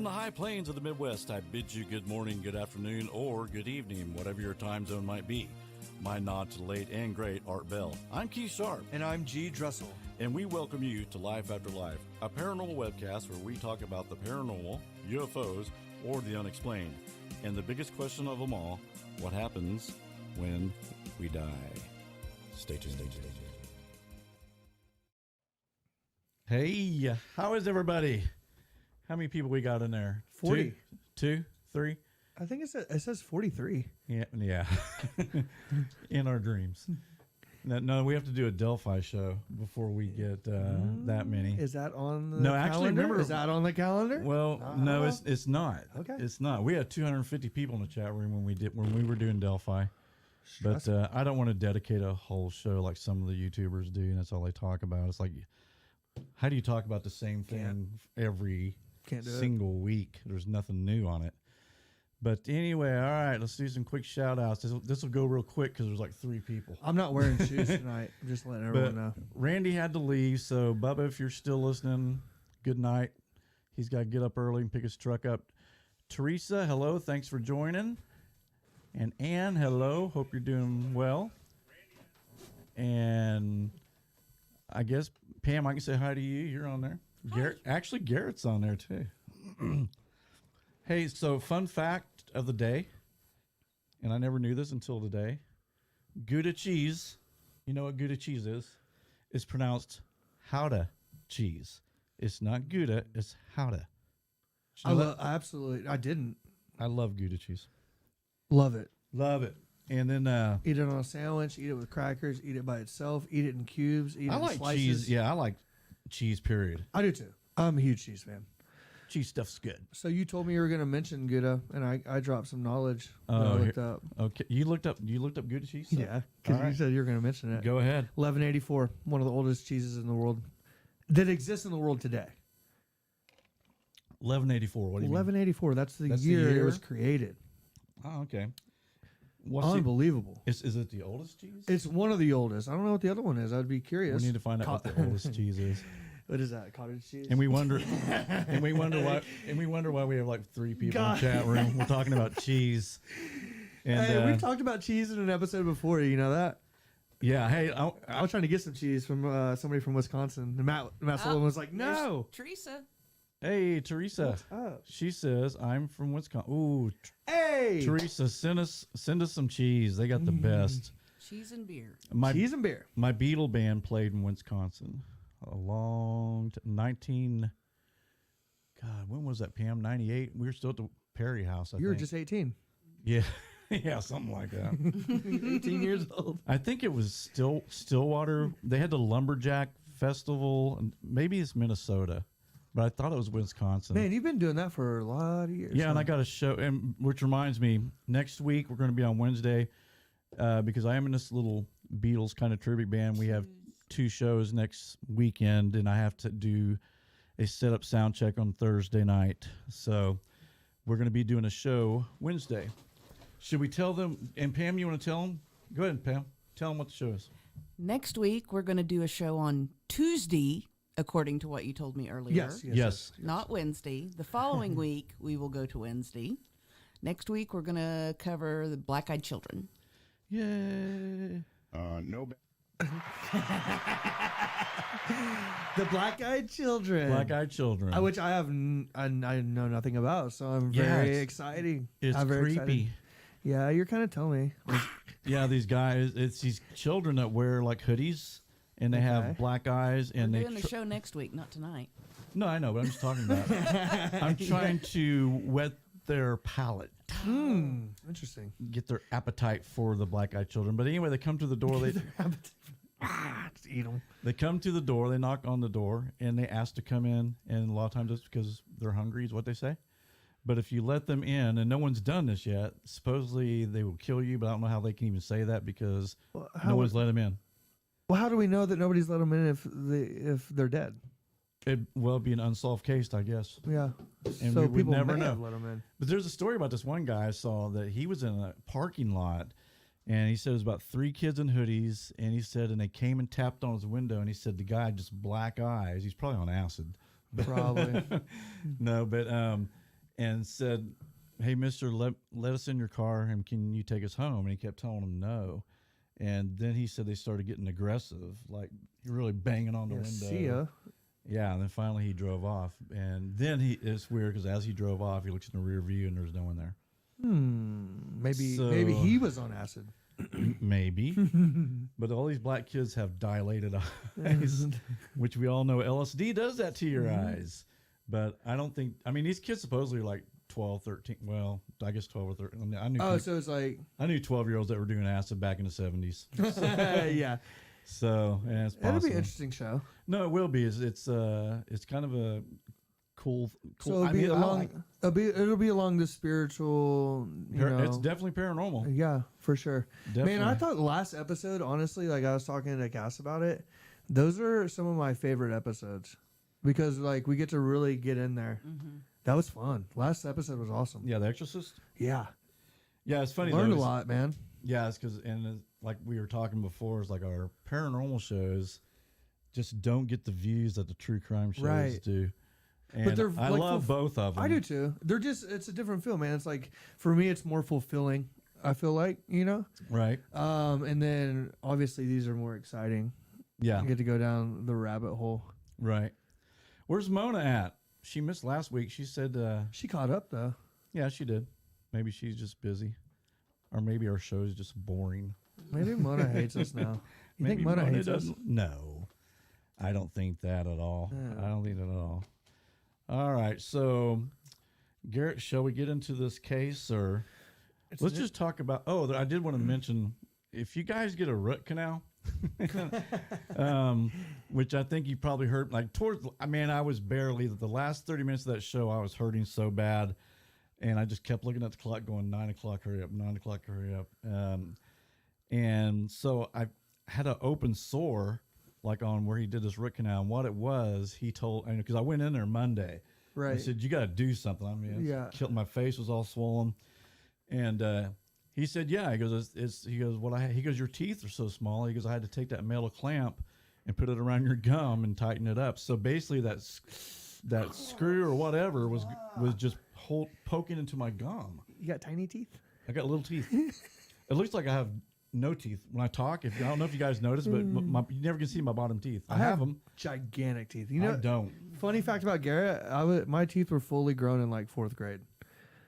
From the high plains of the Midwest, I bid you good morning, good afternoon, or good evening, whatever your time zone might be. My nod to the late and great Art Bell. I'm Keith Sharp. And I'm G. Dressel. And we welcome you to Life After Life, a paranormal webcast where we talk about the paranormal, UFOs, or the unexplained. And the biggest question of them all, what happens when we die? Stay tuned. Hey, how is everybody? How many people we got in there? 40. Two, three? I think it says 43. Yeah. In our dreams. No, we have to do a Delphi show before we get that many. Is that on the No, calendar? actually, remember, is that on the calendar? Well, no, it's not. Okay. It's not. We had 250 people in the chat room when we were doing Delphi. But I don't want to dedicate a whole show like some of the YouTubers do, and that's all they talk about. It's like, how do you talk about the same thing every single week? There's nothing new on it. But anyway, all right, let's do some quick shout outs. This will go real quick because there's like 3 people. I'm not wearing shoes tonight. I'm just letting everyone know. Randy had to leave, so Bubba, if you're still listening, good night. He's got to get up early and pick his truck up. Teresa, hello, thanks for joining. And Ann, hello, hope you're doing well. And I guess, Pam, I can say hi to you. You're on there. Garrett's on there too. Hey, so fun fact of the day, and I never knew this until today. Gouda cheese, you know what Gouda cheese is? It's pronounced Gouda cheese. It's not Gouda, it's Gouda. Absolutely. I didn't. I love Gouda cheese. Love it. Love it. And then eat it on a sandwich, eat it with crackers, eat it by itself, eat it in cubes, eat it in slices. Cheese. Yeah, I like cheese, period. I do too. I'm a huge cheese fan. Cheese stuff's good. So you told me you were going to mention Gouda, and I dropped some knowledge that I looked up. Okay, you looked up Gouda cheese stuff? Yeah, because you said you were going to mention it. Go ahead. 1184, one of the oldest cheeses in the world that exists in the world today. 1184. What do you 1184. That's the year it was created. Oh, okay. Unbelievable. Is it the oldest cheese? It's one of the oldest. I don't know what the other one is. I'd be curious. We need to find out what the oldest cheese is. What is that? Cottage cheese? And we wonder why we have like 3 people in the chat room. We're talking about cheese. And hey, we've talked about cheese in an episode before. You know that? Yeah. Hey, I was trying to get some cheese from somebody from Wisconsin. And Matt Sullivan was like, "No, Teresa." Hey, Teresa. What's up? She says, "I'm from Wisconsin." Ooh, hey, Teresa, send us some cheese. They got the best cheese and beer. Cheese and beer. My Beatle band played in Wisconsin a long 19. God, when was that, Pam? 98. We were still at the Perry House. You were just 18. Yeah, yeah, something like that. 18 years old. I think it was Stillwater. They had the Lumberjack Festival, and maybe it's Minnesota. But I thought it was Wisconsin. Man, you've been doing that for a lot of years. Yeah, and I got a show, and which reminds me, next week we're going to be on Wednesday because I am in this little Beatles kind of tribute band. We have 2 shows next weekend, and I have to do a setup sound check on Thursday night. So we're going to be doing a show Wednesday. Should we tell them? And Pam, you want to tell them? Go ahead, Pam. Tell them what the show is. Next week, we're going to do a show on Tuesday, according to what you told me earlier. Yes. Not Wednesday. The following week, we will go to Wednesday. Next week, we're going to cover the Black-Eyed Children. Yay. No. The Black-Eyed Children. Black-Eyed Children. Which I know nothing about, so I'm very excited. It's creepy. Excited. Yeah, you're kind of telling me. Yeah, these guys, it's these children that wear like hoodies, and they have black eyes. And we're doing the show next week, not tonight. No, I know, but I'm just talking about I'm trying to whet their palate. Interesting. Get their appetite for the Black-Eyed Children. But anyway, they come to the door. Just eat them. They come to the door. They knock on the door, and they ask to come in. And a lot of times it's because they're hungry is what they say. But if you let them in, and no one's done this yet, supposedly they will kill you. But I don't know how they can even say that because no one's let them in. Well, how do we know that nobody's let them in if they're dead? It'd be an unsolved case, I guess. Yeah. And so we would people never may know. have let them in. But there's a story about this one guy I saw that he was in a parking lot, and he said it was about 3 kids in hoodies, and he said, and they came and tapped on his window, and he said the guy had just black eyes. He's probably on acid. Probably. No, but and said, "Hey, mister, let us in your car, and can you take us home?" And he kept telling him no. And then he said they started getting aggressive, like really banging on the window. See ya. Yeah, and then finally he drove off. And then it's weird because as he drove off, he looks in the rear view and there's no one there. Maybe he was on acid. Maybe. But all these black kids have dilated eyes, which we all know LSD does that to your eyes. But I don't think, I mean, these kids supposedly are like 12, 13. Well, I guess 12 or 13. I knew So it's like. I knew 12-year-olds that were doing acid back in the 70s. Yeah. So, yeah, it's possible. It'll be an interesting show. No, it will be. It's kind of a cool. So it'll be along the spiritual. It's definitely paranormal. Yeah, for sure. Definitely. Man, I thought last episode, honestly, like I was talking to Cass about it, those are some of my favorite episodes because like we get to really get in there. That was fun. Last episode was awesome. Yeah, The Exorcist. Yeah. Yeah, it's funny. Learned a lot, man. Yeah, it's because like we were talking before, it's like our paranormal shows just don't get the views that the true crime shows do. And but they're I like love both of them. I do too. It's a different feel, man. It's like for me, it's more fulfilling. I feel like Right. And then obviously these are more exciting. Yeah. You get to go down the rabbit hole. Right. Where's Mona at? She missed last week. She said she caught up though. Yeah, she did. Maybe she's just busy. Or maybe our show is just boring. Maybe Mona hates us now. You think Mona hates us? No. I don't think that at all. I don't think that at all. All right. So, Garrett, shall we get into this case? Or let's just talk about... Oh, I did want to mention, if you guys get a root canal, which I think you probably heard, like I was barely, the last 30 minutes of that show, I was hurting so bad. And I just kept looking at the clock going, 9 o'clock, hurry up, 9 o'clock, hurry up. And so I had an open sore, like on where he did this root canal. And what it was, he told, because I went in there Monday. Right. I said, you got to do something. I mean, my face was all swollen. And he said, yeah. He goes, he goes, your teeth are so small. He goes, I had to take that metal clamp and put it around your gum and tighten it up. So basically that screw or whatever was just poking into my gum. You got tiny teeth? I got little teeth. It looks like I have no teeth when I talk. I don't know if you guys notice, but you never can see my bottom teeth. I have them. Gigantic teeth. I don't. Funny fact about Garrett, my teeth were fully grown in like 4th grade.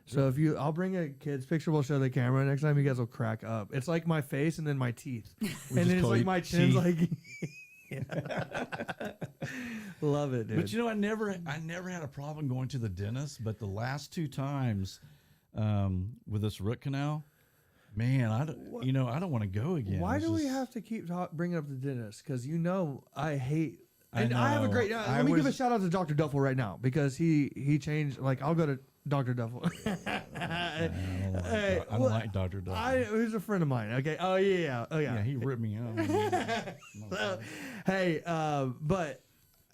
So I'll bring a kid's picture, we'll show the camera next time, you guys will crack up. It's like my face and then my teeth. And then it's like my chin's like... Love it, dude. But I never had a problem going to the dentist. But the last 2 times with this root canal, man, I don't want to go again. Why do we have to keep bringing up the dentist? Because I hate. And I have a great. Let me give a shout out to Dr. Duffel right now because he changed. Like I'll go to Dr. Duffel. I don't like Dr. Duffel. Who's a friend of mine? Okay. Oh yeah. Yeah, he ripped me up. Hey, but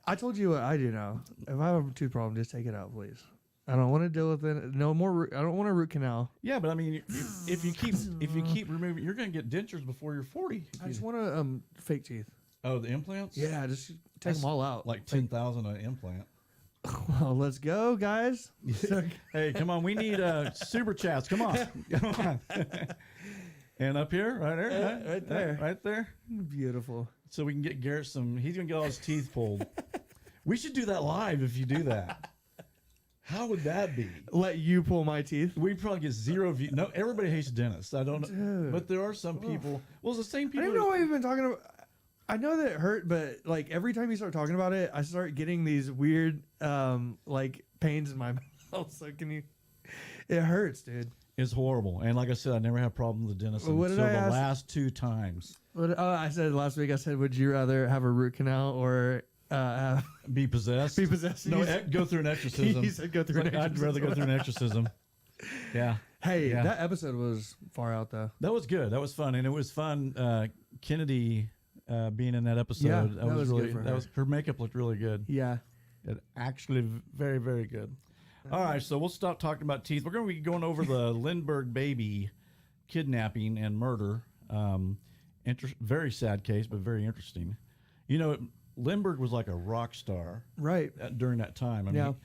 I told you what I do now. If I have a tooth problem, just take it out, please. I don't want to deal with it. No more. I don't want a root canal. Yeah, but I mean, if you keep removing, you're going to get dentures before you're 40. I just want fake teeth. Oh, the implants? Yeah, just take them all out. Like 10,000 an implant. Well, let's go, guys. Hey, come on. We need super chats. Come on. And up here, right there. Right there. Right there. Beautiful. So we can get Garrett he's going to get all his teeth pulled. We should do that live if you do that. How would that be? Let you pull my teeth? We'd probably get 0 views. No, everybody hates dentists. I don't know. Dude. But there are some people. Well, it's the same people. I don't know what you've been talking about. I know that it hurt, but like every time you start talking about it, I start getting these weird like pains in my mouth. So it hurts, dude. It's horrible. And like I said, I never had a problem with the dentist until the last 2 times. I said last week, would you rather have a root canal or be possessed? Be possessed. No, go through an exorcism. He said go through an exorcism. I'd rather go through an exorcism. Yeah. Hey, that episode was far out though. That was good. That was fun. And it was fun. Kennedy being in that episode. Yeah, that was really good for her. Her makeup looked really good. Yeah. It actually very, very good. All right, so we'll stop talking about teeth. We're going to be going over the Lindbergh baby kidnapping and murder. Very sad case, but very interesting. Lindbergh was like a rock star, right? During that time. I mean,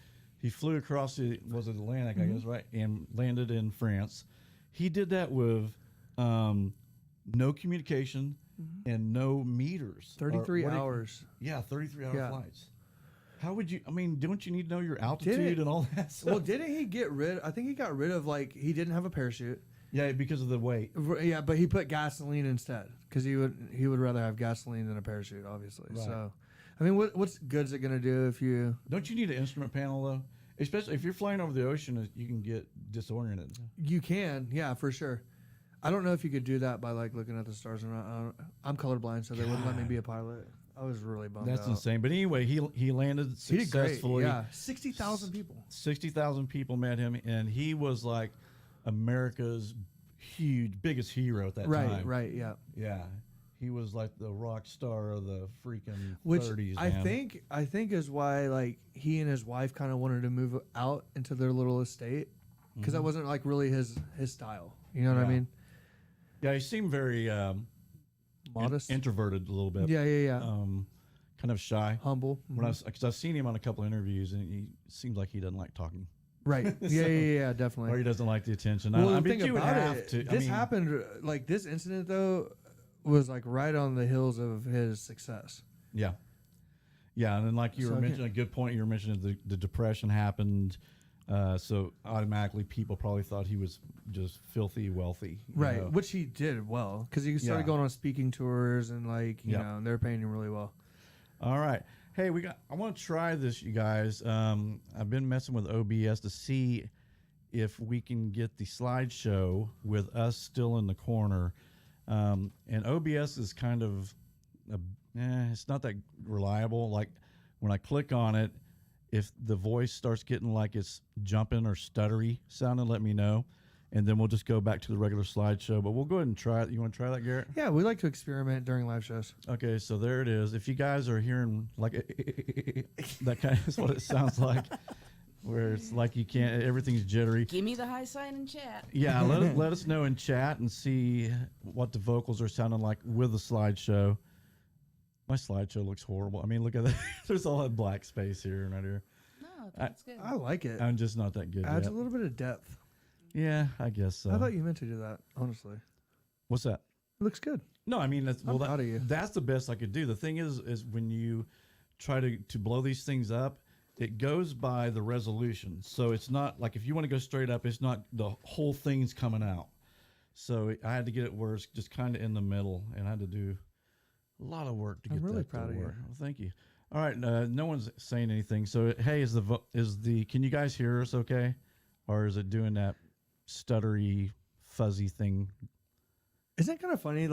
He flew across the Atlantic, I guess, right, and landed in France. He did that with no communication and no meters. 33 hours. 33-hour flights. How would you? I mean, don't you need to know your altitude and all that stuff? Well, didn't he get rid? I think he got rid of he didn't have a parachute. Yeah, because of the weight. Yeah, but he put gasoline instead because he would rather have gasoline than a parachute, obviously. Right. So, I mean, what's good is it gonna do if you? Don't you need an instrument panel though? Especially if you're flying over the ocean, you can get disoriented. You can, yeah, for sure. I don't know if you could do that by looking at the stars or not. I'm colorblind, so they wouldn't let me be a pilot. I was really bummed out. That's insane. But anyway, he landed successfully. He did great. Yeah, 60,000 people. 60,000 people met him, and he was like America's biggest hero at that time. Right, yeah. Yeah. He was like the rock star of the freaking Which 30s. I think is why he and his wife kind of wanted to move out into their little estate because that wasn't really his style. You know what I mean? Yeah, he seemed very modest, introverted a little bit. Yeah. Kind of shy, humble. Because I've seen him on a couple interviews, and he seems like he doesn't like talking. Right. Yeah, definitely. Or he doesn't like the attention. Well, the thing about it, this happened. This incident though was right on the heels of his success. Yeah. Yeah, and then like you were mentioning, a good point. You were mentioning the depression happened, so automatically people probably thought he was just filthy wealthy. Right, know? which he did well because he started going on speaking tours and you know, and they're paying him really well. All right. Hey, I want to try this, you guys. I've been messing with OBS to see if we can get the slideshow with us still in the corner. And OBS is kind of, it's not that reliable. Like when I click on it, if the voice starts getting like it's jumping or stuttery sounding, let me know. And then we'll just go back to the regular slideshow. But we'll go ahead and try it. You want to try that, Garrett? Yeah, we like to experiment during live shows. Okay, so there it is. If you guys are hearing that kind of is what it sounds like, where it's like you can't, everything's jittery. Give me the high sign in chat. Yeah, let us know in chat and see what the vocals are sounding like with the slideshow. My slideshow looks horrible. I mean, look at that. There's all that black space here and right here. No, that's good. I like it. I'm just not that good Adds yet. a little bit of depth. Yeah, I guess so. I thought you meant to do that, honestly. What's that? It looks good. No, I mean, I'm proud of you. That's the best I could do. The thing is when you try to blow these things up, it goes by the resolution. So it's not like if you want to go straight up, it's not the whole thing's coming out. So I had to get it where it's just kind of in the middle, and I had to do a lot of work to get that. I'm really proud of you. Well, thank you. All right, no one's saying anything. So hey, can you guys hear us okay, or is it doing that stuttery, fuzzy thing? Isn't it kind of funny,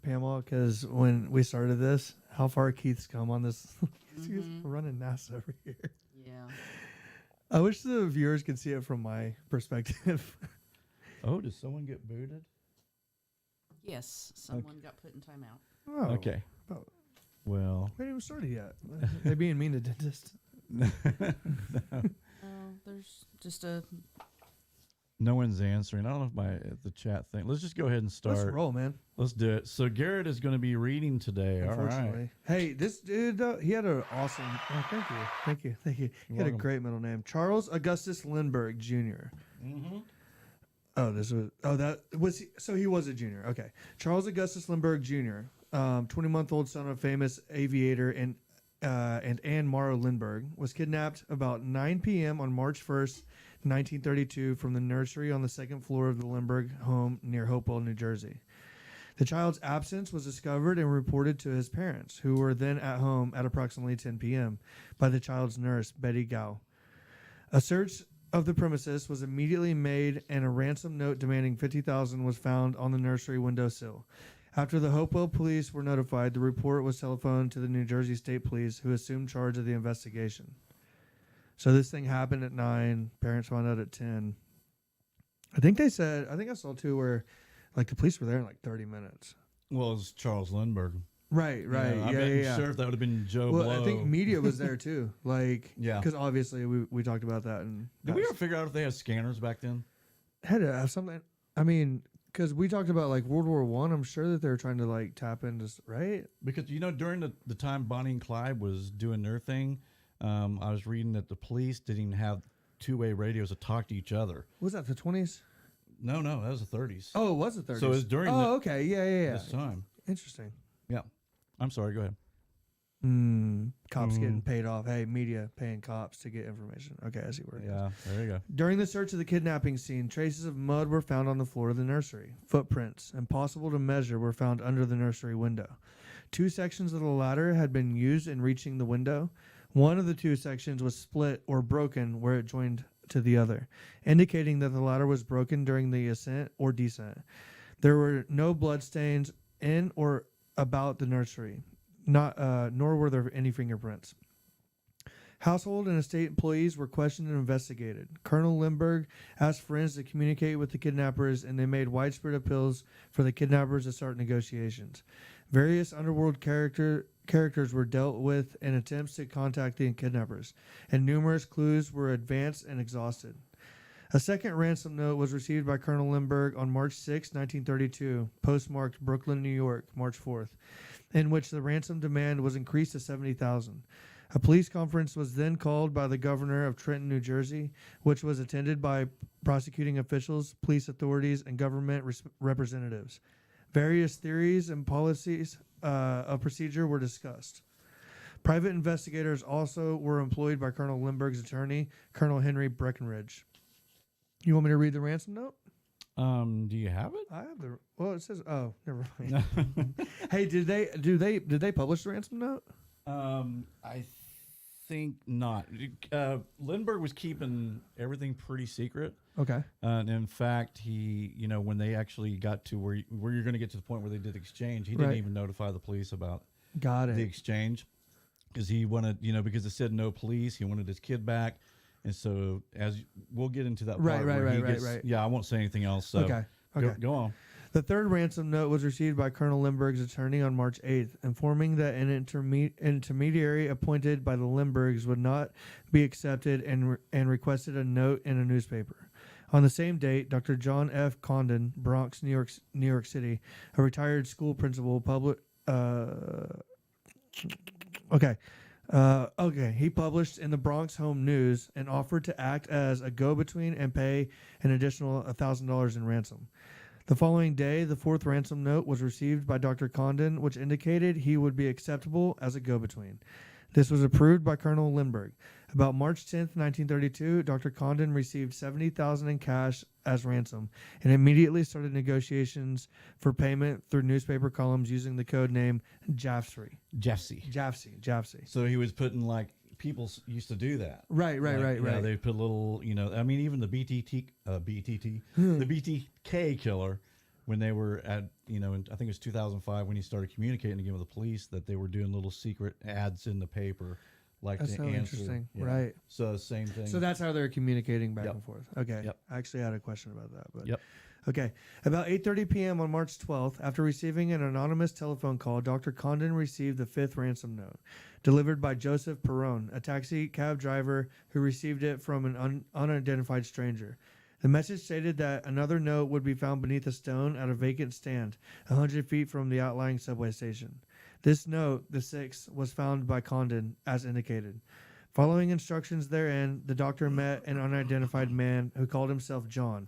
Pamela, because when we started this, how far Keith's come on this. He's running NASA over here. Yeah. I wish the viewers could see it from my perspective. Oh, did someone get booted? Yes, someone got put in timeout. Oh, okay. Well, we haven't even started yet. They're being mean to dentist. There's just a... No one's answering. I don't know if the chat thing. Let's just go ahead and start. Let's roll, man. Let's do it. So Garrett is going to be reading today. All right. Hey, this dude, he had an awesome. Oh, thank you. He had a great middle name, Charles Augustus Lindbergh Jr. Mm-hmm. So he was a junior. Okay, Charles Augustus Lindbergh Jr., 20-month-old son of famous aviator and Anne Morrow Lindbergh, was kidnapped about 9 p.m. on March 1st. 1932 from the nursery on the second floor of the Lindbergh home near Hopewell, New Jersey. The child's absence was discovered and reported to his parents, who were then at home at approximately 10 p.m., by the child's nurse, Betty Gow. A search of the premises was immediately made, and a ransom note demanding $50,000 was found on the nursery windowsill. After the Hopewell police were notified, the report was telephoned to the New Jersey State Police, who assumed charge of the investigation. So this thing happened at 9. Parents found out at 10. I think I saw too where the police were there in 30 minutes. Well, it was Charles Lindbergh. Right. I'm sure if that would have been Joe Blow. I think media was there too. Yeah. Because obviously we talked about that. Did we ever figure out if they had scanners back then? Had to have something. I mean, because we talked about World War I. I'm sure that they were trying to tap into, right? Because, during the time Bonnie and Clyde was doing their thing, I was reading that the police didn't even have two-way radios to talk to each other. Was that the 20s? No, that was the 30s. Oh, it was the 30s. So it was during okay. Yeah. this time. Interesting. Yeah. I'm sorry. Go ahead. Cops getting paid off. Hey, media paying cops to get information. Okay, I see where it is. Yeah, there you go. During the search of the kidnapping scene, traces of mud were found on the floor of the nursery. Footprints, impossible to measure, were found under the nursery window. 2 sections of the ladder had been used in reaching the window. One of the 2 sections was split or broken where it joined to the other, indicating that the ladder was broken during the ascent or descent. There were no bloodstains in or about the nursery, nor were there any fingerprints. Household and estate employees were questioned and investigated. Colonel Lindbergh asked friends to communicate with the kidnappers, and they made widespread appeals for the kidnappers to start negotiations. Various underworld characters were dealt with in attempts to contact the kidnappers, and numerous clues were advanced and exhausted. A second ransom note was received by Colonel Lindbergh on March 6, 1932, postmarked Brooklyn, New York, March 4th, in which the ransom demand was increased to $70,000. A police conference was then called by the governor of Trenton, New Jersey, which was attended by prosecuting officials, police authorities, and government representatives. Various theories and policies of procedure were discussed. Private investigators also were employed by Colonel Lindbergh's attorney, Colonel Henry Breckinridge. You want me to read the ransom note? Do you have it? I have the. Well, it says. Oh, never mind. Hey, did they publish the ransom note? I think not. Lindbergh was keeping everything pretty secret. Okay. And in fact, he, when they actually got to where you're going to get to the point where they did exchange, he didn't even notify the police about the exchange, because he wanted, because it said no police. He wanted his kid back. And so, as we'll get into that part. Right. Yeah, I won't say anything else. So okay. Go on. The third ransom note was received by Colonel Lindbergh's attorney on March 8th, informing that an intermediary appointed by the Lindberghs would not be accepted and requested a note in a newspaper. On the same date, Dr. John F. Condon, Bronx, New York City, a retired school principal, he published in the Bronx Home News and offered to act as a go-between and pay an additional $1,000 in ransom. The following day, the fourth ransom note was received by Dr. Condon, which indicated he would be acceptable as a go-between. This was approved by Colonel Lindbergh. About March 10th, 1932, Dr. Condon received $70,000 in cash as ransom and immediately started negotiations for payment through newspaper columns using the code name Jafsy. So he was putting, people used to do that. Right. Yeah, they put little, even the the BTK killer, when they were at, I think it was 2005 when he started communicating again with the police, that they were doing little secret ads in the paper. That's so interesting. Yeah. Right. So same thing. So that's how they're communicating back and forth. Okay. Yep. I actually had a question about that. But Yep. Okay. About 8:30 p.m. on March 12th, after receiving an anonymous telephone call, Dr. Condon received the fifth ransom note, delivered by Joseph Perron, a taxi cab driver who received it from an unidentified stranger. The message stated that another note would be found beneath a stone at a vacant stand, 100 feet from the outlying subway station. This note, the sixth, was found by Condon, as indicated. Following instructions therein, the doctor met an unidentified man who called himself John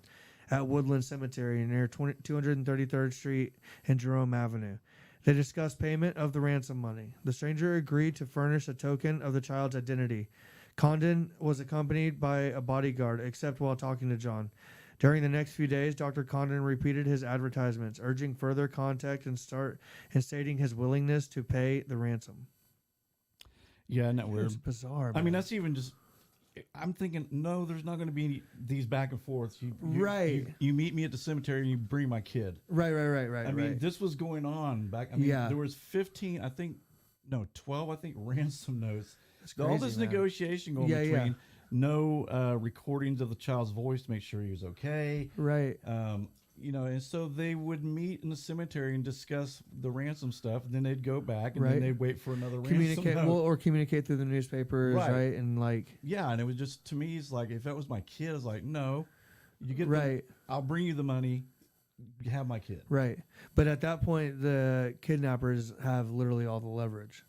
at Woodland Cemetery near 233rd Street and Jerome Avenue. They discussed payment of the ransom money. The stranger agreed to furnish a token of the child's identity. Condon was accompanied by a bodyguard, except while talking to John. During the next few days, Dr. Condon repeated his advertisements, urging further contact and stating his willingness to pay the ransom. Yeah, isn't that weird? It's bizarre. I mean, that's even just. I'm thinking, no, there's not going to be these back and forths. You meet me at the cemetery and you bring my kid. Right. I mean, this was going on back. I mean, there was 12, ransom notes. Crazy, all this negotiation going between no recordings of the child's voice to make sure he was okay. Right. And so they would meet in the cemetery and discuss the ransom stuff, and then they'd go back and then they'd wait for another ransom note. Or communicate through the newspapers, right? And and it was just, to me, it's like, if that was my kid, I was like, no, you get I'll bring you the money, you have my kid. Right. But at that point, the kidnappers have literally all the leverage.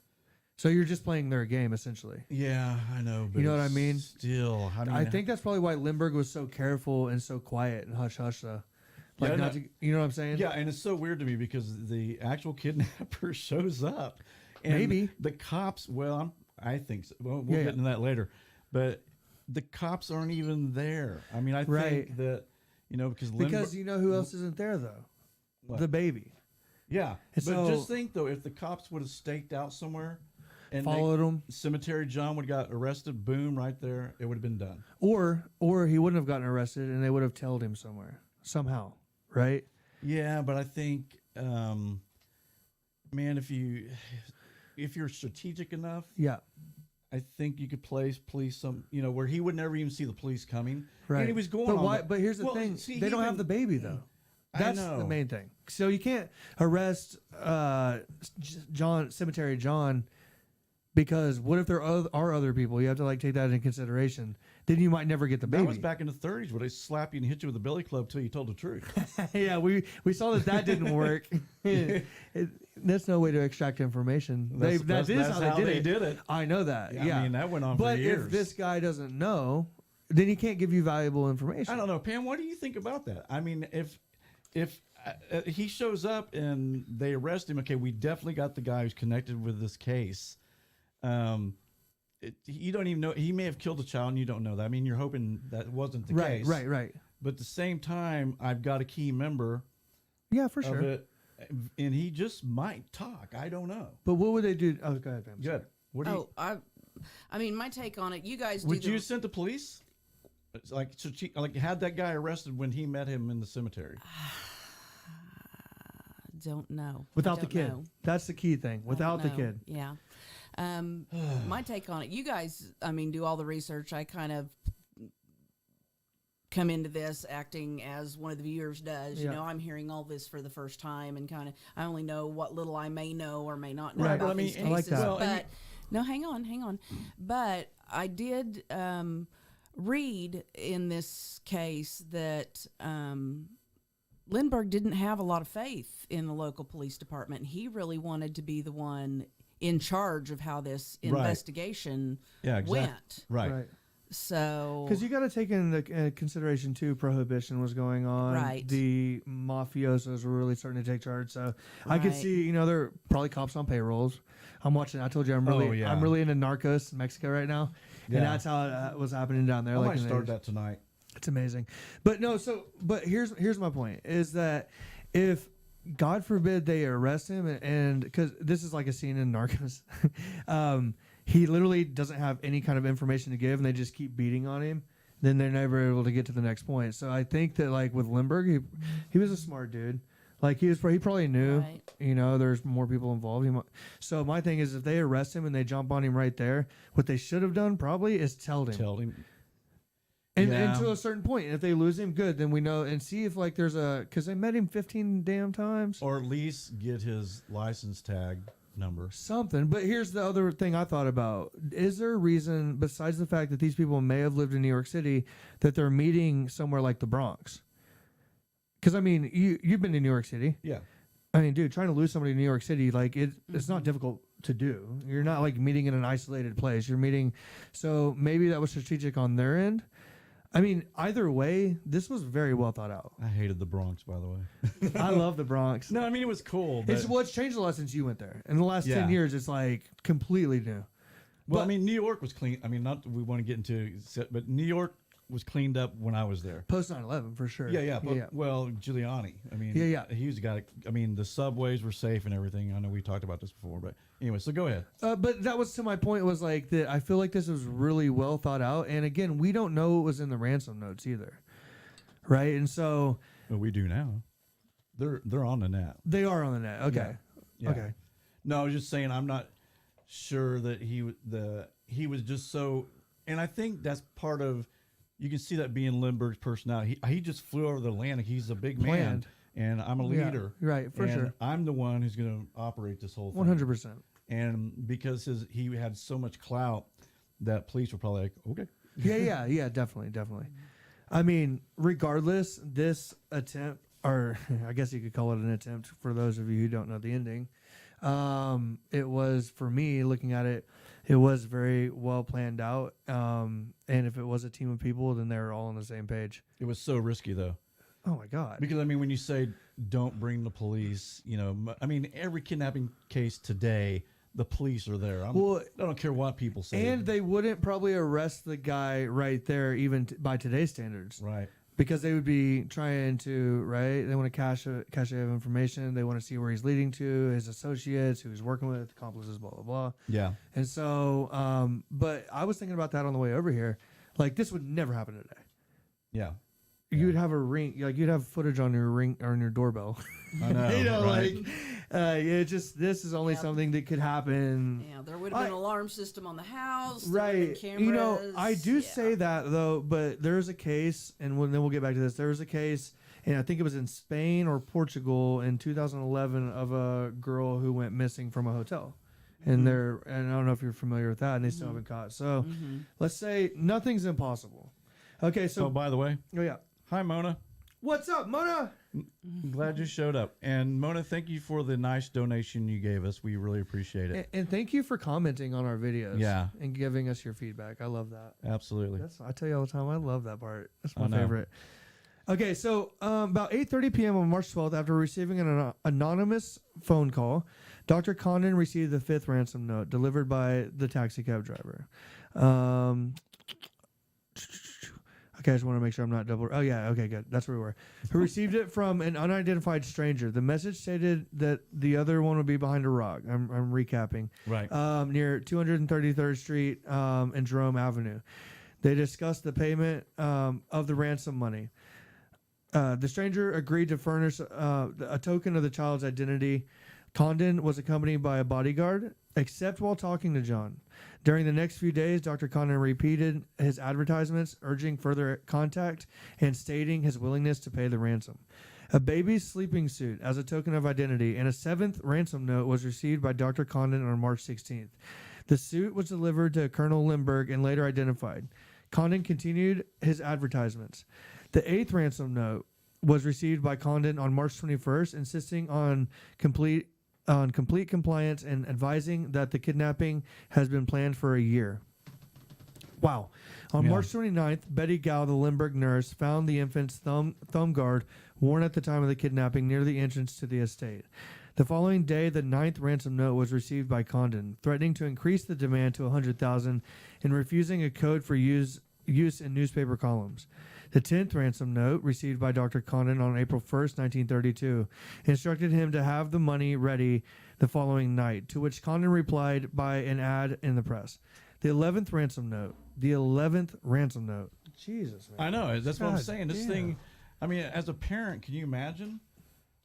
So you're just playing their game essentially. Yeah, I know. But You know what I mean? Still, I think that's probably why Lindbergh was so careful and so quiet and hush hush though. Like Yeah, not to, you know what I'm saying? Yeah, and it's so weird to me because the actual kidnapper shows up. And Maybe. the cops, I think so. Well, we'll Yeah, get into that later. But the cops aren't even there. I mean, I think that, because you know who else isn't there though? What? The baby. Yeah. And But so- just think, though, if the cops would have staked out somewhere and Followed him. Cemetery John would have got arrested, boom, right there, it would have been done. Or he wouldn't have gotten arrested and they would have tailed him somewhere. Somehow. Right? Yeah, but I think, man, if you're strategic enough, Yeah. I think you could place police where he would never even see the police coming. Right. And he was going But on. why but here's the thing. See, they don't have the baby though. I That's know. the main thing. So you can't arrest Cemetery John because what if there are other people? You have to like take that into consideration. Then you might never get the baby. That was back in the 30s where they slap you and hit you with a billy club till you told the truth. Yeah, we saw that didn't work. That's no way to extract information. That's how they did it. I know that. Yeah, I mean, that went on but for years. if this guy doesn't know, then he can't give you valuable information. I don't know, Pam. What do you think about that? I mean, if he shows up and they arrest him, okay, we definitely got the guy who's connected with this case. You don't even know he may have killed a child, and you don't know that. I mean, you're hoping that wasn't the case, Right. But at the same time, I've got a key member. Yeah, for of sure. it, and he just might talk. I don't know. But what would they do? Oh, go ahead, Pam. Good. What do you? I mean, my take on it. You guys Would you send the police? It's like had that guy arrested when he met him in the cemetery. Don't know. Without I the don't kid. know. That's the key thing. Without the know. kid. Yeah. My take on it. You guys, I mean, do all the research. I kind of come into this acting as one of the viewers does. Yeah. You know, I'm hearing all this for the first time, and kind of I only know what little I may know or may not know Right. about But I mean, these I cases. like that. Well, but no, hang on. But I did read in this case that Lindbergh didn't have a lot of faith in the local police department. He really wanted to be the one in charge of how this investigation went. Right. So, Because you got to take into consideration too, prohibition was going on. Right. The mafiosos were really starting to take charge. So I could Right. see, there are probably cops on payrolls. I'm watching. I told you I'm really into Narcos in Mexico right now, Yeah. and that's how it was happening down there. I like might in the start 80s. that tonight. It's amazing. But no, but here's my point is that if God forbid they arrest him and because this is like a scene in Narcos, he literally doesn't have any kind of information to give and they just keep beating on him, then they're never able to get to the next point. So I think that like with Lindbergh, he was a smart dude. Like he probably knew, Right. there's more people involved. So my thing is if they arrest him and they jump on him right there, what they should have done probably is tell him. And to a certain point, if they lose him, good. Then we know and see if like there's because they met him 15 damn times Or at least get his license tag number. something. But here's the other thing I thought about: is there a reason besides the fact that these people may have lived in New York City that they're meeting somewhere like the Bronx? Because I mean, you've been to New York City. Yeah. I mean, dude, trying to lose somebody in New York City, like it's not difficult to do. You're not like meeting in an isolated place. You're meeting, so maybe that was strategic on their end. I mean, either way, this was very well thought out. I hated the Bronx, by the way. I love the Bronx. No, I mean, it was cool. But It's changed a lot since you went there. In the last 10 years, it's like completely new. Well, I mean, New York was clean. I mean, not that we want to get into, but New York was cleaned up when I was there. Post 9/11 for sure. Yeah. Well, Giuliani. I mean, he was the guy. I mean, the subways were safe and everything. I know we talked about this before, but anyway, so go ahead. But that was to my point was like that. I feel like this was really well thought out. And again, we don't know what was in the ransom notes either, right? And so Well, we do now. They're on the net. they are on the net. Okay. Yeah. Okay. No, I was just saying I'm not sure that he was just so, and I think that's part of. You can see that being Lindbergh's personality. He just flew over the Atlantic. He's a big man, Planned. and I'm a Yeah, leader. right, for and sure. I'm the one who's going to operate this whole thing. 100%. And because he had so much clout, that police were probably like, okay. Yeah, definitely. I mean, regardless, this attempt, or I guess you could call it an attempt for those of you who don't know the ending, It was, for me, looking at it, it was very well planned out. And if it was a team of people, then they were all on the same page. It was so risky, though. Oh my God. Because, I mean, when you say don't bring the police, you know, I mean, every kidnapping case today, the police are there. I don't care what people say. And they wouldn't probably arrest the guy right there, even by today's standards. Right. Because they would be trying to, right? They want to cache of information. They want to see where he's leading to, his associates, who he's working with, accomplices, blah, blah, blah. Yeah. And so, but I was thinking about that on the way over here. Like, this would never happen today. Yeah. You'd have a ring, like you'd have footage on your ring or on your doorbell. I know. You know, right? like, it just, this is only something that could happen. Yeah, there would have been an alarm system on the house. There Right. would have been You know, cameras. I do say that though, but there's a case, and then we'll get back to this. There was a case, and I think it was in Spain or Portugal in 2011 of a girl who went missing from a hotel. And and I don't know if you're familiar with that, and they still haven't caught. So let's say nothing's impossible. Okay, so. Oh, by the way. Oh, yeah. Hi, Mona. What's up, Mona? Glad you showed up. And Mona, thank you for the nice donation you gave us. We really appreciate it. And thank you for commenting on our videos. Yeah. And giving us your feedback. I love that. Absolutely. I tell you all the time, I love that part. That's my I know. favorite. Okay, so about 8:30 p.m. on March 12th, after receiving an anonymous phone call, Dr. Condon received the 5th ransom note delivered by the taxi cab driver. Okay, I just want to make sure I'm not double. Oh, yeah. Okay, good. That's where we were. Who received it from an unidentified stranger. The message stated that the other one would be behind a rock. I'm recapping. Right. Near 233rd Street and Jerome Avenue. They discussed the payment of the ransom money. The stranger agreed to furnish a token of the child's identity. Condon was accompanied by a bodyguard, except while talking to John. During the next few days, Dr. Condon repeated his advertisements, urging further contact and stating his willingness to pay the ransom. A baby's sleeping suit as a token of identity and a 7th ransom note was received by Dr. Condon on March 16th. The suit was delivered to Colonel Lindbergh and later identified. Condon continued his advertisements. The 8th ransom note was received by Condon on March 21st, insisting on complete compliance and advising that the kidnapping has been planned for a year. Wow. On March 29th, Betty Gow, the Lindbergh nurse, found the infant's thumb guard worn at the time of the kidnapping near the entrance to the estate. The following day, the 9th ransom note was received by Condon, threatening to increase the demand to $100,000 and refusing a code for use in newspaper columns. The 10th ransom note, received by Dr. Condon on April 1st, 1932, instructed him to have the money ready the following night, to which Condon replied by an ad in the press. The 11th ransom note. Jesus, man. I know. That's what I'm saying. This damn. thing, I mean, as a parent, can you imagine?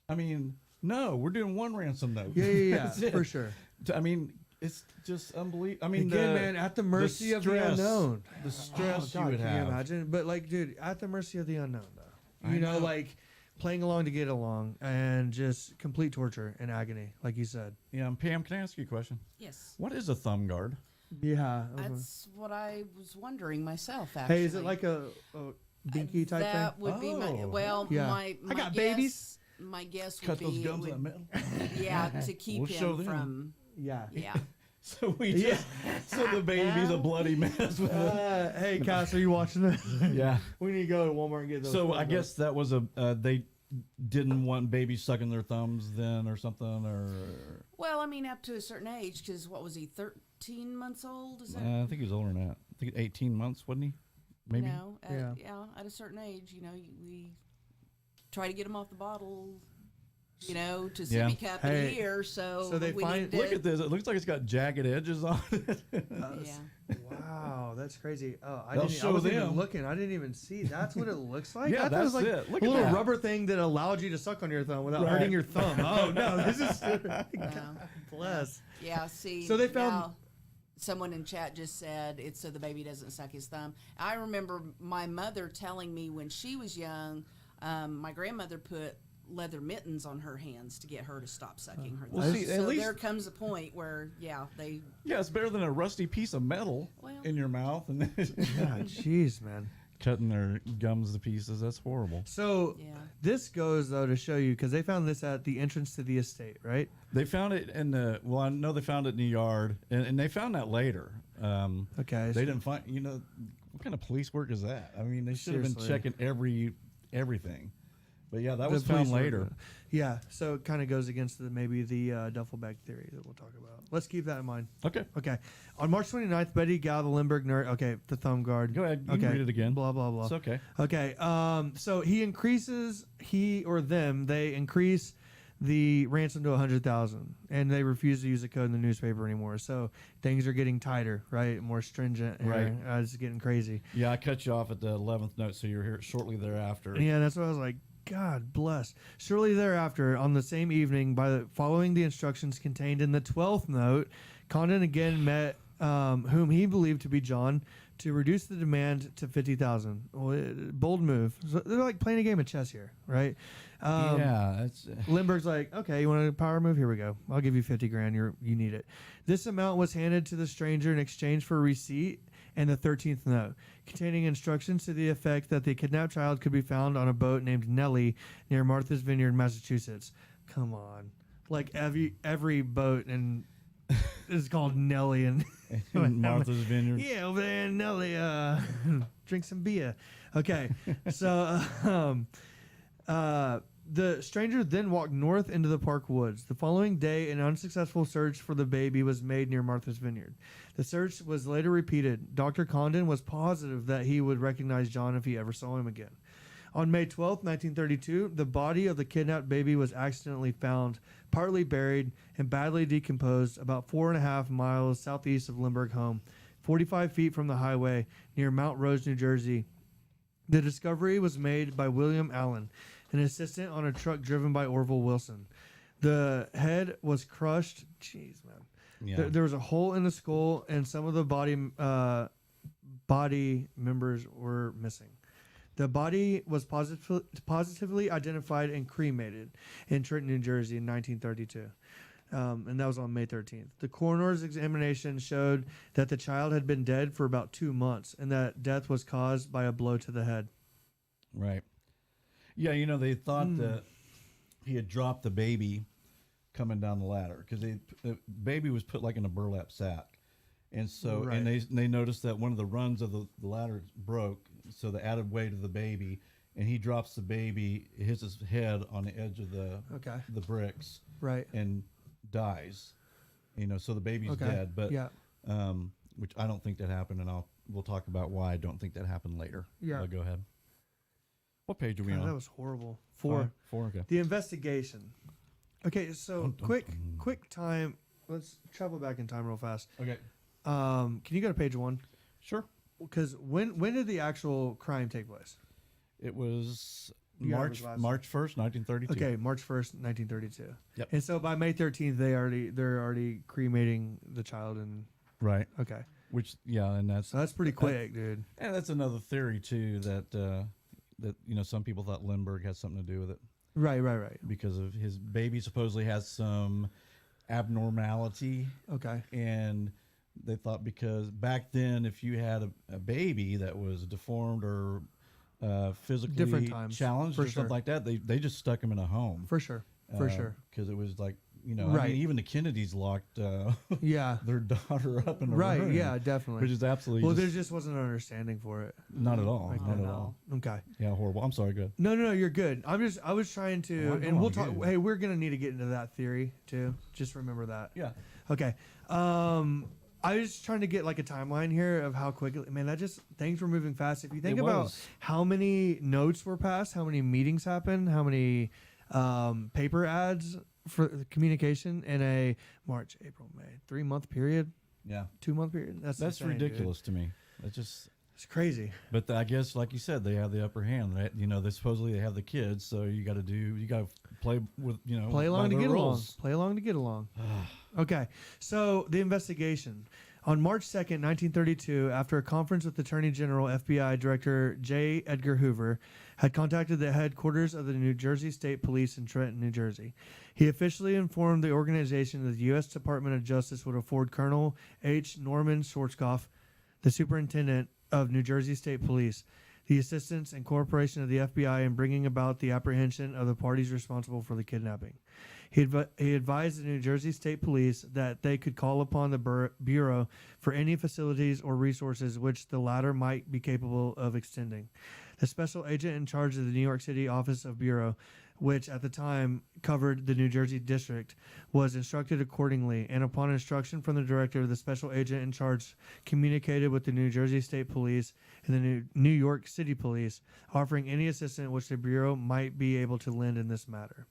I mean, no, we're doing one ransom note. Yeah, That's it. for sure. I mean, it's just unbelievable. I mean, Again, man, at the mercy of the unknown. The stress God, you would can have. you imagine? But, like, dude, at the mercy of the unknown, though. I You know, know. like, playing along to get along and just complete torture and agony, like you said. Yeah, Pam, can I ask you a question? Yes. What is a thumb guard? Yeah. That's what I was wondering myself, actually. Hey, is it like a dinky type that thing? would be my, Oh. well, Yeah. my I got guess, babies. My guess would Cut be those it gums would- on metal. yeah, to keep We'll show him them. from, Yeah. yeah. So we just, so the baby's a bloody mess with it. Hey, Cass, are you watching this? Yeah. We need to go to Walmart and get those. So I guess that was they didn't want babies sucking their thumbs then or something or. Well, I mean, up to a certain age, because what was he, 13 months old? Is that? I think he was older than that. I think 18 months, wasn't he? Maybe. No, Yeah. at a certain age, you know, we try to get him off the bottle, you know, to Yeah. sippy cup Hey, in here. So, so they we find- need to, Look at this. It looks like it's got jagged edges on it. yeah. Wow, that's crazy. Oh, I They'll didn't. I show wasn't even them. looking. I didn't even see. That's what it looks like. Yeah, I thought it was that's like it. Look a at little that. rubber thing that allowed you to suck on your thumb without Right. hurting your thumb. Oh no, this is No. bless. Yeah, see. So they found- now, someone in chat just said it's so the baby doesn't suck his thumb. I remember my mother telling me when she was young, my grandmother put leather mittens on her hands to get her to stop sucking her Well, thumb. see, at so least- there comes a point where, yeah, they. Yeah, it's better than a rusty piece of metal Well- in your mouth. And God, jeez, man. cutting their gums to pieces. That's horrible. So Yeah. this goes though to show you because they found this at the entrance to the estate, right? They found it in the. Well, I know they found it in the yard, and they found that later. Okay. They didn't find. What kind of police work is that? I mean, they should have been Seriously. checking everything. But yeah, that The was found police were later. gonna- Yeah, so it kind of goes against maybe the duffel bag theory that we'll talk about. Let's keep that in mind. Okay, Okay. On March 29th, Betty Gal, the Lindbergh nurse. Okay, the thumb guard. go ahead. You Okay. can read it again. Blah blah blah. It's okay. Okay. So they increase the ransom to 100,000, and they refuse to use the code in the newspaper anymore. So things are getting tighter, right? More stringent. Here. Right. It's getting crazy. Yeah, I cut you off at the 11th note, so you're here shortly thereafter. Yeah, that's what I was like. God bless. Shortly thereafter, on the same evening, following the instructions contained in the 12th note, Condon again met whom he believed to be John to reduce the demand to 50,000. Bold move. So they're like playing a game of chess here, right? Yeah, that's Lindbergh's like, okay, you want a power move? Here we go. I'll give you 50 grand. You need it. This amount was handed to the stranger in exchange for a receipt and the 13th note, containing instructions to the effect that the kidnapped child could be found on a boat named Nellie near Martha's Vineyard, Massachusetts. Come on. Like every boat is called Nellie and Martha's Vineyard. yeah, over there in Nellie, drink some beer. Okay. So the stranger then walked north into the park woods. The following day, an unsuccessful search for the baby was made near Martha's Vineyard. The search was later repeated. Dr. Condon was positive that he would recognize John if he ever saw him again. On May 12, 1932, the body of the kidnapped baby was accidentally found, partly buried and badly decomposed, about 4.5 miles southeast of Lindbergh home, 45 feet from the highway near Mount Rose, New Jersey. The discovery was made by William Allen, an assistant on a truck driven by Orville Wilson. The head was crushed. Jeez, man. Yeah. There was a hole in the skull, and some of the body members were missing. The body was positively identified and cremated in Trenton, New Jersey in 1932. And that was on May 13th. The coroner's examination showed that the child had been dead for about 2 months and that death was caused by a blow to the head. Right. Yeah, they thought that he had dropped the baby coming down the ladder because the baby was put like in a burlap sack. And so, Right. and they noticed that one of the rungs of the ladder broke, so they added weight to the baby, and he drops the baby, hits his head on the edge of the bricks, Right. and dies. So the baby's Okay. dead, but Yeah. which I don't think that happened, and we'll talk about why I don't think that happened later. Yeah. Go ahead. What page are we God, on? that was horrible. 4. Four. Okay. The investigation. Okay, so quick time. Let's travel back in time real fast. Okay. Can you go to page 1? Sure. Because when did the actual crime take place? It was You got it March was last- March 1st, 1932. Okay, March 1st, 1932. Yep. And so by May 13th, they're already cremating the child. And Right. okay, Which and that's so that's pretty quick, dude. and that's another theory too that some people thought Lindbergh had something to do with it Right. because of his baby supposedly has some abnormality, Okay. and they thought because back then if you had a baby that was deformed or physically Different times, challenged for or something sure. like that, they just stuck him in a home For sure. because it was like I Right. mean, even the Kennedys locked Yeah. their daughter up in a Right. room, Yeah. Definitely. which is absolutely Well, there just wasn't an understanding for it. not at all, Like not that. at all. Okay. Yeah, horrible. I'm sorry. Good. No, you're good. I was trying to, Oh, I'm and we'll going talk. good. Hey, we're gonna need to get into that theory too. Just remember that. Yeah. Okay. I was trying to get like a timeline here of how quickly. Man, things were moving fast. If you think It about was. how many notes were passed, how many meetings happened, how many paper ads for the communication in a March, April, May 3-month period, Yeah. 2-month period. That's insane, dude. ridiculous to me. That's just. It's crazy. But I guess, like you said, they have the upper hand. Right? They supposedly they have the kids, so you got to play with Play along by to their get along. rules. Play along to get along. Okay. So the investigation. On March 2nd, 1932, after a conference with Attorney General FBI Director J. Edgar Hoover had contacted the headquarters of the New Jersey State Police in Trenton, New Jersey, he officially informed the organization that the U.S. Department of Justice would afford Colonel H. Norman Schwarzkopf, the superintendent of New Jersey State Police, the assistance and cooperation of the FBI in bringing about the apprehension of the parties responsible for the kidnapping. He advised the New Jersey State Police that they could call upon the Bureau for any facilities or resources which the latter might be capable of extending. The special agent in charge of the New York City Office of Bureau, which at the time covered the New Jersey district, was instructed accordingly, and upon instruction from the director, the special agent in charge communicated with the New Jersey State Police and the New York City Police, offering any assistance which the Bureau might be able to lend in this matter.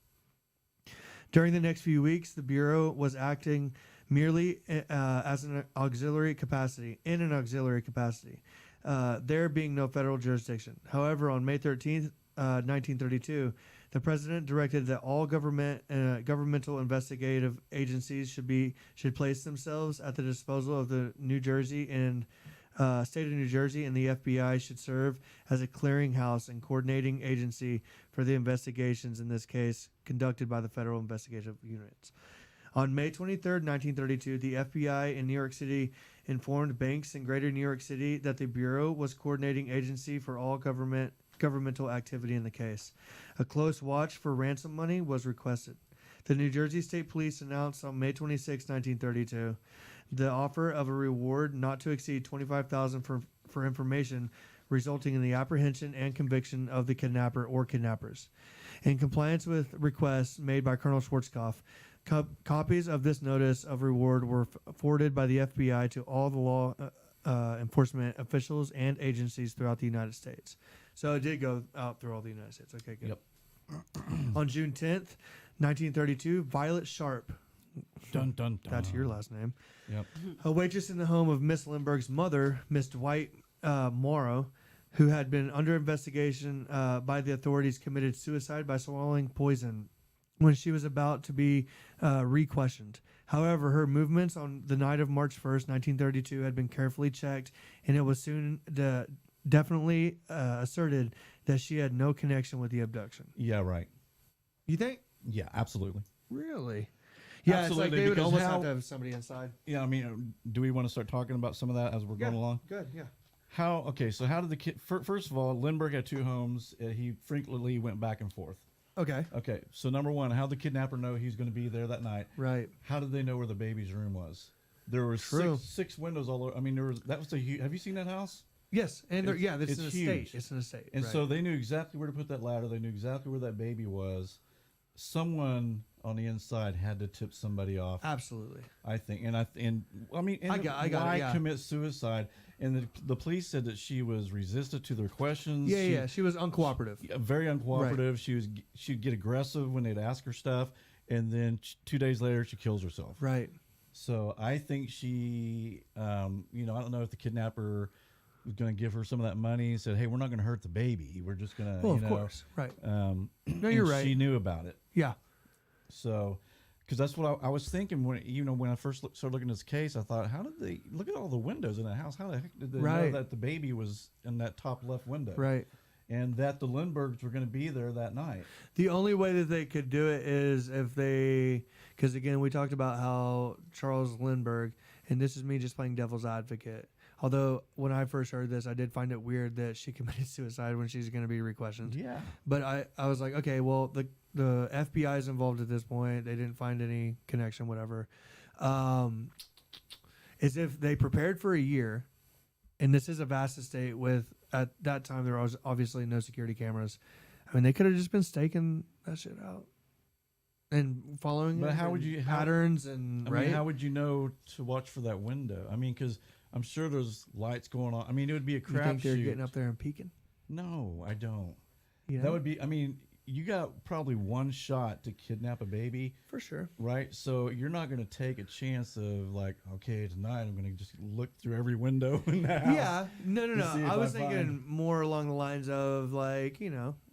During the next few weeks, the Bureau was acting merely as an auxiliary capacity, there being no federal jurisdiction. However, on May 13th, 1932, the president directed that all governmental investigative agencies should place themselves at the disposal of the New Jersey and state of New Jersey, and the FBI should serve as a clearinghouse and coordinating agency for the investigations in this case conducted by the federal investigative units. On May 23rd, 1932, the FBI in New York City informed banks in Greater New York City that the Bureau was coordinating agency for all governmental activity in the case. A close watch for ransom money was requested. The New Jersey State Police announced on May 26, 1932, the offer of a reward not to exceed $25,000 for information resulting in the apprehension and conviction of the kidnapper or kidnappers. In compliance with requests made by Colonel Schwarzkopf, copies of this notice of reward were forwarded by the FBI to all the law enforcement officials and agencies throughout the United States. So it did go out through all the United States. Okay, good. Yep. On June 10th, 1932, Violet Sharp. Dun, dun, dun. That's your last name. Yep. A waitress in the home of Miss Lindbergh's mother, Miss Dwight Morrow, who had been under investigation by the authorities, committed suicide by swallowing poison when she was about to be re-questioned. However, her movements on the night of March 1st, 1932 had been carefully checked, and it was soon definitely asserted that she had no connection with the abduction. Yeah, right. You think? Yeah, absolutely. Really? Yeah, Absolutely, it's like they would because almost how- have to have somebody inside. Yeah, I mean, do we want to start talking about some of that as we're going along? Good, yeah. So how did the kid, first of all, Lindbergh had two homes. He frequently went back and forth. Okay. Okay, so number one, how did the kidnapper know he's going to be there that night? Right. How did they know where the baby's room was? There were six windows all over. I mean, that was a huge, have you seen that house? Yes, and this It's is an huge. estate. It's an estate. And right. so they knew exactly where to put that ladder. They knew exactly where that baby was. Someone on the inside had to tip somebody off. Absolutely. I think, I mean, I got it, why yeah. commit suicide? And the police said that she was resistant to their questions. Yeah, she was uncooperative. Very uncooperative. Right. She'd get aggressive when they'd ask her stuff, and then 2 days later she kills herself. Right. So I think she, I don't know if the kidnapper was going to give her some of that money and said, "Hey, we're not going to hurt the baby. We're just going to." Well, of course, right. No, you're right. She knew about it. Yeah. So, because that's what I was thinking when I first started looking at this case, I thought, how did they look at all the windows in that house? How the heck did they know that the baby was in that top left window? Right. And that the Lindberghs were going to be there that night. The only way that they could do it is if they, because again, we talked about how Charles Lindbergh, and this is me just playing devil's advocate. Although when I first heard this, I did find it weird that she committed suicide when she's going to be re-questioned. Yeah. But I was like, okay, well, the FBI is involved at this point. They didn't find any connection, whatever. As if they prepared for a year, and this is a vast estate with, at that time, there was obviously no security cameras. I mean, they could have just been staking that shit out and following but how would you patterns and I mean, how would you know to watch for that window? I mean, because I'm sure there's lights going on. I mean, it would be a crapshoot. You think they're getting up there and peeking? No, I don't. Yeah. That would be. I mean, you got probably one shot to kidnap a baby. For sure. Right? So you're not going to take a chance of like, okay, tonight I'm going to just look through every window in the house. Yeah. No. I was thinking more along the lines of like,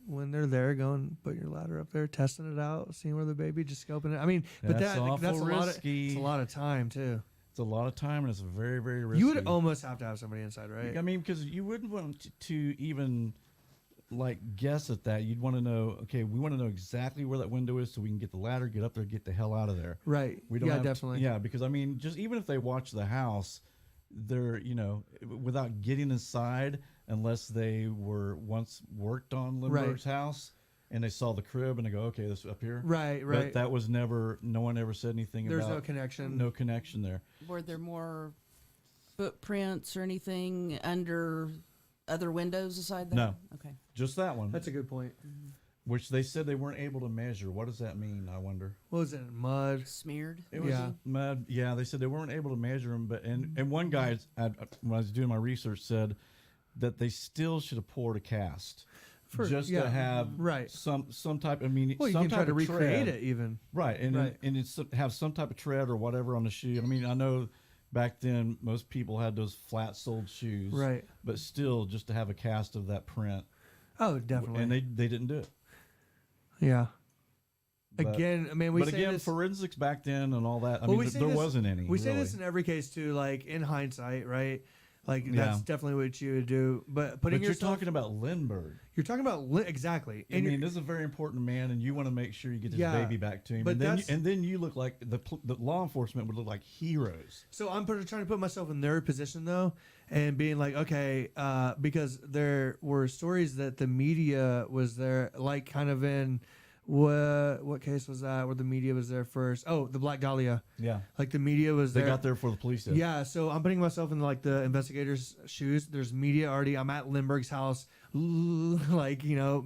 when they're there, going put your ladder up there, testing it out, seeing where the baby, just scoping it. I mean, but that's risky. It's a lot of time too. It's a lot of time, and it's very, very risky. You would almost have to have somebody inside, right? I mean, because you wouldn't want to even like guess at that. You'd want to know, okay, we want to know exactly where that window is so we can get the ladder, get up there, get the hell out of there. Right. We don't definitely. Yeah, because I mean, just even if they watch the house, they're, without getting inside, unless they were once worked on Lindbergh's house and they saw the crib and they go, okay, this is up here. Right. But that was never, no one ever said anything There's about. no connection. No connection there. Were there more footprints or anything under other windows aside that? No. Okay. Just that one. That's a good point. Which they said they weren't able to measure. What does that mean, I wonder? What was it? Mud? Smeared? It was mud. Yeah, they said they weren't able to measure them. But and one guy, when I was doing my research, said that they still should have poured a cast. To have some type. I mean, well, you some can type try to of recreate tread. it even. Right, and it's have some type of tread or whatever on the shoe. I mean, I know back then most people had those flat-soled shoes, right? But still, just to have a cast of that print. Oh, definitely. And they didn't do it. Yeah. But, again, I mean, we say this, forensics back then and all that. I mean, there wasn't any. We say this in every case too, like in hindsight, right? Like that's definitely what you would do. But you're talking about Lindbergh. You're talking about exactly. I mean, this is a very important man, and you want to make sure you get his baby back to him. But and then you look like the law enforcement would look like heroes. So I'm trying to put myself in their position though, and being like, okay, because there were stories that the media was there, like kind of in. What case was that where the media was there first? Oh, the Black Dahlia. Yeah. Like the media was there. They got there for the police did. Yeah, so I'm putting myself in like the investigators' shoes. There's media already. I'm at Lindbergh's house. Like,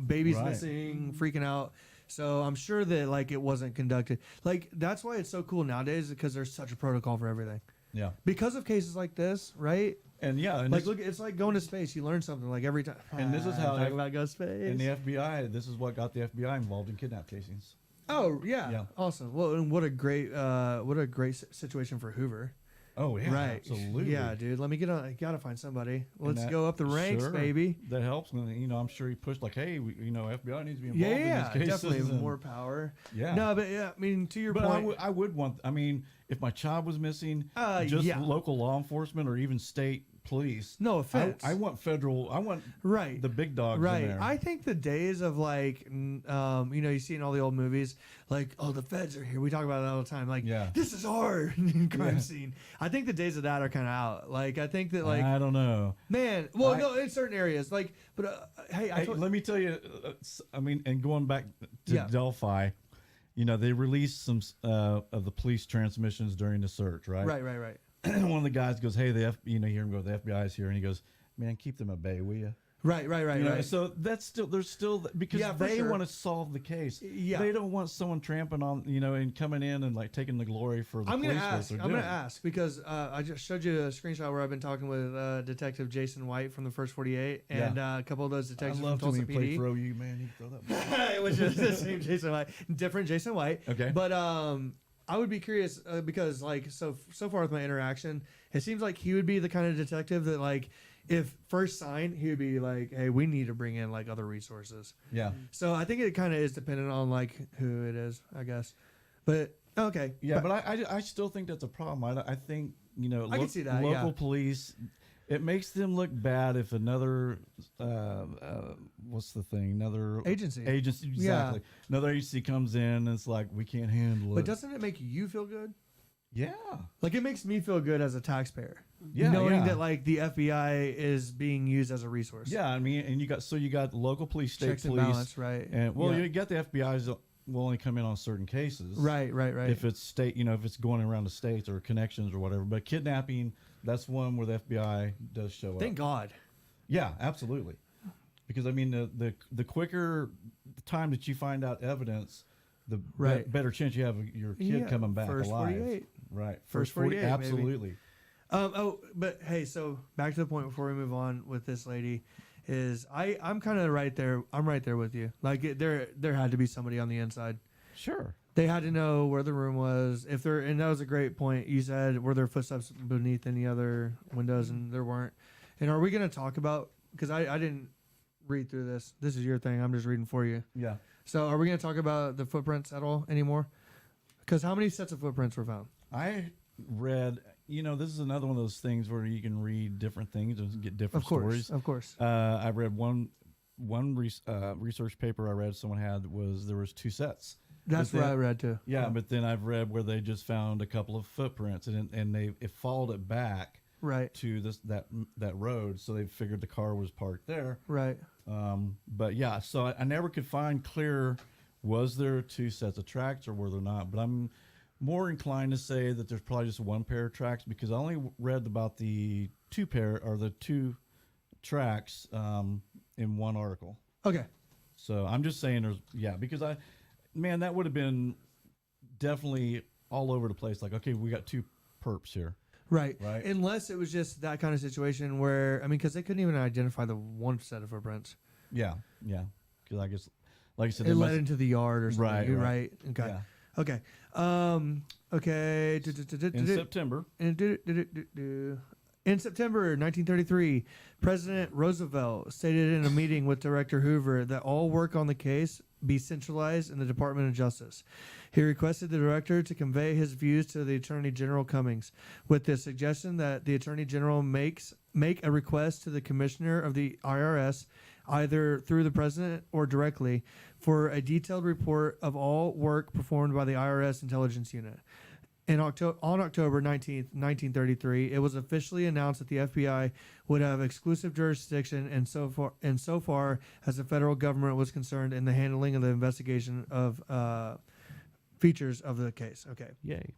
baby's missing, freaking out. So I'm sure that like it wasn't conducted. Like that's why it's so cool nowadays because there's such a protocol for everything. Yeah. Because of cases like this, right? And like look, it's like going to space. You learn something like every time. And this is how talk about go space. And the FBI. This is what got the FBI involved in kidnap casings. Oh yeah, awesome. Well, and what a great situation for Hoover. Oh yeah, right. Absolutely. Yeah, dude. Let me get on. I gotta find somebody. Let's go up the ranks, baby. That helps. And I'm sure he pushed like, hey, FBI needs to be involved in these cases. Definitely more power. Yeah. No, but I mean, to your point, I would want. I mean, if my child was missing, just local law enforcement or even state police. No offense. I want federal. I want the big dogs. Right. In there. I think the days of like, you see in all the old movies, like, oh, the feds are here. We talk about it all the time. Like, this is our crime scene. I think the days of that are kind of out. Like, I think that like, I don't know, man. Well, no, in certain areas, like, but hey, let me tell you. I mean, and going back to Delphi. They released some of the police transmissions during the search, right? Right. One of the guys goes, "Hey, hear him go, the FBI's here," and he goes, "Man, keep them at bay, will you?" Right. So that's there's still because they want to solve the case. Yeah, they don't want someone tramping on, and coming in and like taking the glory for the police. I'm gonna ask because I just showed you a screenshot where I've been talking with Detective Jason White from the First 48 and a couple of those detectives from Tulsa PD. Throw you, man. You throw that. Which is the same Jason White, different Jason White. Okay, but I would be curious because like so far with my interaction, it seems like he would be the kind of detective that like. If first sign, he would be like, "Hey, we need to bring in like other resources." Yeah. So I think it kind of is dependent on like who it is, I guess. But okay. Yeah, but I still think that's a problem. I think I can see that, local police. It makes them look bad if another what's the thing? Another agency. Exactly. Yeah. Another agency comes in and it's like we can't handle it. But doesn't it make you feel good? Yeah. Like it makes me feel good as a taxpayer. Yeah, knowing that like the FBI is being used as a resource. Yeah, I mean, and you got local police, state checks police, and balance, right? And you got the FBI's will only come in on certain cases, right. If it's state, if it's going around the states or connections or whatever. But kidnapping, that's one where the FBI does show up. Thank God. Yeah, absolutely. Because I mean, the quicker time that you find out evidence, the better chance you have of your kid coming back First alive. 48. Right. First 48. Absolutely. Maybe. But hey, so back to the point before we move on with this lady, is I'm kind of right there. I'm right there with you. Like there had to be somebody on the inside. Sure. They had to know where the room was. And that was a great point. You said, were there footsteps beneath any other windows? And there weren't. And are we going to talk about, because I didn't read through this. This is your thing. I'm just reading for you. Yeah. So are we going to talk about the footprints at all anymore? Because how many sets of footprints were found? I read, this is another one of those things where you can read different things and get different stories. Of course. I read one research paper I read someone had there was 2 sets. That's what I read too. Yeah, but then I've read where they just found a couple of footprints and they followed it back Right. to that road, so they figured the car was parked there. Right. But yeah, so I never could find clear, was there two sets of tracks or were there not? But I'm more inclined to say that there's probably just one pair of tracks, because I only read about the two tracks in one article. Okay. So I'm just saying because that would have been definitely all over the place. Like, okay, we got two perps here. Right. Right. Unless it was just that kind of situation where, I mean, because they couldn't even identify the one set of footprints. Yeah. Yeah. Because I guess, like I said, It led into the yard or something. Right. You're right. Okay. Yeah. Okay. Okay. In September. In September 1933, President Roosevelt stated in a meeting with Director Hoover that all work on the case be centralized in the Department of Justice. He requested the director to convey his views to the Attorney General Cummings, with the suggestion that the Attorney General make a request to the Commissioner of the IRS, either through the President or directly, for a detailed report of all work performed by the IRS Intelligence Unit. On October 19th, 1933, it was officially announced that the FBI would have exclusive jurisdiction insofar as the federal government was concerned in the handling of the investigation of features of the case. Okay. Yay.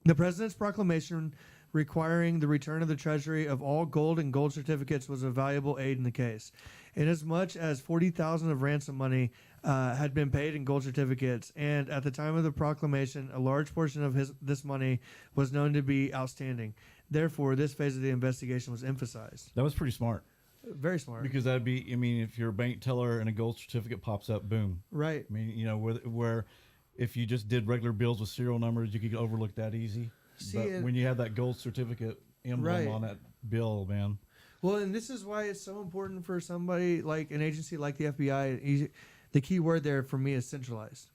The President's proclamation requiring the return of the Treasury of all gold and gold certificates was a valuable aid in the case. Inasmuch as 40,000 of ransom money had been paid in gold certificates, and at the time of the proclamation, a large portion of this money was known to be outstanding. Therefore, this phase of the investigation was emphasized. That was pretty smart. Very smart. Because that'd be, I mean, if you're a bank teller and a gold certificate pops up, boom. Right. I mean, where if you just did regular bills with serial numbers, you could overlook that easy. See, but when you have that gold certificate emblem on that bill, man. Well, and this is why it's so important for somebody like an agency like the FBI. The key word there for me is centralized.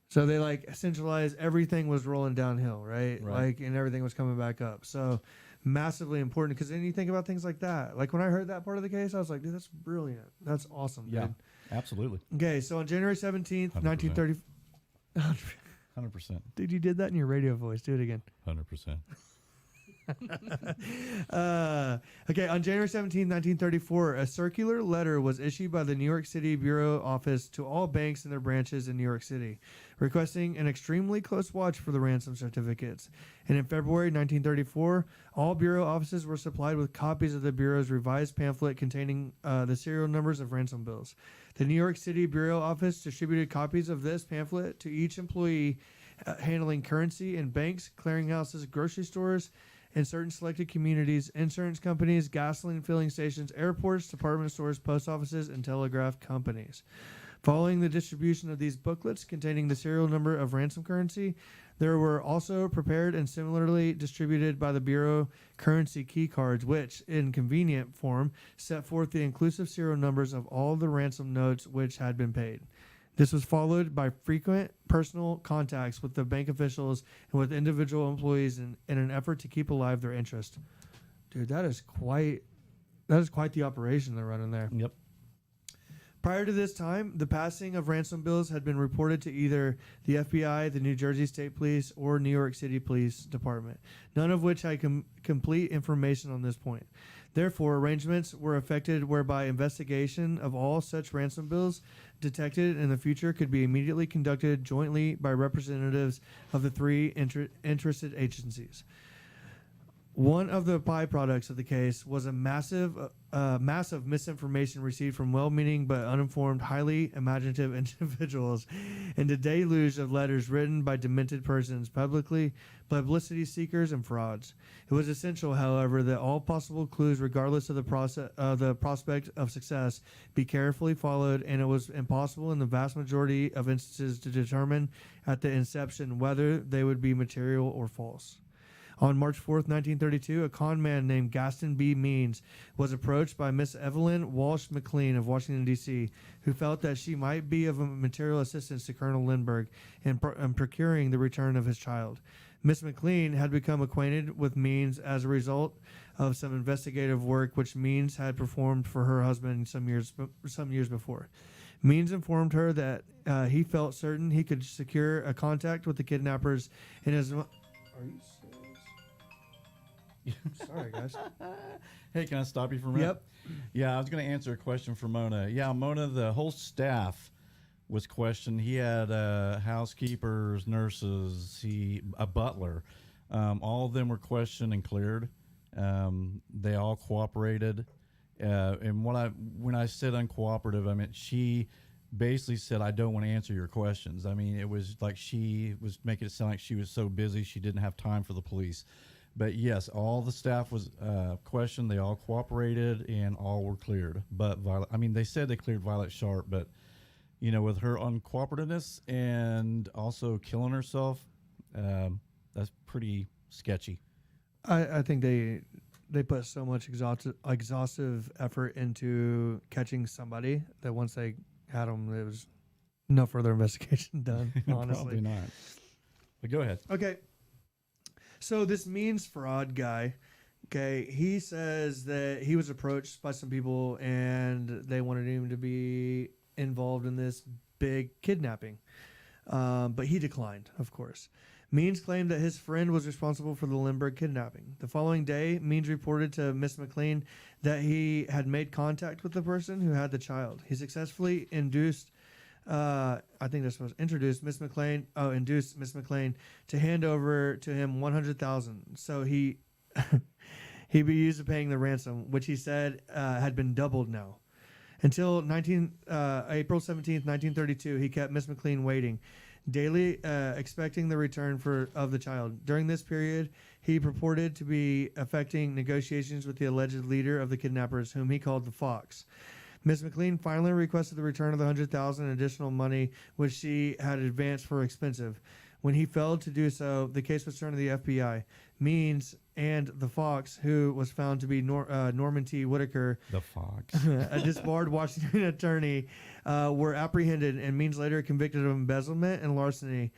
So they centralized, everything was rolling downhill, right? And everything was coming back up. So massively important, because then you think about things like that. Like when I heard that part of the case, I was like, dude, that's brilliant. That's awesome. Yeah, dude. absolutely. Okay, so on January 17th, 1930. 100%. Dude, you did that in your radio voice. Do it again. 100%. Okay, on January 17, 1934, a circular letter was issued by the New York City Bureau office to all banks and their branches in New York City, requesting an extremely close watch for the ransom certificates. And in February 1934, all Bureau offices were supplied with copies of the Bureau's revised pamphlet containing the serial numbers of ransom bills. The New York City Bureau office distributed copies of this pamphlet to each employee handling currency in banks, clearinghouses, grocery stores, in certain selected communities, insurance companies, gasoline filling stations, airports, department stores, post offices, and telegraph companies. Following the distribution of these booklets containing the serial number of ransom currency, there were also prepared and similarly distributed by the Bureau currency key cards, which, in convenient form, set forth the inclusive serial numbers of all the ransom notes which had been paid. This was followed by frequent personal contacts with the bank officials and with individual employees in an effort to keep alive their interest. Dude, that is quite the operation they're running there. Yep. Prior to this time, the passing of ransom bills had been reported to either the FBI, the New Jersey State Police, or New York City Police Department, none of which had complete information on this point. Therefore, arrangements were effected whereby investigation of all such ransom bills detected in the future could be immediately conducted jointly by representatives of the three interested agencies. One of the byproducts of the case was a massive misinformation received from well-meaning but uninformed, highly imaginative individuals, and a deluge of letters written by demented persons, publicity seekers, and frauds. It was essential, however, that all possible clues, regardless of the prospect of success, be carefully followed, and it was impossible in the vast majority of instances to determine at the inception whether they would be material or false. On March 4th, 1932, a con man named Gaston B. Means was approached by Miss Evelyn Walsh McLean of Washington, D.C., who felt that she might be of a material assistance to Colonel Lindbergh in procuring the return of his child. Miss McLean had become acquainted with Means as a result of some investigative work which Means had performed for her husband some years before. Means informed her that he felt certain he could secure a contact with the kidnappers in his... Are you serious? Sorry, guys. Hey, can I stop you for a minute? Yep. Yeah, I was going to answer a question for Mona. Yeah, Mona, the whole staff was questioned. He had housekeepers, nurses, a butler. All of them were questioned and cleared. They all cooperated. And when I said uncooperative, I meant she basically said, I don't want to answer your questions. I mean, it was like she was making it sound like she was so busy she didn't have time for the police. But yes, all the staff was questioned. They all cooperated and all were cleared. But they said they cleared Violet Sharp, but with her uncooperativeness and also killing herself, that's pretty sketchy. I think they put so much exhaustive effort into catching somebody that once they had them, there was no further investigation done. Honestly, Probably not. But go ahead. Okay. So this means fraud guy, okay, he says that he was approached by some people and they wanted him to be involved in this big kidnapping. But he declined, of course. Means claimed that his friend was responsible for the Lindbergh kidnapping. The following day, Means reported to Miss McLean that he had made contact with the person who had the child. He successfully induced introduced Miss McLean to hand over to him $100,000. So he'd be used to paying the ransom, which he said had been doubled now. Until April 17th, 1932, he kept Miss McLean waiting, daily expecting the return of the child. During this period, he purported to be effecting negotiations with the alleged leader of the kidnappers, whom he called the Fox. Miss McLean finally requested the return of the $100,000 in additional money, which she had advanced for expensive. When he failed to do so, the case was turned to the FBI. Means and the Fox, who was found to be Norman T. Whitaker, the Fox, a disbarred Washington attorney, were apprehended, and Means later convicted of embezzlement and larceny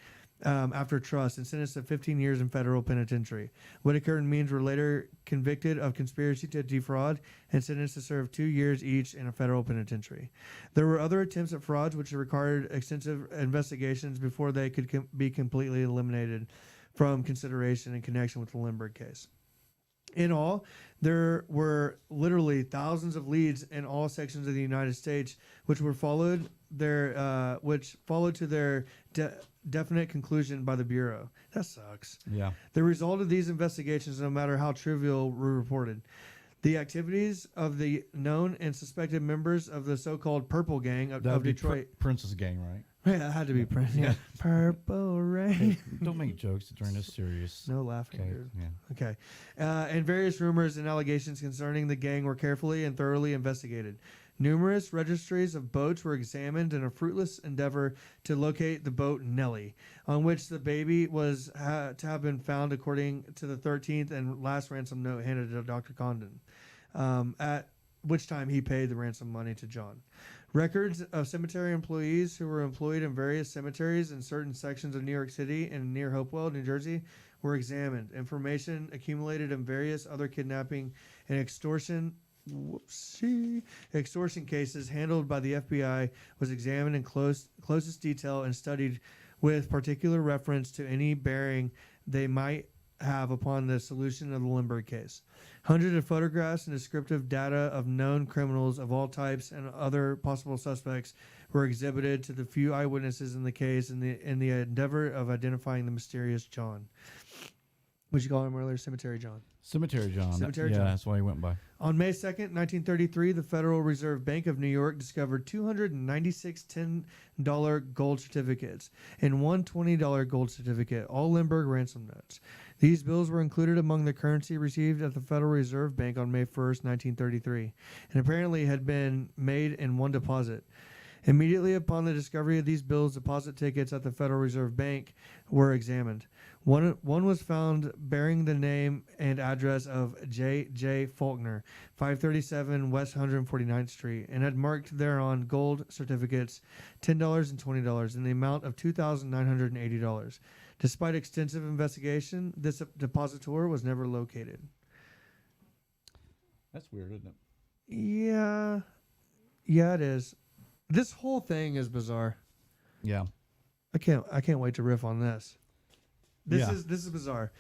after trust and sentenced to 15 years in federal penitentiary. Whitaker and Means were later convicted of conspiracy to defraud and sentenced to serve 2 years each in a federal penitentiary. There were other attempts at frauds which required extensive investigations before they could be completely eliminated from consideration in connection with the Lindbergh case. In all, there were literally thousands of leads in all sections of the United States, which followed to their definite conclusion by the Bureau. That sucks. Yeah. The result of these investigations, no matter how trivial, were reported. The activities of the known and suspected members of the so-called Purple Gang of Detroit. Princess Gang, right? Yeah, it had to be Prince. Yeah. Purple Rain. Hey, don't make jokes during this serious. No laughing. Okay. Dude. Yeah. Okay. And various rumors and allegations concerning the gang were carefully and thoroughly investigated. Numerous registries of boats were examined in a fruitless endeavor to locate the boat Nellie, on which the baby was to have been found according to the 13th and last ransom note handed to Dr. Condon, at which time he paid the ransom money to John. Records of cemetery employees who were employed in various cemeteries in certain sections of New York City and near Hopewell, New Jersey, were examined. Information accumulated in various other kidnapping and extortion cases handled by the FBI was examined in closest detail and studied with particular reference to any bearing they might have upon the solution of the Lindbergh case. Hundreds of photographs and descriptive data of known criminals of all types and other possible suspects were exhibited to the few eyewitnesses in the case in the endeavor of identifying the mysterious John. What you call him earlier? Cemetery John. Cemetery John. Cemetery yeah, John. That's why he went by. On May 2nd, 1933, the Federal Reserve Bank of New York discovered 296 $10 gold certificates and one $20 gold certificate, all Lindbergh ransom notes. These bills were included among the currency received at the Federal Reserve Bank on May 1st, 1933, and apparently had been made in one deposit. Immediately upon the discovery of these bills, deposit tickets at the Federal Reserve Bank were examined. One was found bearing the name and address of J. Faulkner, 537 West 149th Street, and had marked thereon gold certificates, $10 and $20, in the amount of $2,980. Despite extensive investigation, this depositor was never located. That's weird, isn't it? Yeah, it is. This whole thing is bizarre. Yeah. I can't wait to riff on this. This Yeah. is bizarre.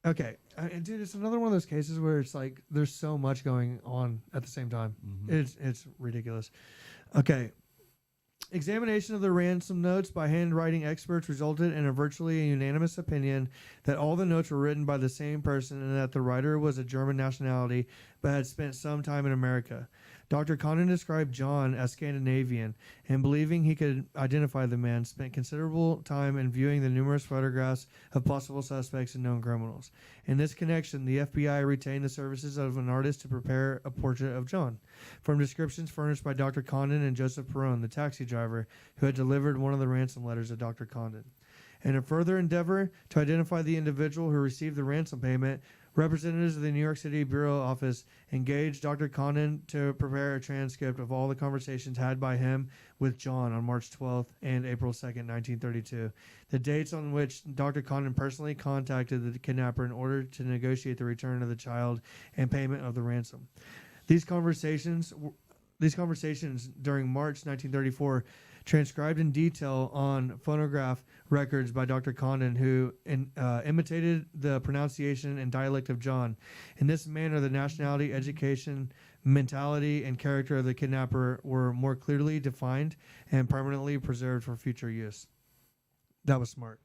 Okay, and dude, it's another one of those cases where it's like there's so much going on at the same time. It's ridiculous. Okay. Examination of the ransom notes by handwriting experts resulted in a virtually unanimous opinion that all the notes were written by the same person and that the writer was a German nationality but had spent some time in America. Dr. Condon described John as Scandinavian and, believing he could identify the man, spent considerable time in viewing the numerous photographs of possible suspects and known criminals. In this connection, the FBI retained the services of an artist to prepare a portrait of John, from descriptions furnished by Dr. Condon and Joseph Perron, the taxi driver who had delivered one of the ransom letters to Dr. Condon. In a further endeavor to identify the individual who received the ransom payment, representatives of the New York City Bureau Office engaged Dr. Condon to prepare a transcript of all the conversations had by him with John on March 12th and April 2nd, 1932, the dates on which Dr. Condon personally contacted the kidnapper in order to negotiate the return of the child and payment of the ransom. These conversations during March 1934 transcribed in detail on phonograph records by Dr. Condon, who imitated the pronunciation and dialect of John. In this manner, the nationality, education, mentality, and character of the kidnapper were more clearly defined and permanently preserved for future use. That was smart.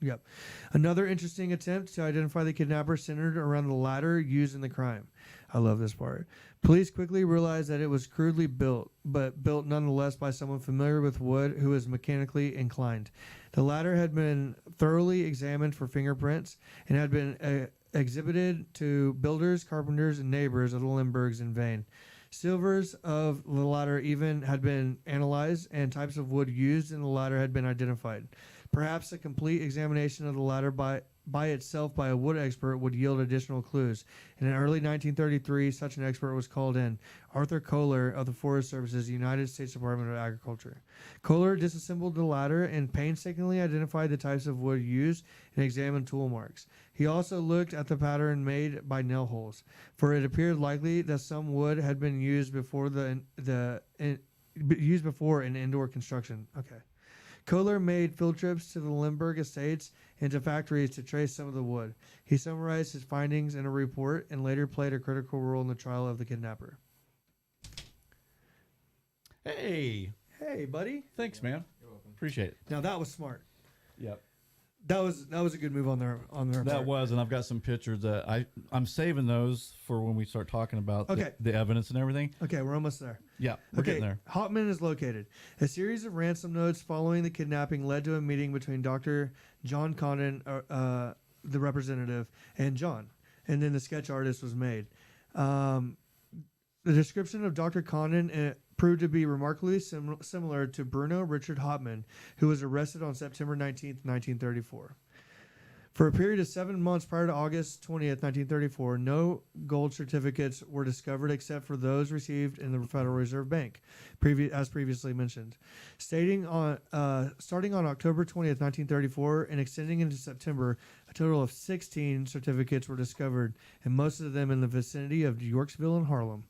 Yep. Another interesting attempt to identify the kidnapper centered around the ladder used in the crime. I love this part. Police quickly realized that it was crudely built, but built nonetheless by someone familiar with wood who was mechanically inclined. The ladder had been thoroughly examined for fingerprints and had been exhibited to builders, carpenters, and neighbors of the Lindberghs in vain. Silvers of the ladder even had been analyzed, and types of wood used in the ladder had been identified. Perhaps a complete examination of the ladder by itself by a wood expert would yield additional clues. In early 1933, such an expert was called in, Arthur Kohler of the Forest Service's United States Department of Agriculture. Kohler disassembled the ladder and painstakingly identified the types of wood used and examined tool marks. He also looked at the pattern made by nail holes, for it appeared likely that some wood had been used before in indoor construction. Okay. Kohler made field trips to the Lindbergh estates and to factories to trace some of the wood. He summarized his findings in a report and later played a critical role in the trial of the kidnapper. Hey, buddy. thanks, man. You're welcome. Appreciate it. Now that was smart. Yep. That was a good move on their That part. was, and I've got some pictures that I'm saving those for when we start talking about the evidence and everything. Okay, we're almost there. Yeah, we're getting there. Hauptmann is located. A series of ransom notes following the kidnapping led to a meeting between Dr. John Condon, the representative, and John, and then the sketch artist was made. The description of Dr. Condon proved to be remarkably similar to Bruno Richard Hauptmann, who was arrested on September 19th, 1934. For a period of 7 months prior to August 20th, 1934, no gold certificates were discovered except for those received in the Federal Reserve Bank, as previously mentioned. Starting on October 20th, 1934, and extending into September, a total of 16 certificates were discovered, and most of them in the vicinity of Yorksville and Harlem.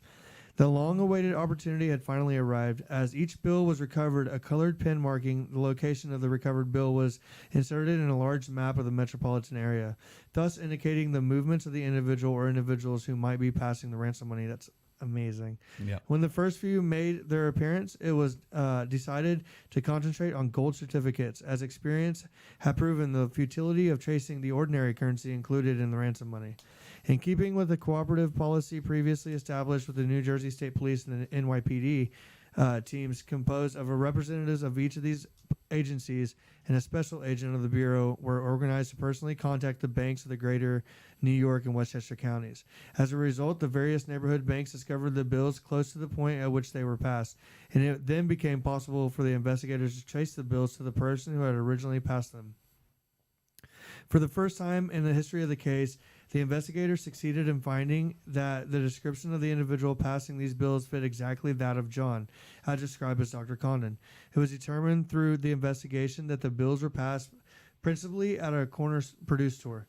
The long-awaited opportunity had finally arrived. As each bill was recovered, a colored pin marking the location of the recovered bill was inserted in a large map of the metropolitan area, thus indicating the movements of the individual or individuals who might be passing the ransom money. That's amazing. Yeah. When the first few made their appearance, it was decided to concentrate on gold certificates, as experience had proven the futility of tracing the ordinary currency included in the ransom money. In keeping with the cooperative policy previously established with the New Jersey State Police and the NYPD teams composed of representatives of each of these agencies and a special agent of the Bureau were organized to personally contact the banks of the greater New York and Westchester counties. As a result, the various neighborhood banks discovered the bills close to the point at which they were passed, and it then became possible for the investigators to trace the bills to the person who had originally passed them. For the first time in the history of the case, the investigators succeeded in finding that the description of the individual passing these bills fit exactly that of John, as described as Dr. Condon. It was determined through the investigation that the bills were passed principally at a corner produce store.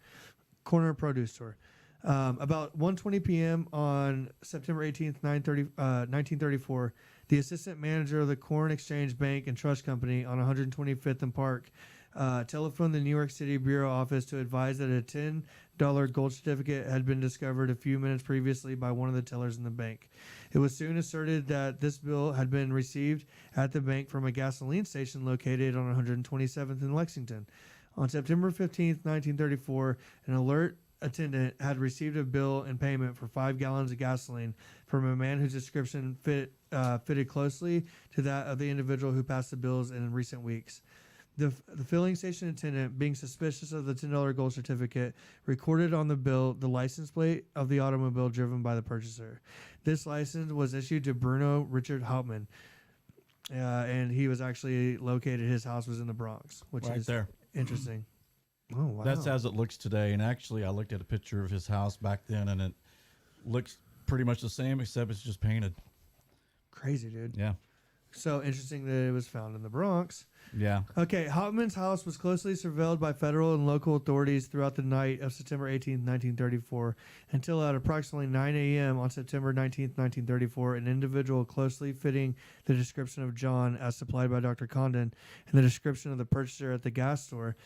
About 1:20 p.m. on September 18th, 1934, the assistant manager of the Corn Exchange Bank and Trust Company on 125th and Park telephoned the New York City Bureau office to advise that a $10 gold certificate had been discovered a few minutes previously by one of the tellers in the bank. It was soon asserted that this bill had been received at the bank from a gasoline station located on 127th in Lexington. On September 15th, 1934, an alert attendant had received a bill and payment for 5 gallons of gasoline from a man whose description fitted closely to that of the individual who passed the bills in recent weeks. The filling station attendant, being suspicious of the $10 gold certificate, recorded on the bill the license plate of the automobile driven by the purchaser. This license was issued to Bruno Richard Hauptmann, and he was actually located. His house was in the Bronx, which Right is there. interesting. Oh, wow. That's as it looks today. And actually, I looked at a picture of his house back then, and it looks pretty much the same, except it's just painted. Crazy, dude. Yeah. So interesting that it was found in the Bronx. Yeah. Okay, Hauptmann's house was closely surveilled by federal and local authorities throughout the night of September 18, 1934, until at approximately 9 a.m. on September 19, 1934, an individual closely fitting the description of John as supplied by Dr. Condon and the description of the purchaser at the gas store,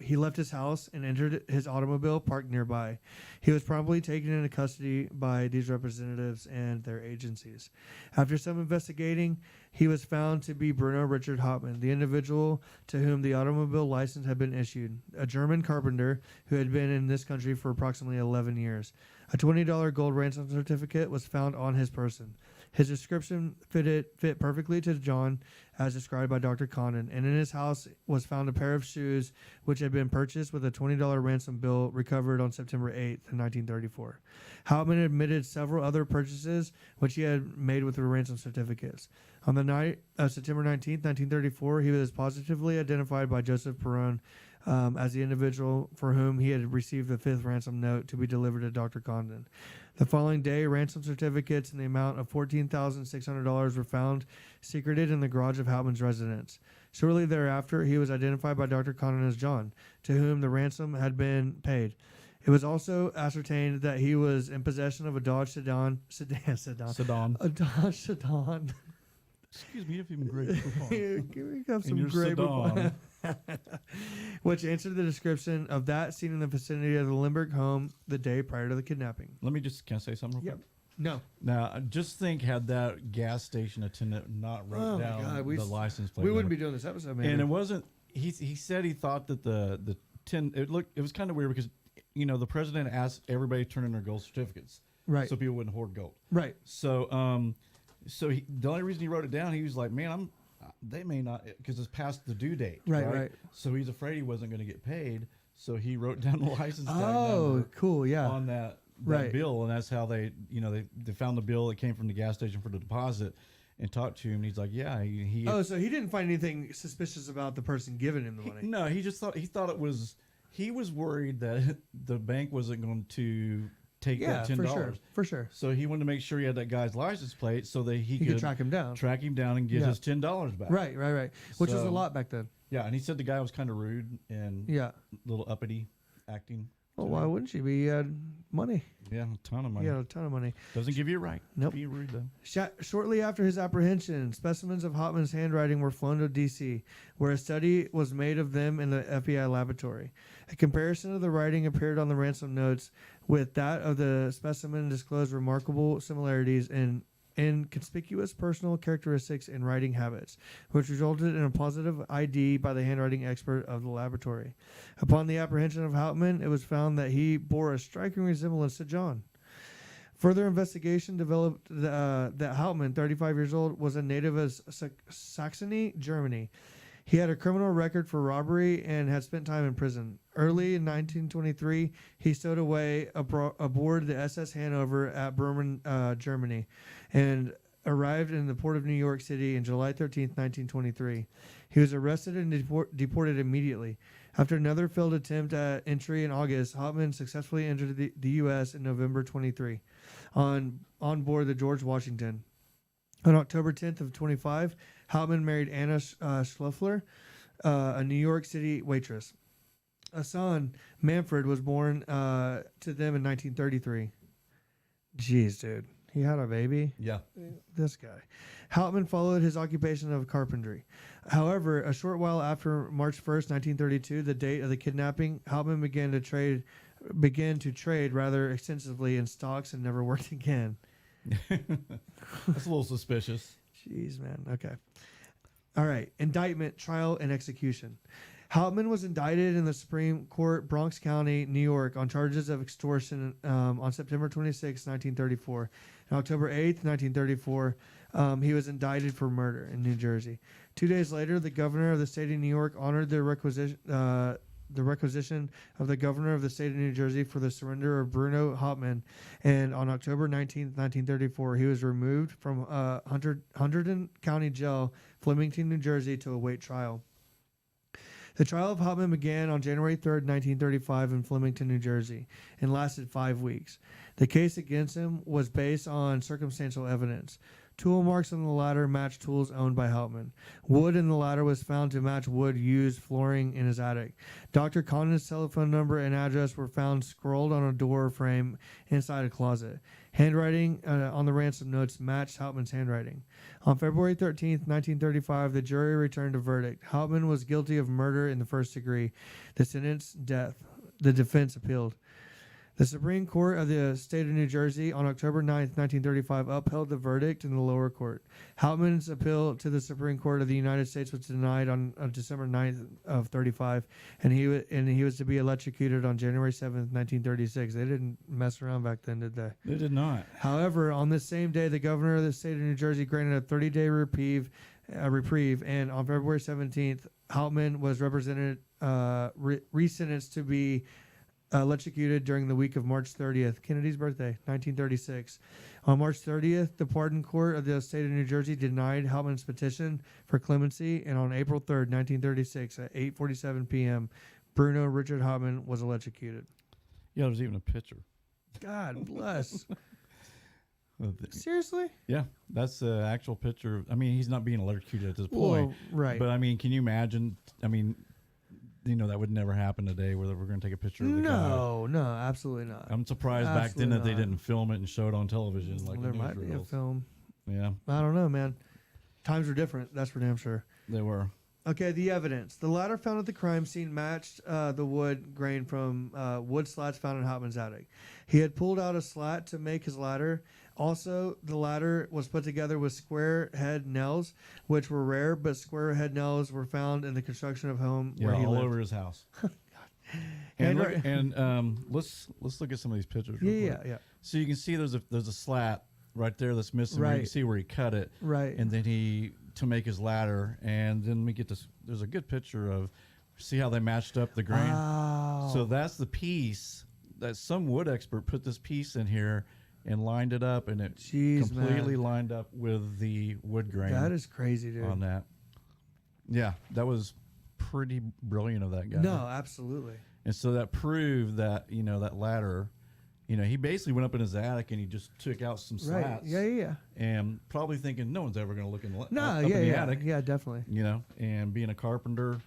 he left his house and entered his automobile parked nearby. He was promptly taken into custody by these representatives and their agencies. After some investigating, he was found to be Bruno Richard Hauptmann, the individual to whom the automobile license had been issued, a German carpenter who had been in this country for approximately 11 years. A $20 gold ransom certificate was found on his person. His description fit perfectly to John as described by Dr. Condon, and in his house was found a pair of shoes which had been purchased with a $20 ransom bill recovered on September 8, 1934. Hauptmann admitted several other purchases which he had made with the ransom certificates. On the night of September 19, 1934, he was positively identified by Joseph Perron as the individual for whom he had received the 5th ransom note to be delivered to Dr. Condon. The following day, ransom certificates in the amount of $14,600 were found secreted in the garage of Hauptmann's residence. Shortly thereafter, he was identified by Dr. Condon as John, to whom the ransom had been paid. It was also ascertained that he was in possession of a Dodge sedan. A Dodge sedan. Excuse me, if you great. We got some great sedan. Which answered the description of that seen in the vicinity of the Lindbergh home the day prior to the kidnapping. Can I say something real quick? No. Now, just think, had that gas station attendant not wrote down the license plate, we wouldn't be doing this episode, maybe. And it wasn't. He said he thought that the 10. It was kind of weird because the president asked everybody to turn in their gold certificates, right? So people wouldn't hoard gold, right? So the only reason he wrote it down, he was like, man, they may not, because it's past the due date, right? So he's afraid he wasn't going to get paid, so he wrote down the license tag number cool, yeah, on that right bill, and that's how they found the bill that came from the gas station for the deposit, and talked to him. And he's like, yeah, he. Oh, so he didn't find anything suspicious about the person giving him the money. No, he just thought it was. He was worried that the bank wasn't going to take that $10. For sure. So he wanted to make sure he had that guy's license plate so that he could track him down and get his $10 back. Right. Which was a lot back then. Yeah, and he said the guy was kind of rude and a little uppity acting. Well, why wouldn't she be? He had money. Yeah, a ton of money. Yeah, a ton of money. Doesn't give you a right. Nope. Be rude, though. Shortly after his apprehension, specimens of Hauptmann's handwriting were flown to D.C., where a study was made of them in the FBI laboratory. A comparison of the writing appeared on the ransom notes with that of the specimen disclosed remarkable similarities in conspicuous personal characteristics and writing habits, which resulted in a positive ID by the handwriting expert of the laboratory. Upon the apprehension of Hauptmann, it was found that he bore a striking resemblance to John. Further investigation developed that Hauptmann, 35 years old, was a native of Saxony, Germany. He had a criminal record for robbery and had spent time in prison. Early in 1923, he stowed away aboard the SS Hanover at Bremen, Germany, and arrived in the port of New York City on July 13, 1923. He was arrested and deported immediately. After another failed attempt at entry in August, Hauptmann successfully entered the U.S. in November 23 on board the George Washington. On October 10th of 25, Hauptmann married Anna Schluffler, a New York City waitress. A son, Manfred, was born to them in 1933. Jeez, dude. He had a baby. Yeah. This guy. Hauptmann followed his occupation of carpentry. However, a short while after March 1st, 1932, the date of the kidnapping, Hauptmann began to trade rather extensively in stocks and never worked again. That's a little suspicious. Jeez, man. Okay. All right. Indictment, trial, and execution. Hauptmann was indicted in the Supreme Court, Bronx County, New York, on charges of extortion on September 26, 1934. On October 8, 1934, he was indicted for murder in New Jersey. 2 days later, the governor of the state of New York honored the requisition of the governor of the state of New Jersey for the surrender of Bruno Hauptmann. And on October 19, 1934, he was removed from Hunterdon County Jail, Flemington, New Jersey, to await trial. The trial of Hauptmann began on January 3rd, 1935 in Flemington, New Jersey, and lasted 5 weeks. The case against him was based on circumstantial evidence. Tool marks on the ladder matched tools owned by Hauptmann. Wood in the ladder was found to match wood used flooring in his attic. Dr. Condon's telephone number and address were found scrolled on a door frame inside a closet. Handwriting on the ransom notes matched Hauptmann's handwriting. On February 13th, 1935, the jury returned a verdict. Hauptmann was guilty of murder in the first degree. The sentence, death. The defense appealed. The Supreme Court of the state of New Jersey on October 9th, 1935 upheld the verdict in the lower court. Hauptmann's appeal to the Supreme Court of the United States was denied on December 9th of 35, and he was to be electrocuted on January 7th, 1936. They didn't mess around back then, did they? They did not. However, on this same day, the governor of the state of New Jersey granted a 30-day reprieve, and on February 17th, Hauptmann was resentenced to be electrocuted during the week of March 30th, Kennedy's birthday, 1936. On March 30th, the pardon court of the state of New Jersey denied Hauptmann's petition for clemency, and on April 3rd, 1936, at 8:47 p.m., Bruno Richard Hauptmann was electrocuted. Yeah, there's even a picture. God bless. Seriously? Yeah, that's the actual picture. I mean, he's not being electrocuted at this point. Well, right. But, I mean, can you imagine? I mean, that would never happen today where we're going to take a picture of the guy. No, absolutely not. I'm surprised back then that they didn't film it and show it on television like there the might be a newsreels. film. Yeah. I don't know, man. Times were different. That's for damn sure. They were. Okay, the evidence. The ladder found at the crime scene matched the wood grain from wood slats found in Hauptmann's attic. He had pulled out a slat to make his ladder. Also, the ladder was put together with square head nails, which were rare, but square head nails were found in the construction of home where he all lived. over his house. And let's look at some of these pictures. Yeah. So you can see there's a slat right there that's missing. Right. You can see where he cut it. Right. And then to make his ladder, and then we get this. There's a good picture of. See how they matched up the grain. Wow. So that's the piece that some wood expert put this piece in here and lined it up, and it completely lined up with the wood grain. That is crazy, dude. On that. Yeah, that was pretty brilliant of that guy. No, absolutely. And so that proved that, that ladder, he basically went up in his attic and he just took out some slats. Right. Yeah. And probably thinking no one's ever going to look in the attic. Yeah, definitely. And being a carpenter,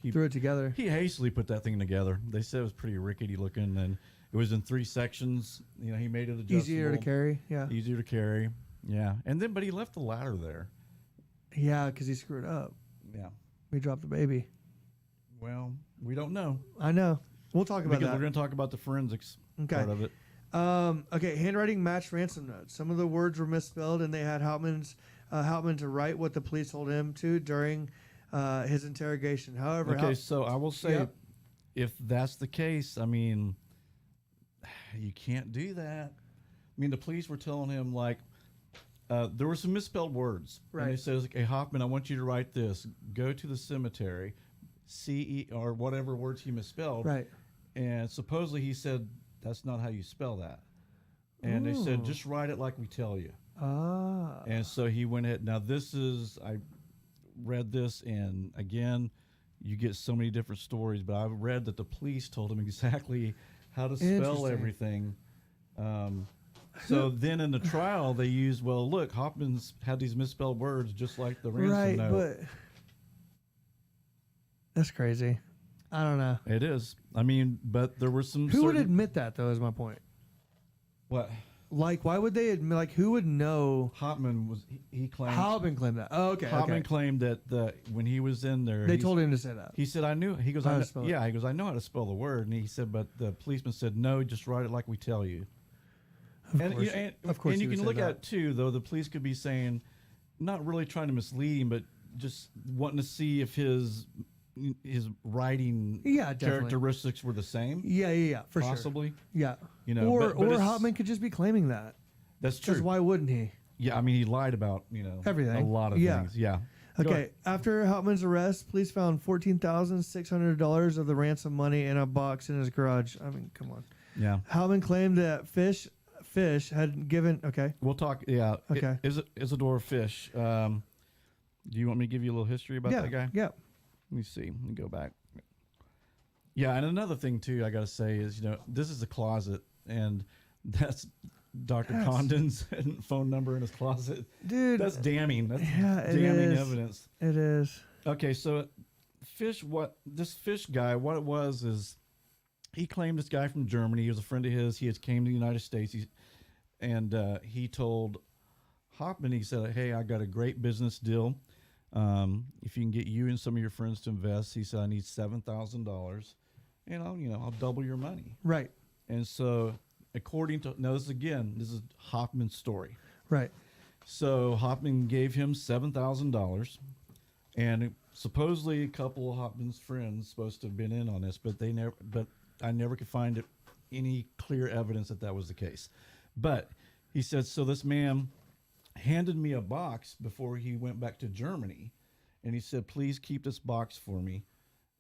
he threw it together. He hastily put that thing together. They said it was pretty rickety looking, and it was in 3 sections. He made it adjustable. Easier to carry. Yeah. Easier to carry. Yeah. But he left the ladder there. Yeah, because he screwed up. Yeah. We dropped the baby. Well, we don't know. I know. We'll talk about that. Because we're going to talk about the forensics part of it. Okay, handwriting matched ransom notes. Some of the words were misspelled, and they had Hauptmann to write what the police told him to during his interrogation. However, so I will say, if that's the case, I mean, you can't do that. I mean, the police were telling him, like, there were some misspelled words. Right. And he says, "Hey, Hauptmann, I want you to write this. Go to the cemetery, or whatever words he misspelled." Right. And supposedly he said, "That's not how you spell that." And they said, "Just write it like we tell you." Ah. And so he went ahead. Now, I read this, and again, you get so many different stories, but I read that the police told him exactly how to spell everything. So then in the trial, they used, well, look, Hauptmann's had these misspelled words just like the ransom note. But that's crazy. I don't know. It is. I mean, but there were some. Who would admit that, though, is my point. What? Like, why would they admit? Like, who would know? Hauptmann was he claimed. Hauptmann claimed that. Oh, okay. Hauptmann Okay. claimed that when he was in there, They told him to say that. He said, "I knew." He goes, How I to kn- spell it. "Yeah." He goes, "I know how to spell the word." And he said, but the policeman said, "No, just write it like we tell you." Of And course, of course and he you would can say look that. at it too, though. The police could be saying, not really trying to mislead him, but just wanting to see if his writing Yeah, definitely. characteristics were the same. Yeah, for Possibly. sure. Yeah. You know, or but it's- Hauptmann could just be claiming that. That's Because true. why wouldn't he? Yeah, I mean, he lied about Everything. a lot of Yeah. things. Yeah. Go Okay, ahead. after Hauptmann's arrest, police found $14,600 of the ransom money in a box in his garage. I mean, come on. Yeah. Hauptmann claimed that Fish had given. Okay. We'll talk. Yeah. Okay. Isidore Fish. Do you want me to give you a little history about yeah. that guy? Yeah. Let me see. Let me go back. Yeah, and another thing too, I gotta say is this is a closet, and that's Dr. Yes. Condon's phone number in his closet. Dude. That's damning. That's Yeah, it damning is. evidence. It is. Okay, so this Fish guy, what it was is he claimed this guy from Germany. He was a friend of his. He had came to the United States, and he told Hauptmann, he said, "Hey, I got a great business deal. If you can get you and some of your friends to invest," he said, "I need $7,000, and I'll double your money." Right. And so, according to this is Hauptmann's story. Right. So Hauptmann gave him $7,000, and supposedly a couple of Hauptmann's friends supposed to have been in on this, but I never could find any clear evidence that was the case. But he said, so this man handed me a box before he went back to Germany, and he said, "Please keep this box for me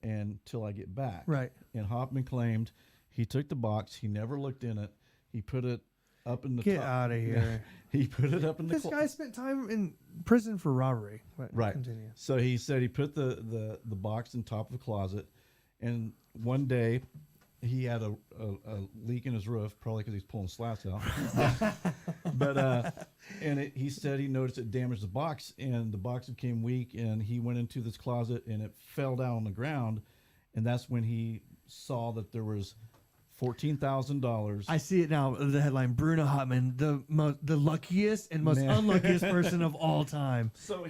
until I get back." Right. And Hauptmann claimed he took the box, he never looked in it, he put it up in the Get top. out of here. He put it up in the This guy spent time in prison for robbery. Right. Continue. So he said he put the box in top of the closet, and one day he had a leak in his roof, probably because he's pulling slats out. But he said he noticed it damaged the box, and the box became weak, and he went into this closet, and it fell down on the ground, and that's when he saw that there was $14,000. I see it now. The headline: Bruno Hauptmann, the luckiest and most unluckiest person of all time. So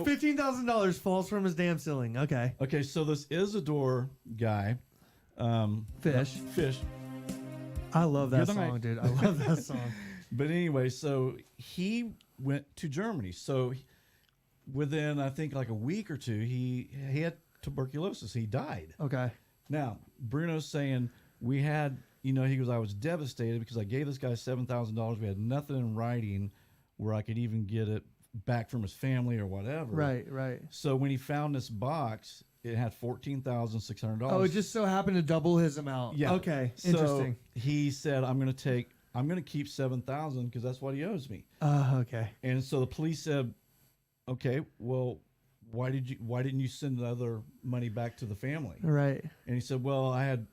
$15,000 falls from his damn ceiling. Okay. Okay, so this Isidore guy, Fish. I love that Good night. song, dude. I love that song. But anyway, so he went to Germany. So within, I think, like a week or two, he had tuberculosis. He died. Okay. Now, Bruno's saying we had, he goes, I was devastated because I gave this guy $7,000. We had nothing in writing where I could even get it back from his family or whatever. Right. So when he found this box, it had $14,600. Oh, it just so happened to double his amount. Yeah. Okay. So Interesting. he said, I'm going to keep $7,000 because that's what he owes me. Okay. And so the police said, okay, well, why didn't you send the other money back to the family? Right. And he said, well, I had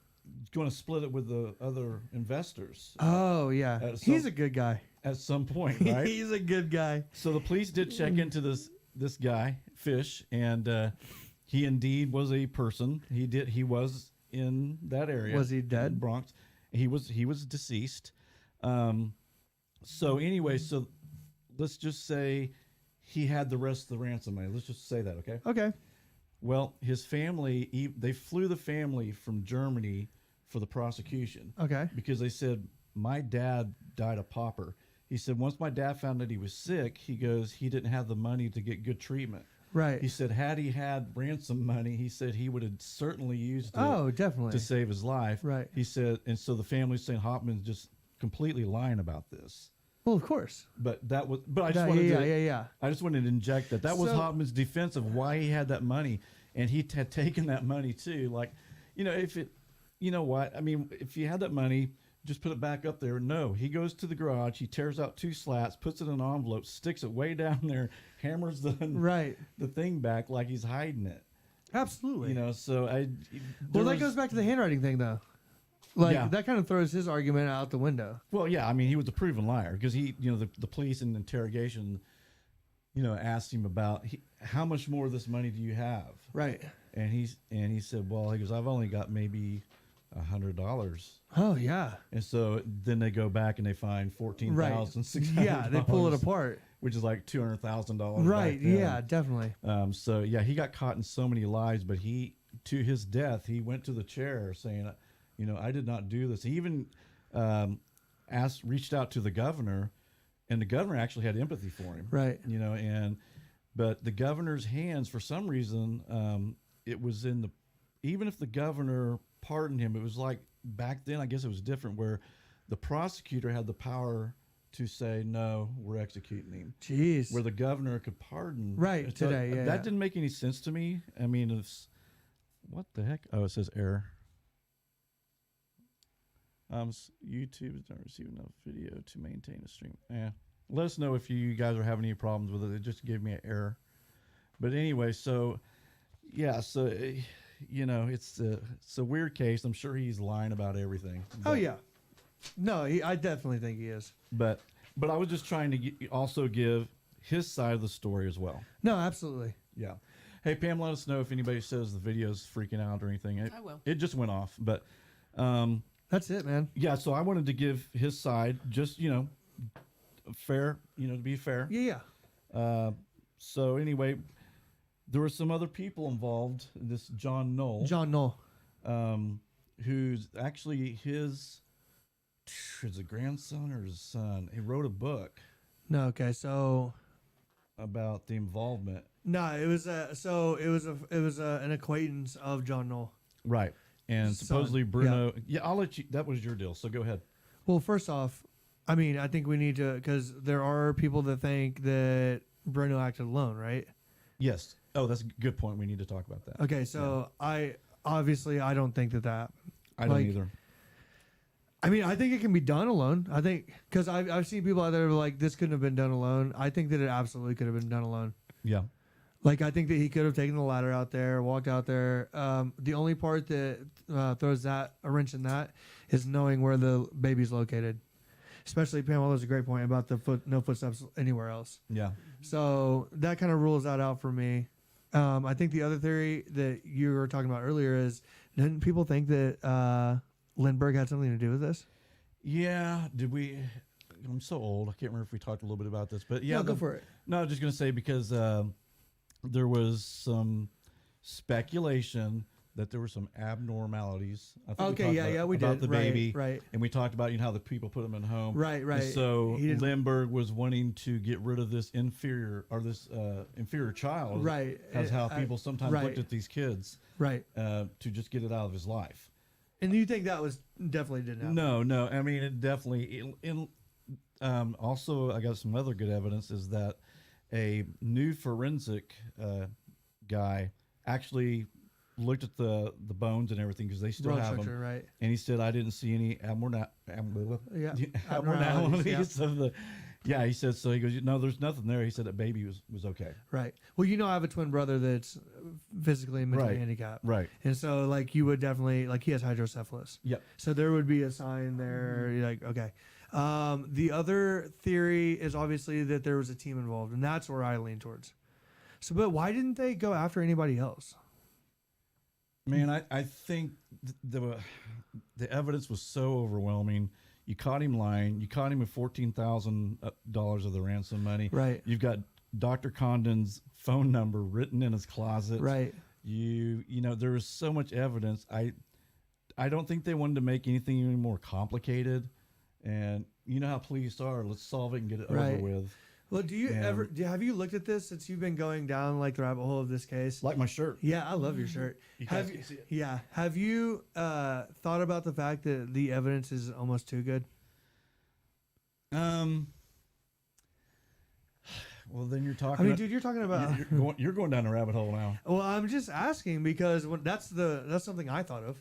going to split it with the other investors Oh, yeah. He's a good guy. at some point, right? He's a good guy. So the police did check into this guy, Fish, and he indeed was a person. He was in that area. Was he dead? Bronx. He was deceased. So anyway, so let's just say he had the rest of the ransom money. Let's just say that, okay? Okay. Well, his family, they flew the family from Germany for the prosecution. Okay. Because they said, my dad died a pauper. He said, once my dad found that he was sick, he goes, he didn't have the money to get good treatment. Right. He said, had he had ransom money, he said he would have certainly used it Oh, definitely. to save his life. Right. He said, and so the family's saying Hauptmann's just completely lying about this. Well, of course. But I just wanted Yeah. I just wanted to inject that. That was So- Hauptmann's defense of why he had that money, and he had taken that money too. Like, if you had that money, just put it back up there. No, he goes to the garage, he tears out 2 slats, puts it in an envelope, sticks it way down there, hammers the thing back like he's hiding it. Absolutely. So Well, that goes back to the handwriting thing, though. Like, Yeah. that kind of throws his argument out the window. Well, yeah, I mean, he was a proven liar because the police in interrogation, asked him about how much more of this money do you have, Right. and he said, well, he goes, I've only got maybe $100. Oh yeah. And so then they go back and they find $14,600. Yeah, they pull it apart. Which is like $200,000. Right. Back then. Yeah, definitely. So yeah, he got caught in so many lies, but to his death, he went to the chair saying, I did not do this. He even reached out to the governor, and the governor actually had empathy for him. Right. But the governor's hands, for some reason, it was even if the governor pardoned him, it was like back then, I guess it was different, where the prosecutor had the power to say, no, we're executing him. Jeez. Where the governor could pardon. Right, So today, yeah. That didn't make any sense to me. I mean, what the heck? Oh, it says error. YouTube is not receiving enough video to maintain a stream. Let us know if you guys are having any problems with it. It just gave me an error. But anyway, so it's a weird case. I'm sure he's lying about everything. Oh yeah. No, I definitely think he is. But I was just trying to also give his side of the story as well. No, absolutely. Yeah. Hey, Pam, let us know if anybody says the video's freaking out or anything. I will. It just went off. But that's it, man. yeah, so I wanted to give his side just, fair, to be fair. Yeah, yeah. So anyway, there were some other people involved. This John Knoll. John Knoll. Who's actually is it grandson or his son? He wrote a book. No, okay, so about the involvement. No, it was an acquaintance of John Knoll. Right. And Son. supposedly Bruno. Yeah, I'll let you. That was your deal. So go ahead. Well, first off, I mean, I think we need to, because there are people that think that Bruno acted alone, right? Yes. Oh, that's a good point. We need to talk about that. Okay, so I don't think that happened. I don't either. I mean, I think it can be done alone. I think, because I've seen people out there who are like, this couldn't have been done alone. I think that it absolutely could have been done alone. Yeah. Like, I think that he could have taken the ladder out there, walked out there. The only part that throws a wrench in that is knowing where the baby's located. Especially, Pamela has a great point about no footsteps anywhere else. Yeah. So that kind of rules that out for me. I think the other theory that you were talking about earlier is, didn't people think that Lindbergh had something to do with this? Yeah. Did we? I'm so old. I can't remember if we talked a little bit about this, but yeah. No, go for it. No, I was just going to say because there was some speculation that there were some abnormalities. I think Okay, we did. About the baby. Right. And we talked about how the people put him in home. Right. And so Lindbergh was wanting to get rid of this inferior child. Right. That's how people sometimes looked at these kids. Right. To just get it out of his life. And you think that was definitely didn't happen? No. I mean, it definitely. Also, I got some other good evidence is that a new forensic guy actually looked at the bones and everything because they still have them. Right. And he said, I didn't see any abnormalities Yeah. of the. Yeah, he said so. He goes, no, there's nothing there. He said that baby was okay. Right. Well, I have a twin brother that's physically and mentally handicapped. Right. And so, like, you would definitely, like, he has hydrocephalus. Yep. So there would be a sign there. You're like, okay. The other theory is obviously that there was a team involved, and that's where I lean towards. So, but why didn't they go after anybody else? Man, I think the evidence was so overwhelming. You caught him lying. You caught him with $14,000 of the ransom money. Right. You've got Dr. Condon's phone number written in his closet. Right. You know, there was so much evidence. I don't think they wanted to make anything any more complicated. And you know how police are. Let's solve it and get it over with. Well, have you looked at this since you've been going down like the rabbit hole of this case? Like my shirt. Yeah, I love your shirt. You guys can see it. Yeah. Have you thought about the fact that the evidence is almost too good? Well, then you're talking. I mean, dude, you're talking about you're going down a rabbit hole now. Well, I'm just asking because that's something I thought of.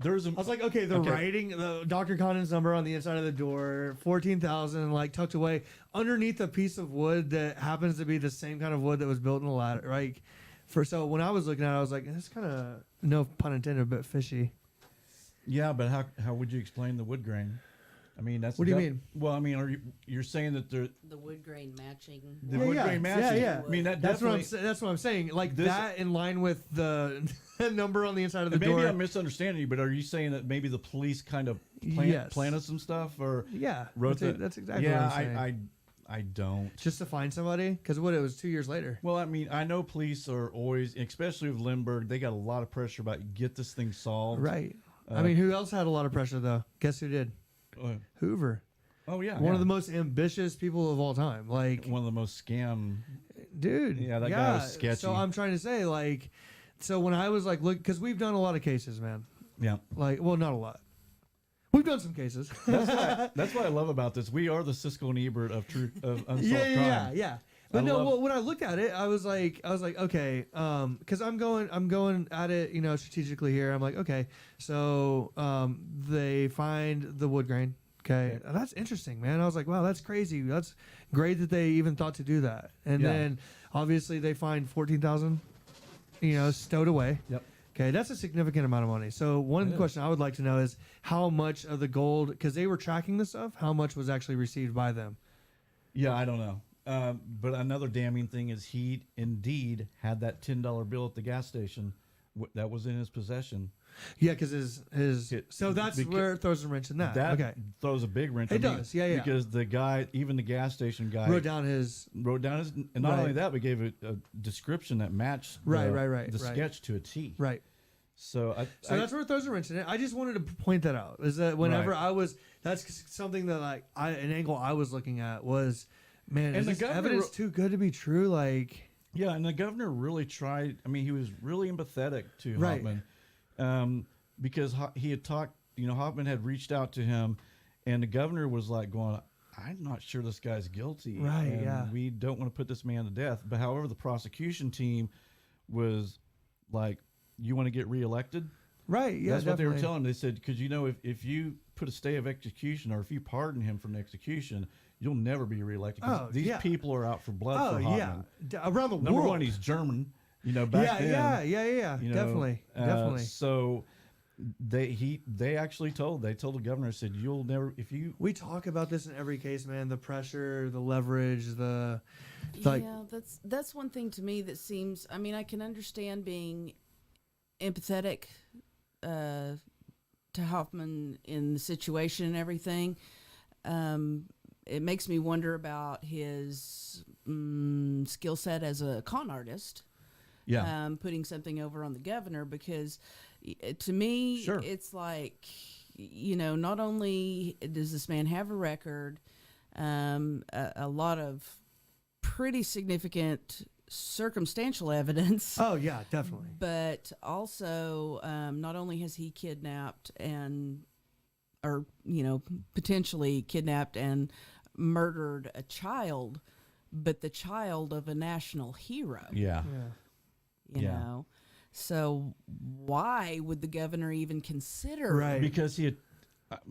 I was like, okay, writing, the Dr. Condon's number on the inside of the door, 14,000, like tucked away underneath a piece of wood that happens to be the same kind of wood that was built in the ladder. Right? So when I was looking at it, I was like, it's kind of, no pun intended, a bit fishy. Yeah, but how would you explain the wood grain? I mean, that's What do you mean? Well, I mean, you're saying that the wood grain matching. wood grain matching? Yeah. I mean, That's what I'm saying. Like that in line with the number on the inside of the door. Maybe I'm misunderstanding you, but are you saying that maybe the police kind of planted some stuff or wrote that's exactly what I'm saying. I don't. Just to find somebody? Because it was 2 years later. Well, I mean, I know police are always, especially with Lindbergh, they got a lot of pressure about get this thing solved. Right. I mean, who else had a lot of pressure, though? Guess who did? Hoover. Oh, yeah. One of the most ambitious people of all time. Like one of the most scam. Dude. Yeah, that guy was sketchy. So I'm trying to say, like, so when I was like, look, because we've done a lot of cases, man. Yeah. Like, well, not a lot. We've done some cases. That's what I love about this. We are the Siskel and Ebert of unsolved crime. Yeah. But when I looked at it, I was like, okay, because I'm going at it, strategically here. I'm like, okay, so they find the wood grain. Okay, that's interesting, man. I was like, wow, that's crazy. That's great that they even thought to do that. And then obviously they find 14,000, stowed away. Yep. Okay, that's a significant amount of money. So one question I would like to know is how much of the gold, because they were tracking this stuff, how much was actually received by them? Yeah, I don't know. But another damning thing is he indeed had that $10 bill at the gas station that was in his possession. Yeah, because so that's where it throws a wrench in that. That throws a a It does, yeah. Because the guy, even the gas station guy, wrote down his, and not only that, but gave a description that matched the sketch to a T. Right. So that's where it throws a wrench in it. I just wanted to point that out. Is that whenever that's something that an angle I was looking at was, man, is this evidence too good to be true? Like, yeah, and the governor really tried. I mean, he was really empathetic to Hauptmann. Because he had talked, Hauptmann had reached out to him, and the governor was like going, I'm not sure this guy's guilty. Right, and we don't want to put this man to death. But however, the prosecution team was like, you want to get reelected? Right, yeah, that's what they were telling him. They said, because, if you put a stay of execution or if you pardon him from execution, you'll never be reelected. These people are out for blood for Hauptmann. Around the world. Number one, he's German. Back then. Yeah. Definitely. So they actually told the governor, said, you'll never, if you. We talk about this in every case, man. The pressure, the leverage, that's one thing to me that seems. I mean, I can understand being empathetic to Hauptmann in the situation and everything. It makes me wonder about his skill set as a con artist. Yeah. Putting something over on the governor, because to me, it's like, not only does this man have a record, a lot of pretty significant circumstantial evidence. Oh, yeah, definitely. But also, not only has he kidnapped potentially kidnapped and murdered a child, but the child of a national hero. Yeah. You know, so why would the governor even consider? Right, because he had.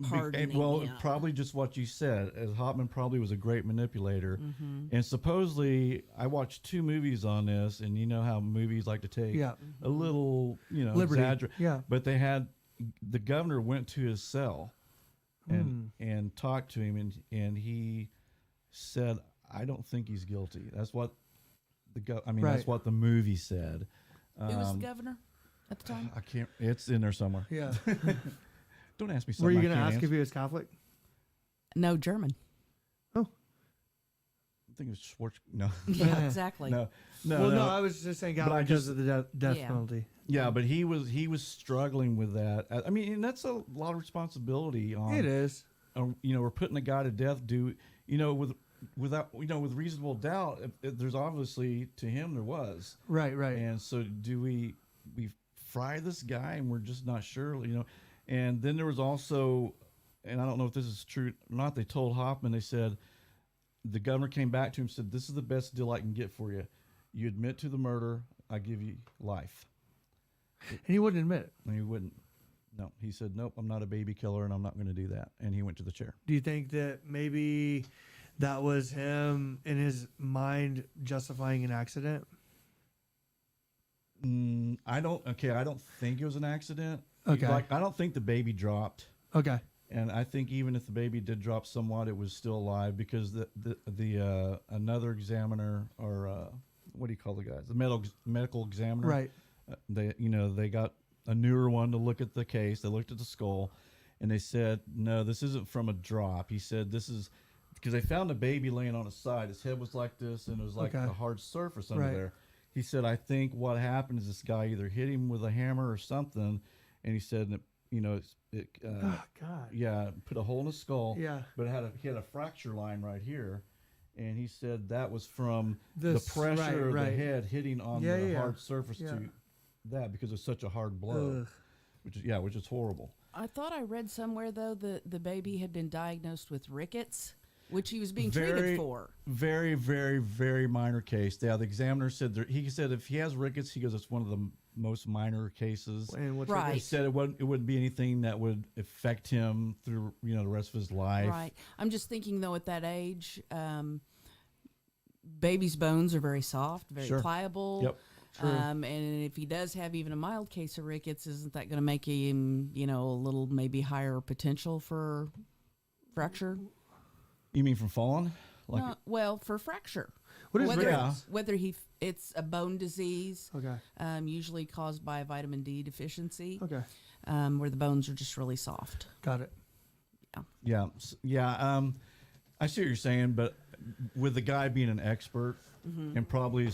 Pardoning him. Probably just what you said. As Hauptmann probably was a great manipulator, and supposedly I watched 2 movies on this, and you know how movies like to take a little, liberty. Exaggerate. Yeah, but they had the governor went to his cell and talked to him, and he said, "I don't think he's guilty." That's what that's what the movie said. Who was the governor at the time? I can't. It's in there somewhere. Yeah. Don't ask me something. Were you going to ask if he was Catholic? No, German. Oh. I think it was Schwartz. No. Yeah, exactly. No. I was just saying Catholic because of the death penalty. Yeah, but he was struggling with that. I mean, and that's a lot of responsibility on. It is. We're putting a guy to death. With reasonable doubt, there's obviously to him there was. Right. And so do we fry this guy and we're just not sure, And then there was also, and I don't know if this is true or not, they told Hauptmann, they said, the governor came back to him and said, this is the best deal I can get for you. You admit to the murder, I give you life. And he wouldn't admit it. And he wouldn't. No, he said, nope, I'm not a baby killer and I'm not going to do that. And he went to the chair. Do you think that maybe that was him in his mind justifying an accident? I don't think it was an accident. Okay. I don't think the baby dropped. Okay. And I think even if the baby did drop somewhat, it was still alive because the another examiner, or what do you call the guys? The medical examiner. Right. They got a newer one to look at the case. They looked at the skull, and they said, no, this isn't from a drop. He said this is because they found a baby laying on his side. His head was like this, and it was like a hard surface under there. He said, I think what happened is this guy either hit him with a hammer or something, and he said, oh God. Yeah, put a hole in his skull. Yeah. But he had a fracture line right here, and he said that was from the pressure of the head hitting on the hard surface to that because it's such a hard blow, which is horrible. I thought I read somewhere though that the baby had been diagnosed with rickets, which he was being treated for. Very, very, very minor case. Yeah, the examiner said he said if he has rickets, he goes it's one of the most minor cases. And what's He said it wouldn't be anything that would affect him through the rest of his life. Right. I'm just thinking though, at that age, baby's bones are very soft, very pliable. Yep. And if he does have even a mild case of rickets, isn't that going to make him, a little maybe higher potential for fracture? You mean from falling? Well, for fracture. What is rickets? Whether it's a bone disease, usually caused by a vitamin D deficiency, where the bones are just really soft. Got it. Yeah. I see what you're saying, but with the guy being an expert and probably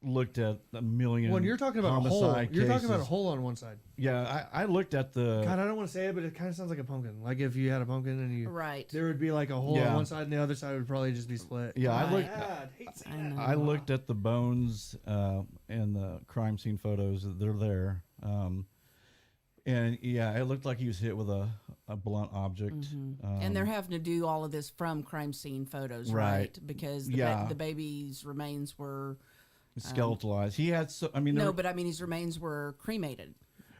looked at a million when you're talking about a hole, you're talking about a hole on one side. Yeah, I looked at the... God, I don't want to say it, but it kind of sounds like a pumpkin. Like if you had a pumpkin and you... Right. There would be like a hole on one side and the other side would probably just be split. Yeah, I looked at the bones and the crime scene photos. They're there. And yeah, it looked like he was hit with a blunt object. And they're having to do all of this from crime scene photos, right? Because the baby's remains were... skeletalized. He had his remains were cremated.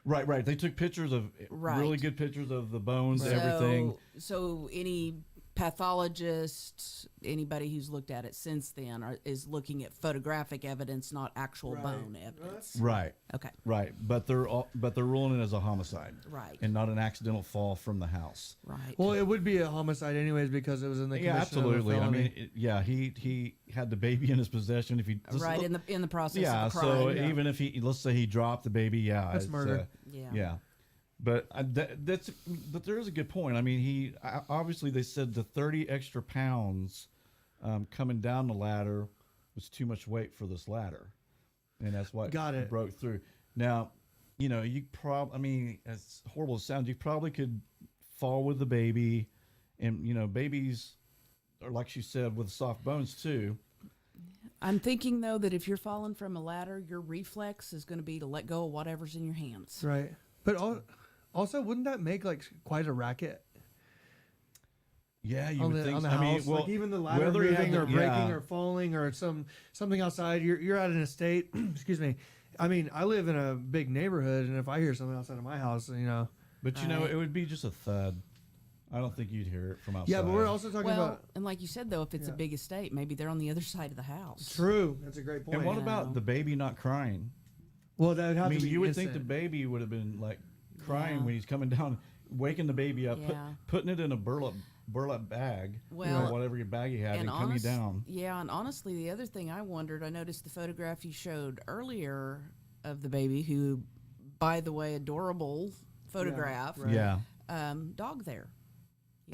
Right. They took pictures of really good pictures of the bones, everything. So any pathologist, anybody who's looked at it since then is looking at photographic evidence, not actual bone evidence. Right. Okay. Right. But they're ruling it as a homicide. Right. And not an accidental fall from the house. Right. Well, it would be a homicide anyways because it was in the commission absolutely. of a felony. I mean, he had the baby in his possession. If he in the process of the crime. So even if let's say he dropped the baby, that's murder. Yeah. But but there is a good point. I mean, obviously they said the 30 extra pounds coming down the ladder was too much weight for this ladder, and that's what broke through. Now, you probably, I mean, as horrible as it sounds, you probably could fall with the baby, and babies are, like she said, with soft bones too. I'm thinking though that if you're falling from a ladder, your reflex is going to be to let go of whatever's in your hands. Right. But also, wouldn't that make like quite a racket? Yeah, you would think. On the I mean, house, like even the ladder moving or breaking or falling or something outside. You're at an estate. Excuse me. I mean, I live in a big neighborhood, and if I hear something outside of my house, But it would be just a thud. I don't think you'd hear it from outside. Yeah, but we're also talking about. And like you said, though, if it's a big estate, maybe they're on the other side of the house. True, that's a great point. And what about the baby not crying? Well, that would have to be. You would think the baby would have been like crying when he's coming down, waking the baby up, putting it in a burlap bag, whatever your bag you had, and coming down. Yeah, and honestly, the other thing I wondered, I noticed the photograph you showed earlier of the baby, who, by the way, adorable photograph. Yeah. Dog there.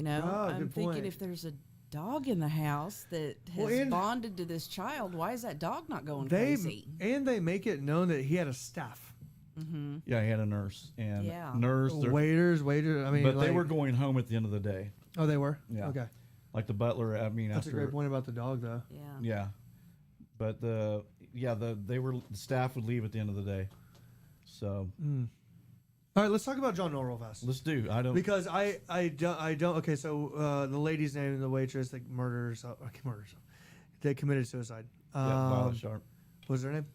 I'm thinking if there's a dog in the house that has bonded to this child, why is that dog not going crazy? And they make it known that he had a staff. Mm-hmm. Yeah, he had a nurse and waiters. I mean, but they were going home at the end of the day. Oh, they were. Yeah. Okay. Like the butler. I mean, that's a great point about the dog, though. Yeah. Yeah. But the staff would leave at the end of the day. So. All right, let's talk about John Knoll real fast. Let's do. Because I don't. Okay, so the lady's name, the waitress that they committed suicide. Violet Sharp. What was her name?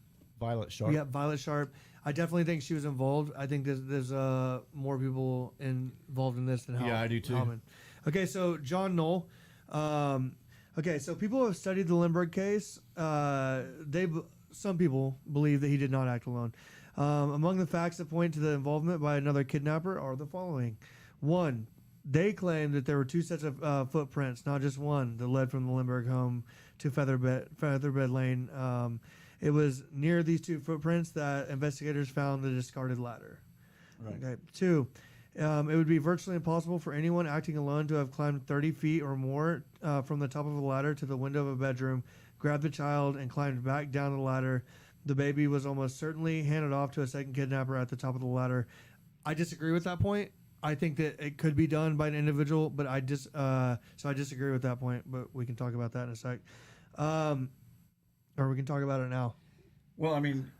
Violet Sharp. Yeah, Violet Sharp. I definitely think she was involved. I think there's more people involved in this than Howman. Yeah, I do too. Okay, so John Knoll. Okay, so people have studied the Lindbergh case. Some people believe that he did not act alone. Among the facts that point to the involvement by another kidnapper are the following. 1, they claimed that there were 2 sets of footprints, not just one, that led from the Lindbergh home to Featherbed Lane. It was near these 2 footprints that investigators found the discarded ladder. Right. Okay. 2, it would be virtually impossible for anyone acting alone to have climbed 30 feet or more from the top of a ladder to the window of a bedroom, grabbed the child, and climbed back down the ladder. The baby was almost certainly handed off to a second kidnapper at the top of the ladder. I disagree with that point. I think that it could be done by an individual, but I disagree with that point. But we can talk about that in a sec, or we can talk about it now. Well, I mean,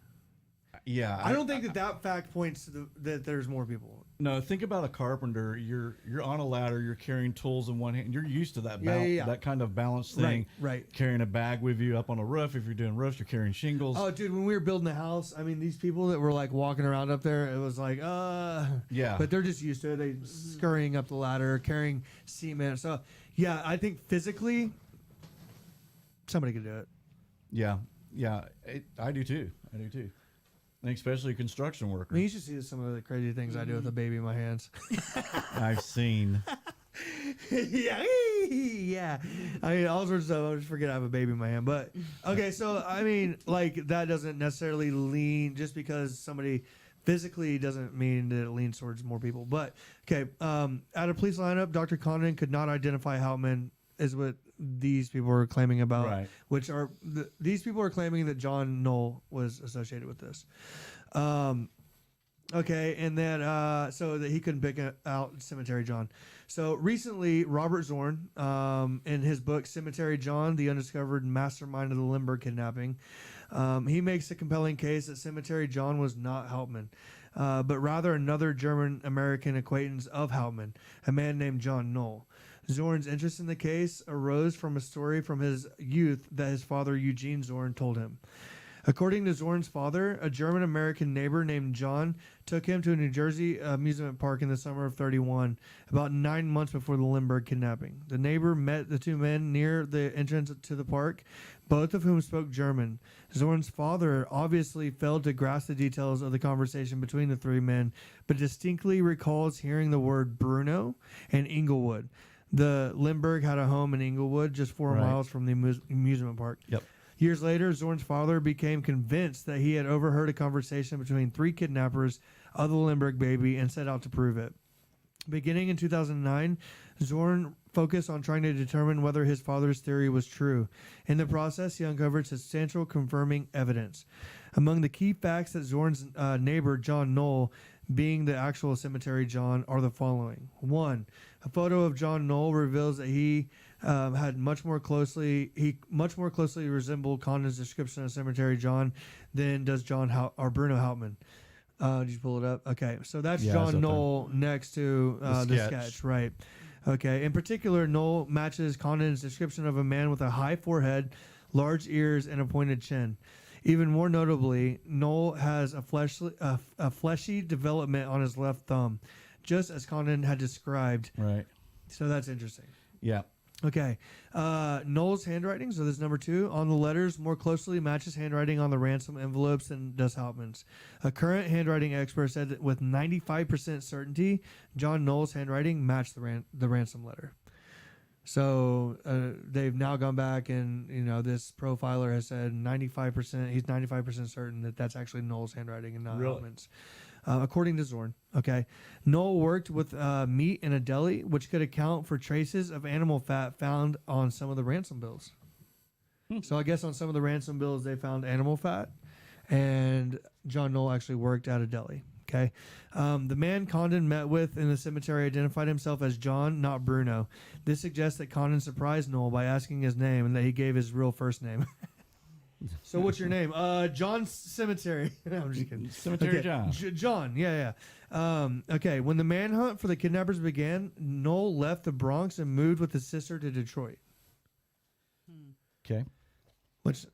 yeah. I don't think that fact points to that there's more people. No, think about a carpenter. You're on a ladder. You're carrying tools in one hand. You're used to that that kind of balance thing. Right. Carrying a bag with you up on a roof. If you're doing roofs, you're carrying shingles. Oh, dude, when we were building the house, I mean, these people that were like walking around up there, it was like, yeah. But they're just used to it. They scurrying up the ladder, carrying cement. So, yeah, I think physically, somebody could do it. Yeah, I do too. And especially a construction worker. I mean, you should see some of the crazy things I do with a baby in my hands. I've seen. yeah. I mean, all sorts of stuff. I just forget I have a baby in my hand. But, okay, so, I mean, like, that doesn't necessarily lean just because somebody physically doesn't mean that it leans towards more people. But, okay, at a police lineup, Dr. Condon could not identify Hauptmann, is what these people are claiming about, right. Which are these people are claiming that John Knoll was associated with this. Okay, and then so that he couldn't pick out Cemetery John. So recently, Robert Zorn, in his book Cemetery John: The Undiscovered Mastermind of the Lindbergh Kidnapping, he makes a compelling case that Cemetery John was not Hauptmann, but rather another German-American acquaintance of Hauptmann, a man named John Knoll. Zorn's interest in the case arose from a story from his youth that his father, Eugene Zorn, told him. According to Zorn's father, a German-American neighbor named John took him to a New Jersey amusement park in the summer of 1931, about 9 months before the Lindbergh kidnapping. The neighbor met the 2 men near the entrance to the park, both of whom spoke German. Zorn's father obviously failed to grasp the details of the conversation between the 3 men, but distinctly recalls hearing the word Bruno and Inglewood. The Lindbergh had a home in Inglewood, just 4 miles from the amusement park. Yep. Years later, Zorn's father became convinced that he had overheard a conversation between 3 kidnappers of the Lindbergh baby and set out to prove it. Beginning in 2009, Zorn focused on trying to determine whether his father's theory was true. In the process, he uncovered substantial confirming evidence. Among the key facts that Zorn's neighbor, John Knoll, being the actual Cemetery John, are the following. 1. A photo of John Knoll reveals that he much more closely resembled Condon's description of Cemetery John than does Bruno Hauptmann. Did you pull it up? Okay, so that's John Knoll next to the sketch, right? Okay, in particular, Knoll matches Condon's description of a man with a high forehead, large ears, and a pointed chin. Even more notably, Knoll has a fleshy development on his left thumb, just as Condon had described. Right. So that's interesting. Yeah. Okay. Knoll's handwriting, so this is number 2, on the letters more closely matches handwriting on the ransom envelopes than does Hauptmann's. A current handwriting expert said that with 95% certainty, John Knoll's handwriting matched the ransom letter. So they've now gone back and, this profiler has said 95%, he's 95% certain that that's actually Knoll's handwriting and not Hauptmann's. According to Zorn, okay. Knoll worked with meat in a deli, which could account for traces of animal fat found on some of the ransom bills. So I guess on some of the ransom bills, they found animal fat, and John Knoll actually worked at a deli. Okay. The man Condon met with in the cemetery identified himself as John, not Bruno. This suggests that Condon surprised Knoll by asking his name and that he gave his real first name. So what's your name? John Cemetery. No, I'm just kidding. Cemetery John. John, yeah. Okay, when the manhunt for the kidnappers began, Knoll left the Bronx and moved with his sister to Detroit. Okay. Which,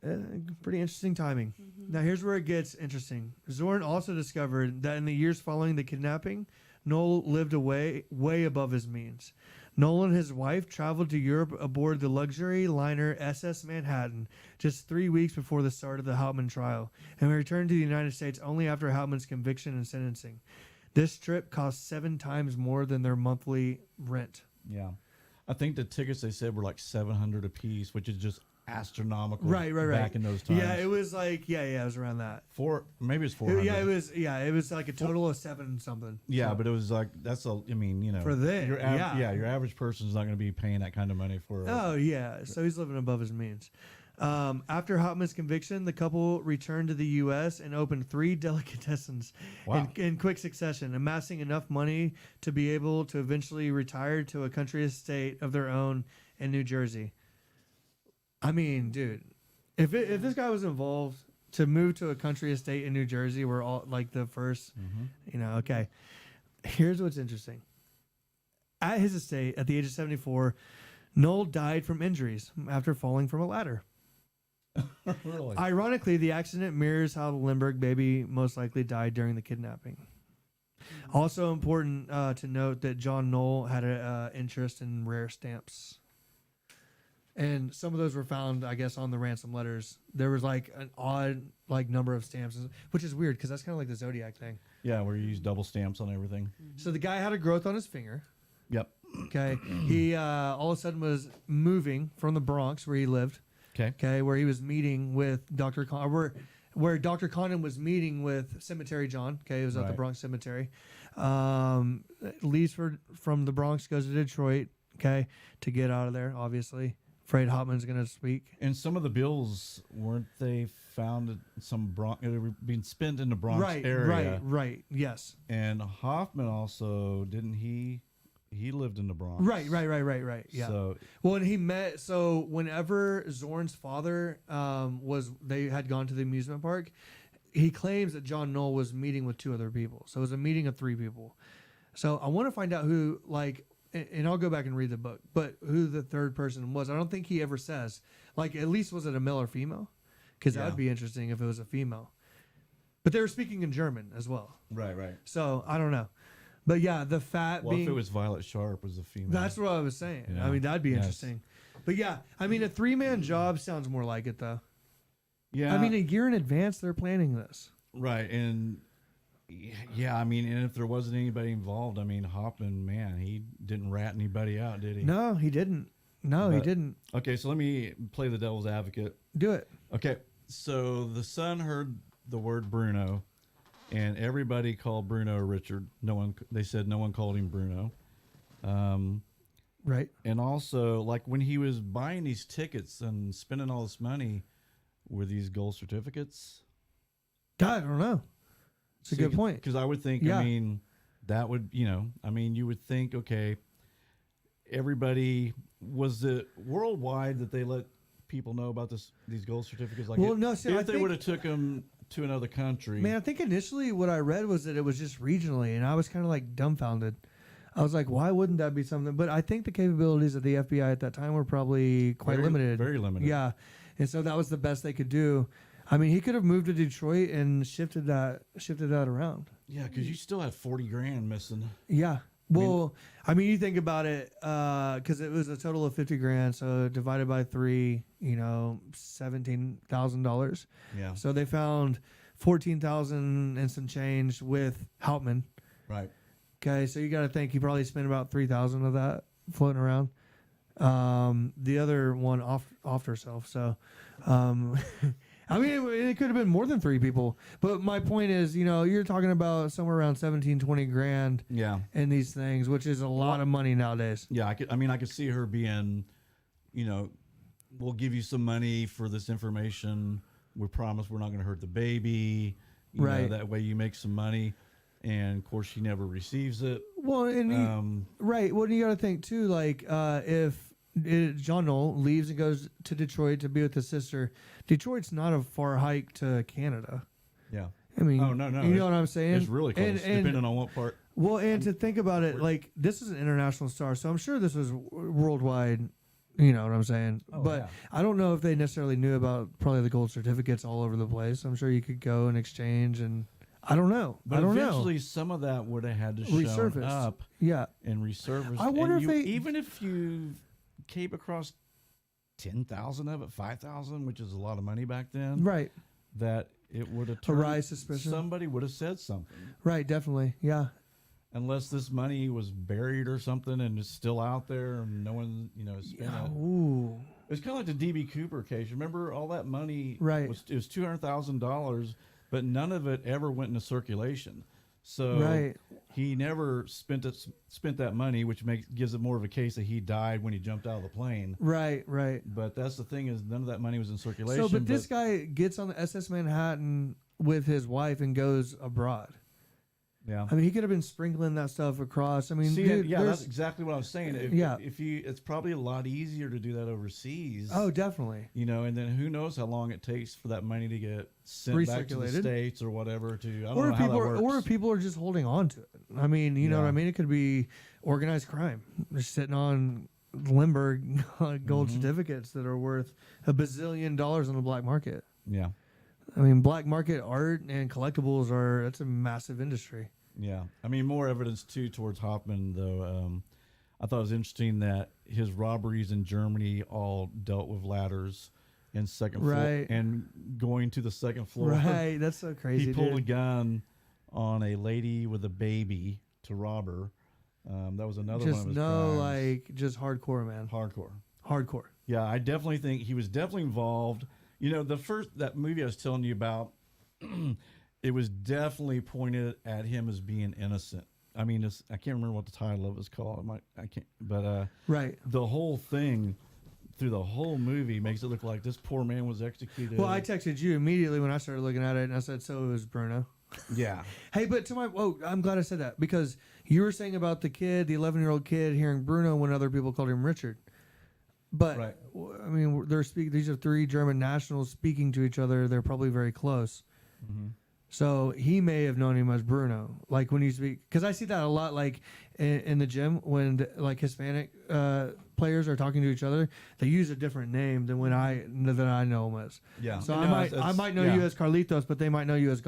pretty interesting timing. Mm-hmm. Now, here's where it gets interesting. Zorn also discovered that in the years following the kidnapping, Knoll lived way above his means. Knoll and his wife traveled to Europe aboard the luxury liner SS Manhattan just 3 weeks before the start of the Hauptmann trial, and returned to the United States only after Hauptmann's conviction and sentencing. This trip cost 7 times more than their monthly rent. Yeah. I think the tickets they said were like $700 a piece, which is just astronomical. Right. Back in those times. Yeah, it was like it was around that. Maybe it's 400. It was like a total of 7 something. Yeah, So, but it was like for them, your average person is not going to be paying that kind of money for. Oh yeah, so he's living above his means. After Hauptmann's conviction, the couple returned to the U.S. and opened 3 delicatessens in quick succession, amassing enough money to be able to eventually retire to a country estate of their own in New Jersey. I mean, dude, if this guy was involved to move to a country estate in New Jersey, we're all like the first, okay. Here's what's interesting. At his estate, at the age of 74, Noel died from injuries after falling from a ladder. Really? Ironically, the accident mirrors how the Lindbergh baby most likely died during the kidnapping. Also important to note that John Noel had an interest in rare stamps. And some of those were found, I guess, on the ransom letters. There was like an odd number of stamps, which is weird because that's kind of like the Zodiac thing. Yeah, where you use double stamps on everything. So the guy had a growth on his finger. Yep. Okay. He all of a sudden was moving from the Bronx where he lived. Okay. Where he was meeting with Dr. Where Dr. Condon was meeting with Cemetery John. Okay. It was at the Bronx Cemetery. Leaves from the Bronx, goes to Detroit. Okay. To get out of there, obviously. Afraid Hauptmann's going to speak. And some of the bills, weren't they found at some Bronx, they were being spent in the Bronx area? Right. Yes. And Hauptmann also, didn't he lived in the Bronx. Right. Yeah. So, and he met, so whenever Zorn's father they had gone to the amusement park, he claims that John Noel was meeting with 2 other people. So it was a meeting of 3 people. So I want to find out who, and I'll go back and read the book, but who the third person was. I don't think he ever says. At least was it a male or female? Because that would be interesting if it was a female. But they were speaking in German as well. Right. So I don't know. But yeah, the fat being... if it was Violet Sharp was a female? That's what I was saying. Yeah. I mean, that'd be interesting. But yeah, I mean, a 3-man job sounds more like it, though. Yeah. I mean, a year in advance, they're planning this. Right. And... yeah, I mean, and if there wasn't anybody involved, I mean, Hauptmann, man, he didn't rat anybody out, did he? No, he didn't. He didn't. Okay, so let me play the devil's advocate. Do it. Okay, so the son heard the word Bruno, and everybody called Bruno Richard. They said no one called him Bruno. Right. And also, when he was buying these tickets and spending all this money, were these gold certificates? I don't know. It's a good point. Because I would think, I mean, that would, you would think, okay, everybody, was it worldwide that they let people know about these gold certificates? If they would have took them to another country. Man, I think initially what I read was that it was just regionally, and I was kind of dumbfounded. I was like, why wouldn't that be something? But I think the capabilities of the FBI at that time were probably quite limited. Very limited. Yeah. And so that was the best they could do. I mean, he could have moved to Detroit and shifted that around. Yeah, because you still had $40,000 missing. Yeah. Well, I mean, you think about it, because it was a total of $50,000, so divided by 3, $17,000. Yeah. So they found $14,000 and some change with Hauptmann. Right. Okay, so you got to think he probably spent about $3,000 of that floating around. The other one off herself. So, I mean, it could have been more than 3 people. But my point is, you're talking about somewhere around $17,000-$20,000. Yeah. In these things, which is a lot of money nowadays. Yeah, I could see her being, we'll give you some money for this information. We promise we're not going to hurt the baby. Right. That way you make some money. And of course, she never receives it. Well, and right. Well, you got to think too. If John Noel leaves and goes to Detroit to be with his sister, Detroit's not a far hike to Canada. Yeah. I mean, no. You know what I'm saying? It's really close, depending on what part. Well, and to think about it, this is an international star, so I'm sure this was worldwide. You know what I'm saying? But I don't know if they necessarily knew about probably the gold certificates all over the place. I'm sure you could go and exchange and. I don't know. But eventually, some of that would have had to show up. Yeah. And resurface. I wonder if even if you came across 10,000 of it, 5,000, which is a lot of money back then. Right. That it would have arise suspicion. Somebody would have said something. Right. Definitely. Yeah. unless this money was buried or something and is still out there and no one, spent it. Ooh. It's kind of like the DB Cooper case. Remember all that money? Right. It was $200,000, but none of it ever went into circulation. So Right. he never spent that money, which gives it more of a case that he died when he jumped out of the plane. Right. But that's the thing, is none of that money was in circulation. So, but this guy gets on the SS Manhattan with his wife and goes abroad. Yeah. I mean, he could have been sprinkling that stuff across. I mean, See, dude, yeah, that's exactly what I was saying. It's probably a lot easier to do that overseas. Oh, definitely. And then who knows how long it takes for that money to get sent back to the States or whatever. I don't know how that works. Or if people are just holding on to it. I mean, you know what I mean? It could be organized crime. They're sitting on Lindbergh gold certificates that are worth $1 bazillion on the black market. Yeah. I mean, black market art and collectibles that's a massive industry. Yeah. I mean, more evidence, too, towards Hauptmann, though. I thought it was interesting that his robberies in Germany all dealt with ladders and second floor and going to the second floor. Right. That's so crazy. He pulled a gun on a lady with a baby to rob her. That was another one of his crimes. Just hardcore, man. Hardcore. Yeah, I definitely think he was definitely involved. That movie I was telling you about, it was definitely pointed at him as being innocent. I mean, I can't remember what the title of it was called. Right. The whole thing through the whole movie makes it look like this poor man was executed. Well, I texted you immediately when I started looking at it, and I said, so it was Bruno. Yeah. Hey, but I'm glad I said that, because you were saying about the 11-year-old kid hearing Bruno when other people called him Richard. But right. I mean, these are 3 German nationals speaking to each other. They're probably very close. Mm-hmm. So he may have known him as Bruno. Like when you speak, because I see that a lot, like in the gym when Hispanic players are talking to each other, they use a different name than I know them as. Yeah. So I might know you as Carlitos, but they might know you as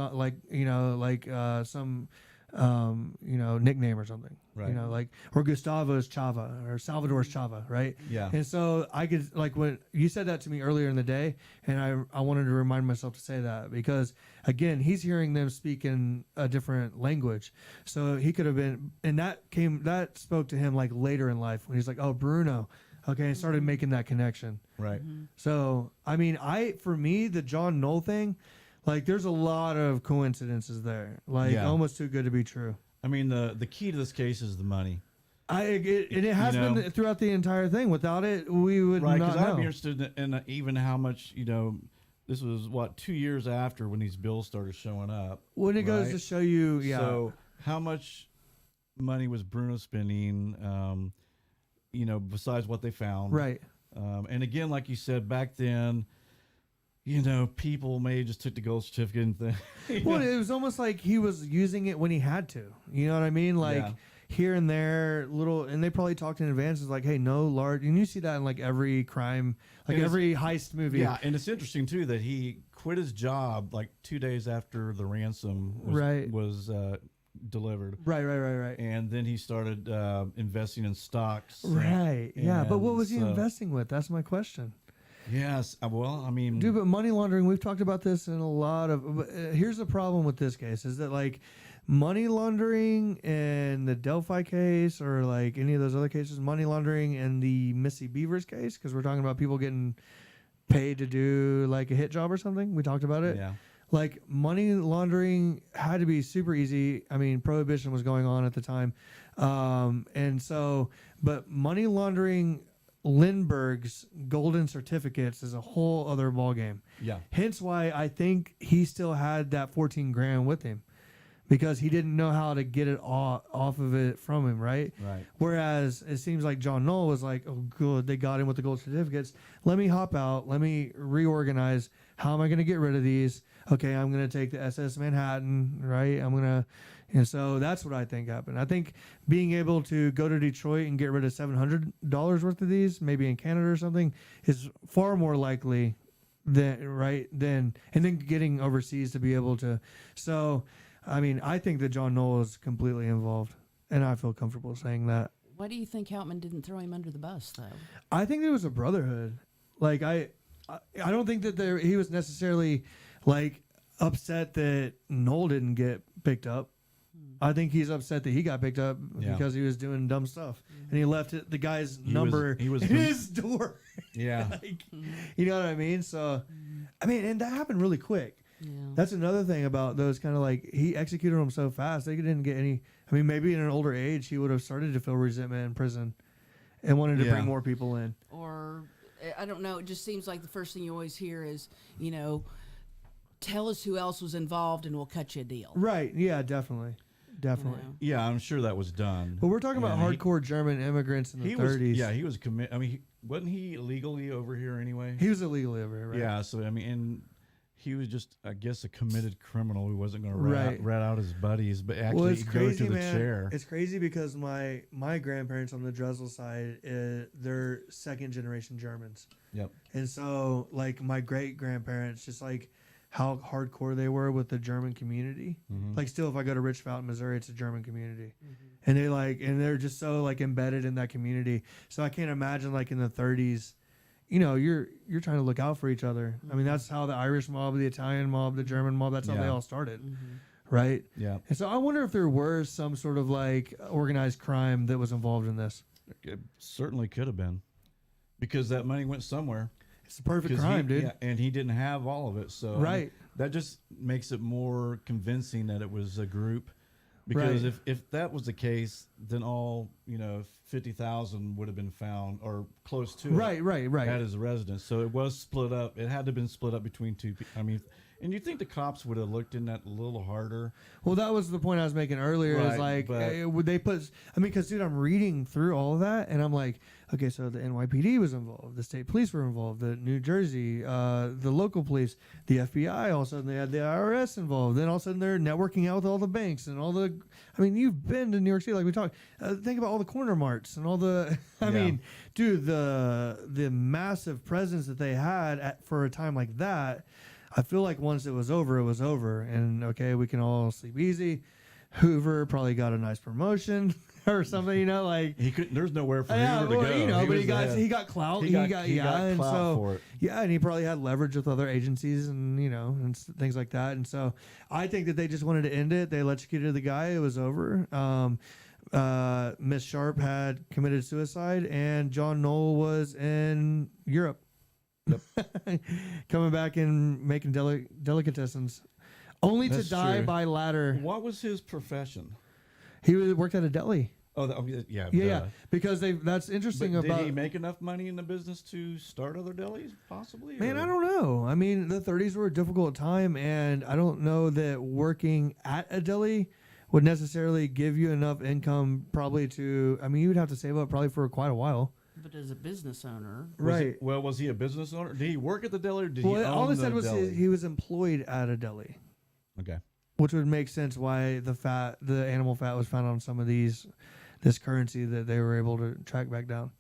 some nickname or something. Right. Or Gustavo is Chava or Salvador's Chava, right? Yeah. And so I could, when you said that to me earlier in the day, and I wanted to remind myself to say that, because again, he's hearing them speak in a different language. So he could have been, and that spoke to him later in life when he's like, oh, Bruno. Okay. And started making that connection. Right. Mm-hmm. So, I mean, for me, the John Knoll thing, there's a lot of coincidences there. Almost too good to be true. I mean, the key to this case is the money. It has been throughout the entire thing. Without it, we would not know. Right, because I'd be interested in even how much, this was, 2 years after when these bills started showing up. When it goes to show you, yeah. So how much money was Bruno spending, besides what they found? Right. And again, like you said, back then, people may just took the gold certificate and thing. Well, it was almost like he was using it when he had to. You know what I mean? Here and there, and they probably talked in advance. It's like, hey, no large. And you see that in every crime, every heist movie. Yeah, and it's interesting too that he quit his job 2 days after the ransom was delivered. Right. And then he started investing in stocks. Right. Yeah, but what was he investing with? That's my question. Yes. Well, I mean, dude, but money laundering, we've talked about this in a lot of. Here's the problem with this case is that money laundering and the Delphi case, or any of those other cases, money laundering and the Missy Beavers case, because we're talking about people getting paid to do a hit job or something. We talked about it. Yeah. Money laundering had to be super easy. I mean, prohibition was going on at the time, and so, but money laundering Lindbergh's golden certificates is a whole other ballgame. Yeah. Hence why I think he still had that 14 grand with him, because he didn't know how to get it off of it from him, right? Right. Whereas it seems like John Knoll was like, oh, good, they got him with the gold certificates. Let me hop out. Let me reorganize. How am I going to get rid of these? Okay, I'm going to take the SS Manhattan, right? And so that's what I think happened. I think being able to go to Detroit and get rid of $700 worth of these, maybe in Canada or something, is far more likely than and then getting overseas to be able to. So, I mean, I think that John Knoll is completely involved, and I feel comfortable saying that. Why do you think Hauptmann didn't throw him under the bus, though? I think there was a brotherhood. I don't think that he was necessarily upset that Knoll didn't get picked up. I think he's upset that he got picked up Yeah. because he was doing dumb stuff, and he left the guy's He number was in his door. Yeah. Like, you know what I mean? So, I mean, and that happened really quick. Yeah. That's another thing about those kind of like he executed them so fast. They didn't get any. I mean, maybe in an older age he would have started to feel resentment in prison, and wanted to bring more people in. Or I don't know. It just seems like the first thing you always hear is, tell us who else was involved and we'll cut you a deal. Right? Yeah, definitely. Definitely. Yeah, I'm sure that was done. But we're talking about And hardcore German immigrants in the he 30s. was, he was I mean, wasn't he illegally over here anyway? He was illegally over here, right? Yeah, so I mean, and he was just, I guess, a committed criminal who wasn't going to Right. rat out his buddies, but actually it's go crazy, to the man. chair. It's crazy because my grandparents on the Dressel side, they're second generation Germans. Yep. And so, like, my great grandparents, just like how hardcore they were with the German community. Mhm. Like, still, if I go to Rich Fountain, Missouri, it's a German community, and they're just so like embedded in that community. So I can't imagine like in the 30s, you're trying to look out for each other. I mean, that's how the Irish mob, the Italian mob, the German mob, that's how they Yeah. all started, right? Yeah. And so I wonder if there was some sort of like organized crime that was involved in this. It certainly could have been, because that money went somewhere. It's the perfect 'Cause crime, dude. Yeah, and he didn't have all of it, so I mean, Right. that just makes it more convincing that it was a group. Because Right. if that was the case, then all 50,000 would have been found or close to Right, it right. at his residence. So it was split up. It had to have been split up between two people. I mean, and you think the cops would have looked in that a little harder? Well, that was the point I was making earlier. Is Right, like, but- would they put? I mean, because dude, I'm reading through all of that, and I'm like, okay, so the NYPD was involved, the state police were involved, the New Jersey, the local police, the FBI. All of a sudden, they had the IRS involved. Then all of a sudden, they're networking out with all the banks and all the. I mean, you've been to New York City, like we talked. Think about all the corner marts and all the. I Yeah. mean, dude, the massive presence that they had for a time like that. I feel like once it was over, it was over. And okay, we can all sleep easy. Hoover probably got a nice promotion or something, like He could. There's nowhere for yeah, Hoover to well, go. but was he got the- he got clout. he got and clout so for it. yeah, and he probably had leverage with other agencies and things like that. And so I think that they just wanted to end it. They electrocuted the guy. It was over. Miss Sharp had committed suicide, and John Knoll was in Europe. Coming back and making delicatessens, only That's to die true. by ladder. What was his profession? He worked at a deli. Oh, yeah. Yeah, duh. because that's interesting But about. did he make enough money in the business to start other delis, possibly? Man, or- I don't know. I mean, the 30s were a difficult time, and I don't know that working at a deli would necessarily give you enough income probably to. I mean, you would have to save up probably for quite a while. But as a business owner, Was he a business owner? Did he work at the deli, or did Well, he own all it the said was deli? he was employed at a deli, Okay. which would make sense why the animal fat was found on some of this currency that they were able to track back down.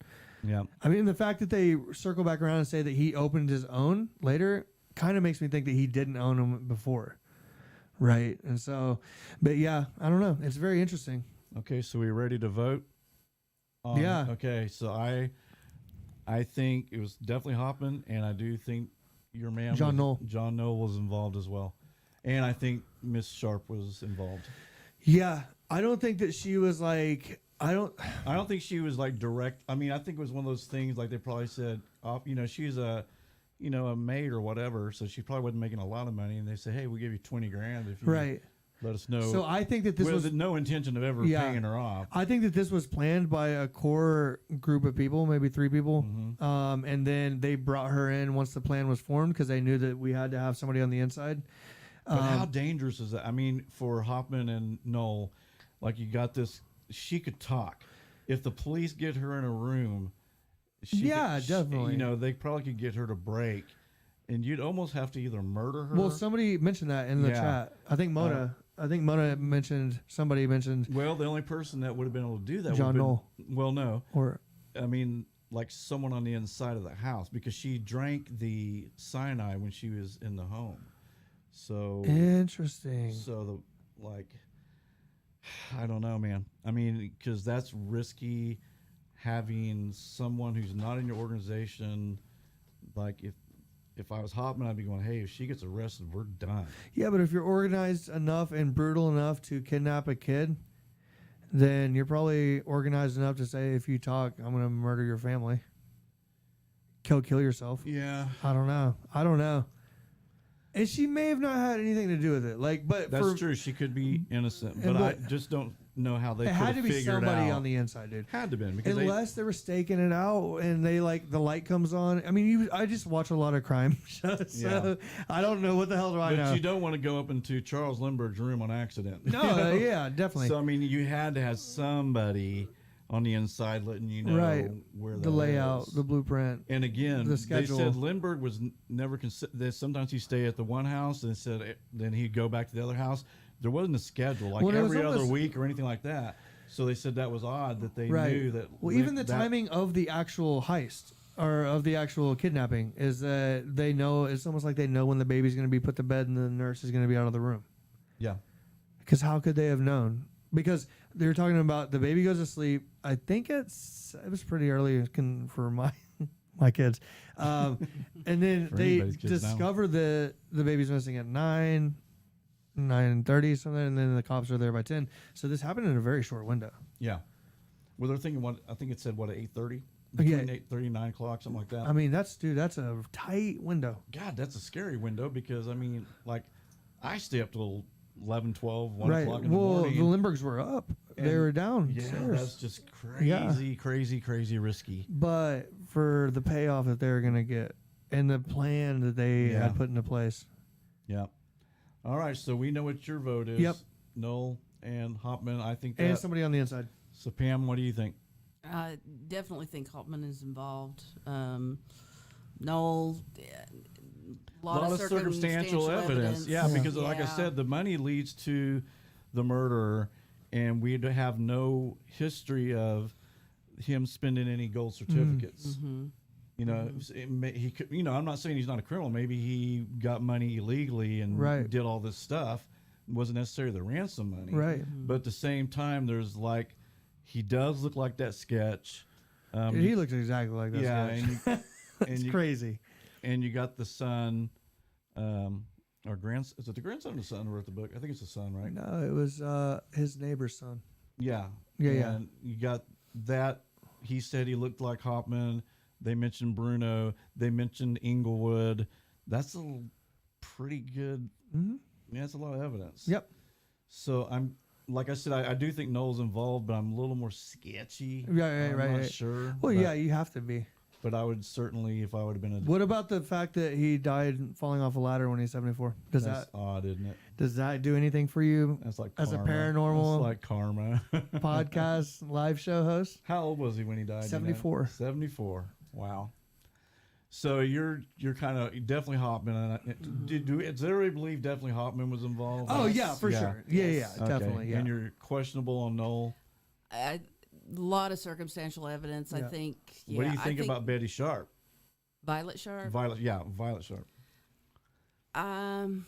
Yeah. I mean, the fact that they circle back around and say that he opened his own later kind of makes me think that he didn't own them before. Right. And so, but yeah, I don't know. It's very interesting. Okay, so we ready to vote? Yeah. Okay, so I think it was definitely Hauptmann, and I do think your man John Knoll. John Knoll was involved as well, and I think Miss Sharp was involved. Yeah. I don't think that she was like, I don't think she was like direct. I mean, I think it was one of those things like they probably said, she's a maid or whatever, so she probably wasn't making a lot of money, and they say, hey, we'll give you 20 grand if you right. let us know. So I think that this was with no intention of ever paying her off. I think that this was planned by a core group of people, maybe 3 people. Mm-hmm. And then they brought her in once the plan was formed because they knew that we had to have somebody on the inside. But how dangerous is that? I mean, for Hauptmann and Knoll, like you got this, she could talk. If the police get her in a room, definitely. They probably could get her to break, and you'd almost have to either murder her. Well, somebody mentioned that in the Yeah. chat. I think Mona. Somebody mentioned Well, the only person that would have been able to do that John would have Knoll. been, well, no, or I mean, like someone on the inside of the house, because she drank the cyanide when she was in the home. So interesting. So I don't know, man. I mean, because that's risky having someone who's not in your organization. Like if if I was Hauptmann, I'd be going, hey, if she gets arrested, we're done. Yeah, but if you're organized enough and brutal enough to kidnap a kid, then you're probably organized enough to say, if you talk, I'm going to murder your family. Kill yourself. Yeah. I don't know. And she may have not had anything to do with it. Like, but That's true. She could be innocent, but I just don't know how they it could had have to be figured somebody out. on the inside, dude. Had to been because Unless they were staking it out and they like the light comes on. I mean, I just watch a lot of crime shows, so I don't know what the hell do I know. But you don't want to go up into Charles Lindbergh's room on accident. No, yeah, definitely. So I mean, you had to have somebody on the inside letting you know where the layout, is. the blueprint. And again, the schedule. they said Lindbergh was never considered. Sometimes he'd stay at the one house, and said then he'd go back to the other house. There wasn't a schedule like every other week or anything like that. So they said that was odd that they knew that. Well, even the timing of the actual heist or of the actual kidnapping is that they know. It's almost like they know when the baby's going to be put to bed and the nurse is going to be out of the room. Yeah. Because how could they have known? Because they were talking about the baby goes to sleep. I think it was pretty early for my kids, and then they discover the baby's missing at 9:30 something, and then the cops are there by 10. So this happened in a very short window. Yeah. Well, they're thinking I think it said at 8:30, Yeah. 8:30, 9 o'clock, something like that. I mean, that's a tight window. God, that's a scary window because I mean, like, I stay up till 11, 12, 1 Right. o'clock in the Well, morning. the Lindberghs were up. They were down. Yeah, that's just crazy risky. But for the payoff that they were going to get and the plan that they had put into place. Yeah. All right, so we know what your vote is. Yep. Noel and Hauptmann. I think that. And somebody on the inside. So, Pam, what do you think? I definitely think Hauptmann is involved. Noel, a lot of circumstantial evidence. Yeah, because like I said, the money leads to the murderer, and we have no history of him spending any gold certificates. Mm-hmm. You know, he could. You know, I'm not saying he's not a criminal. Maybe he got money illegally and did all this stuff. It wasn't necessarily the ransom money, right? But at the same time, there's like, he does look like that sketch. He looks exactly like that. Yeah, sketch. It's crazy. And you got the son, or grandson. Is it the grandson or the son who wrote the book? I think it's the son, right? No, it was his neighbor's son. Yeah. Yeah. And you got that. He said he looked like Hauptmann. They mentioned Bruno. They mentioned Inglewood. That's a pretty good. Mm-hmm. Yeah, that's a lot of evidence. Yep. So like I said, I do think Noel's involved, but I'm a little more sketchy. Right. I'm not sure. Well, yeah, you have to be. But I would certainly, if I would have been What about the fact that he died falling off a ladder when he's 74? That's odd, isn't it? Does that do anything for you? That's like as karma. a paranormal That's like karma. podcast live show host? How old was he when he died? 74. 74. Wow. So you're kind of definitely Hauptmann. Does everybody believe definitely Hauptmann was involved? Oh yeah, for sure. Yeah, Okay. definitely. Yeah. And you're questionable on Noel. A lot of circumstantial evidence. I think. Yeah, What do you think about Betty Sharp? Violet Sharp? Violet Sharp. I'm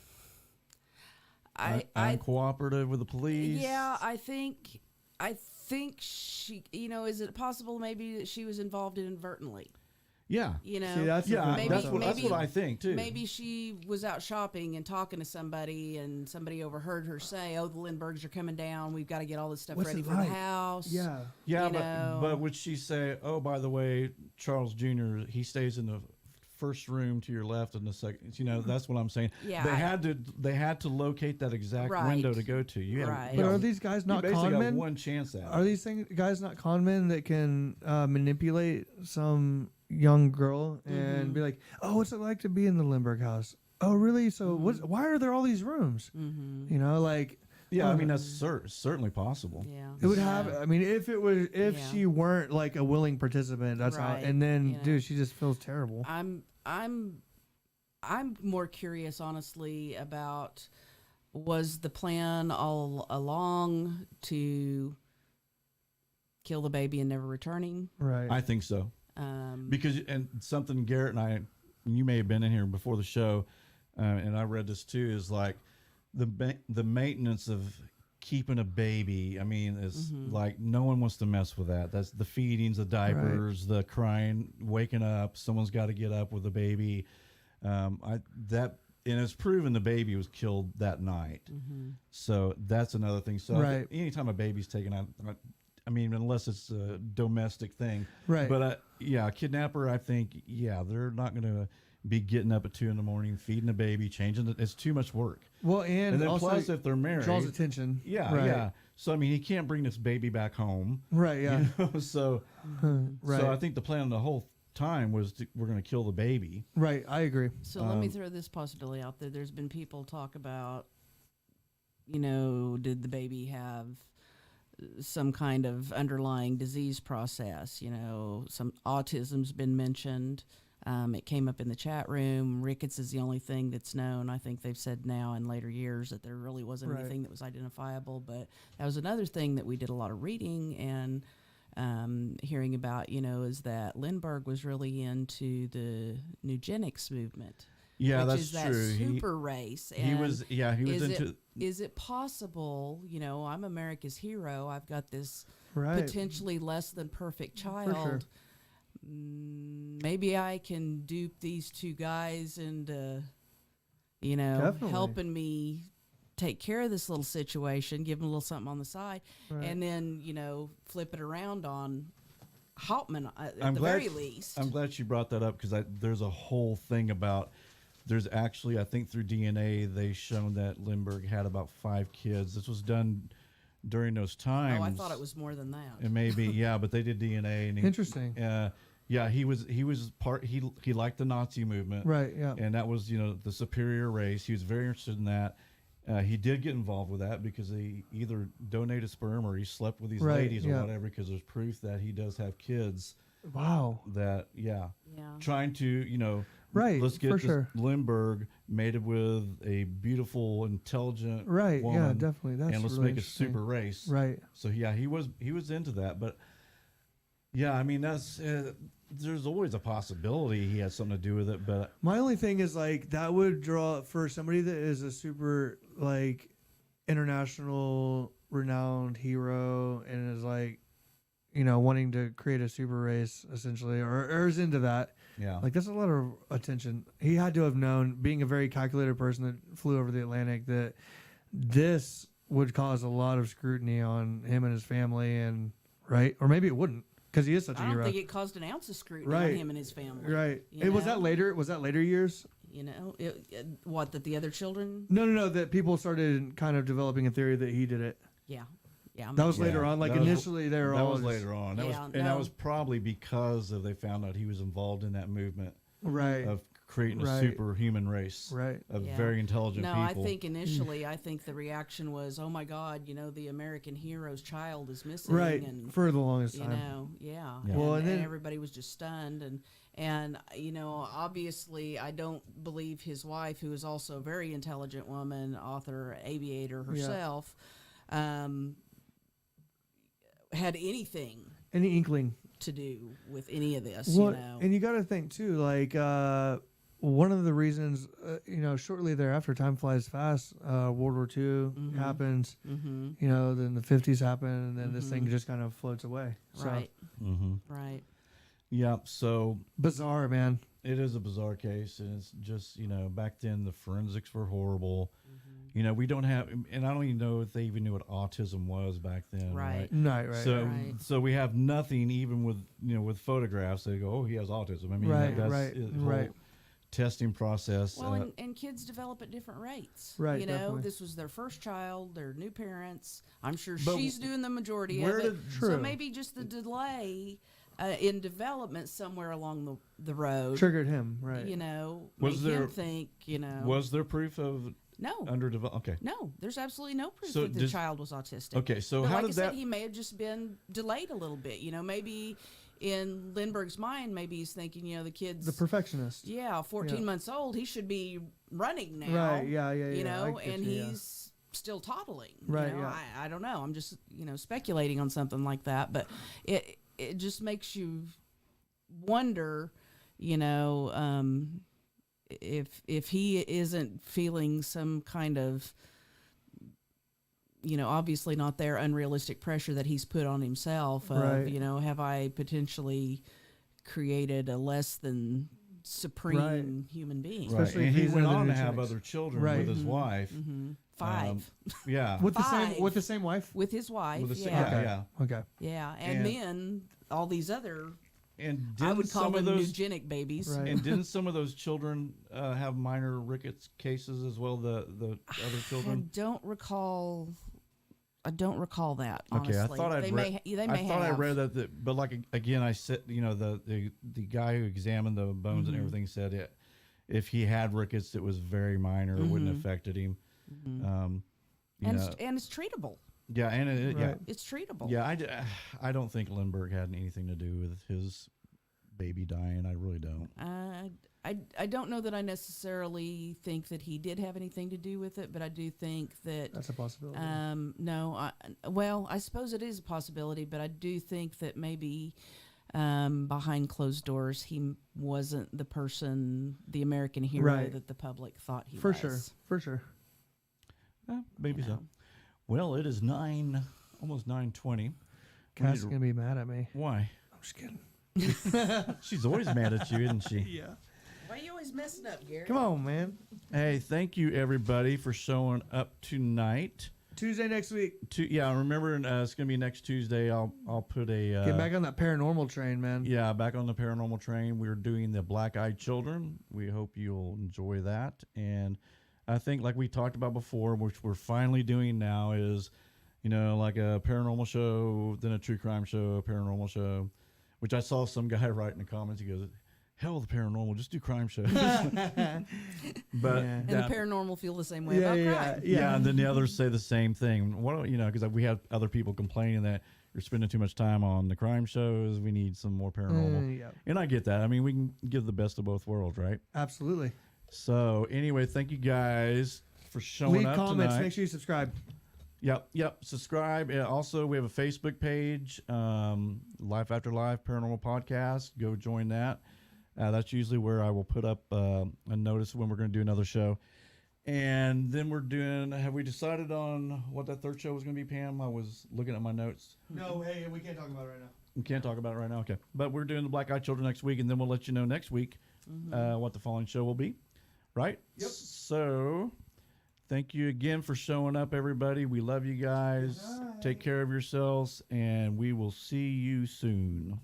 cooperative with the police. Yeah, I think she. You know, is it possible maybe that she was involved inadvertently? Yeah. You know, see, that's that's what I think too. Maybe she was out shopping and talking to somebody, and somebody overheard her say, "Oh, the Lindberghs are coming down. We've got to get all this stuff ready for the house." Yeah. Yeah, but would she say, "Oh, by the way, Charles Jr. he stays in the first room to your left and the second"? You know, that's what I'm saying. Yeah, they had to locate that exact window to go to. But are these guys not con men? Got one chance at it. Are these guys not con men that can manipulate some young girl and be like, "Oh, what's it like to be in the Lindbergh house? Oh, really? So why are there all these rooms?" You know, like. Yeah, I mean that's certainly possible. Yeah, it would have. I mean, if she weren't like a willing participant, that's how. And then, dude, she just feels terrible. I'm more curious, honestly, about was the plan all along to kill the baby and never returning? Right. I think so. Because something Garrett and you may have been in here before the show, and I read this too, is like the maintenance of keeping a baby. I mean, is like no one wants to mess with that. That's the feedings, the diapers, the crying, waking up. Someone's got to get up with the baby. I that and it's proven the baby was killed that night. So that's another thing. So I think anytime a baby's taken out, I mean, unless it's a domestic thing, right? But yeah, a kidnapper, I think, yeah, they're not going to be getting up at 2 a.m, feeding a baby, changing it. It's too much work. Well, and then also plus if they're married, draws attention. Yeah, right. yeah. So I mean, he can't bring this baby back home, right? Yeah. You know? So I think the plan the whole time was we're going to kill the baby. Right, I agree. So let me throw this possibility out there. There's been people talk about, you know, did the baby have some kind of underlying disease process? You know, some autism's been mentioned. It came up in the chat room. Rickets is the only thing that's known. I think they've said now in later years that there really wasn't anything that was identifiable. But that was another thing that we did a lot of reading and hearing about, you know, is that Lindbergh was really into the eugenics movement. Yeah, which that's is that true. super race. And he was into. Is it possible, you know, I'm America's hero. I've got this Right. potentially less than perfect child. For sure. Maybe I can dupe these two guys into, you know, Definitely. helping me take care of this little situation, give them a little something on the side, Right. and then, you know, flip it around on Hauptmann at I'm the glad, very least. I'm glad you brought that up because there's a whole thing about. There's actually, I think through DNA, they've shown that Lindbergh had about 5 kids. This was done during those times. Oh, I thought it was more than that. It may be, yeah, but they did DNA. And Interesting. Yeah, he was part. He liked the Nazi movement, Right. Yeah. and that was, you know, the superior race. He was very interested in that. He did get involved with that because he either donated sperm or he slept with these Right, ladies or yeah. whatever. Because there's proof that he does have kids. Wow. That Yeah. trying to, you know. Right, Let's get for this sure. Lindbergh mated with a beautiful, intelligent Right. woman. Yeah. Definitely. That's and let's really make a interesting. super race. Right. So yeah, he was into that. But yeah, I mean that's there's always a possibility he had something to do with it. But My only thing is like that would draw for somebody that is a super like international renowned hero and is like, you know, wanting to create a super race essentially or is into that. yeah, Like that's a lot of attention. He had to have known, being a very calculated person that flew over the Atlantic, that this would cause a lot of scrutiny on him and his family, and right, or maybe it wouldn't, because he is such a I don't hero. think it caused an ounce of scrutiny Right. on him and his family. Right. You Was know? that later? Was that later years? You know, what, that the other children? No. That people started kind of developing a theory that he did it. Yeah. Yeah. That was Yeah. later on. Like That was- initially, they were that all was just- later on. That Yeah, was that was probably because they found out he was involved in that movement right. of creating a Right. superhuman race Right. of Yeah. very intelligent No, people. I think initially, I think the reaction was, "Oh my God, you know, the American hero's child is missing." Right. And For the longest you time. know, yeah. Yeah. Well, and, and then- and everybody was just stunned, and you know, obviously, I don't believe his wife, who is also a very intelligent woman, author, aviator herself, had anything Any inkling. to do with any of this. Well, you know, and you got to think too, like one of the reasons, you know, shortly thereafter, time flies fast. World War II happens. mm-hmm. You know, then the 50s happen, and then this thing just kind of floats away. So, Right, Mm-hmm. right. Yeah. So bizarre, man. it is a bizarre case, and it's just, you know, back then the forensics were horrible. You know, we don't have, and I don't even know if they even knew what autism was back then. Right. Right. So, Right. so we have nothing, even with, you know, with photographs. They go, "Oh, he has autism." I mean, Right, that's right, the whole right. testing process. Well, and kids develop at different rates. Right, You know, definitely. this was their first child, their new parents. I'm sure But she's doing the majority where of it. did- True. So maybe just the delay in development somewhere along the road, Triggered him, right? you know, Was made there- him think, you know. was there proof of no. underdeveloped? Okay. No, there's absolutely no proof So that the does- child was autistic. Okay. So But how like did I said, that? he may have just been delayed a little bit. You know, maybe in Lindbergh's mind, maybe he's thinking, you know, the kid's The perfectionist. 14 Yeah. months old, he should be running now. Right, yeah. You I know, get and you, yeah. he's still toddling. Right, You know? yeah. I don't know. I'm just, you know, speculating on something like that. But it just makes you wonder, you know, if he isn't feeling some kind of, you know, obviously not their unrealistic pressure that he's put on himself of, Right. you know, have I potentially created a less than supreme human being. Right. Especially And if he he's went into on to have eugenics. other children Right. with his wife. 5 Yeah. With the Five. same wife. with his wife. With the sa- yeah. yeah. Okay. Yeah, and then all these other, And I didn't would call some of them those eugenic babies. Right. and didn't some of those children have minor rickets cases as well? The other children. I don't recall that. Okay, Honestly. I thought I'd they read. may. They I may thought have. I read that, but like again, I said, the guy who examined the bones and everything said it. If he had rickets, it was very minor. It wouldn't have affected him. You and know, it's treatable. yeah, and yeah, Right. It's treatable. yeah. I don't think Lindbergh had anything to do with his baby dying. I really don't. I don't know that I necessarily think that he did have anything to do with it, but I do think that That's a possibility. no. I suppose it is a possibility, but I do think that maybe behind closed doors he wasn't the person, the American hero Right. that the public thought he For was. sure. For sure. Maybe You so. know. Well, it is almost 9:20. Cass gonna be mad at me. Why? I'm just kidding. She's always mad at you, isn't she? Yeah. Why are you always messing up, Garrett? Come on, man. Hey, thank you everybody for showing up tonight. Tuesday next week. Remember, it's gonna be next Tuesday. I'll put a Get back on that paranormal train, man. yeah, back on the paranormal train. We're doing the Black-Eyed Children. We hope you'll enjoy that. And I think, like we talked about before, which we're finally doing now, is like a paranormal show, then a true crime show, a paranormal show. Which I saw some guy write in the comments. He goes, "Hell with the paranormal, just do crime shows." But Yeah. And the paranormal feel the same way Yeah, about yeah, crime. yeah, and then the others say the same thing. What because we had other people complaining that you're spending too much time on the crime shows. We need some more paranormal, Yeah. and I get that. I mean, we can give the best of both worlds, right? Absolutely. So anyway, thank you guys for showing Leave up comments. tonight. Make sure you subscribe. Yep. Subscribe. Also, we have a Facebook page, Life After Life Paranormal Podcast. Go join that. That's usually where I will put up a notice when we're going to do another show. And then have we decided on what that third show was going to be, Pam? I was looking at my notes. No, hey, we can't talk about it right now. We can't talk about it right now. Okay. But we're doing the Black-Eyed Children next week, and then we'll let you know next week what the following show will be. Right? Yep. So thank you again for showing up, everybody. We love you guys. Take care of yourselves, and we will see you soon.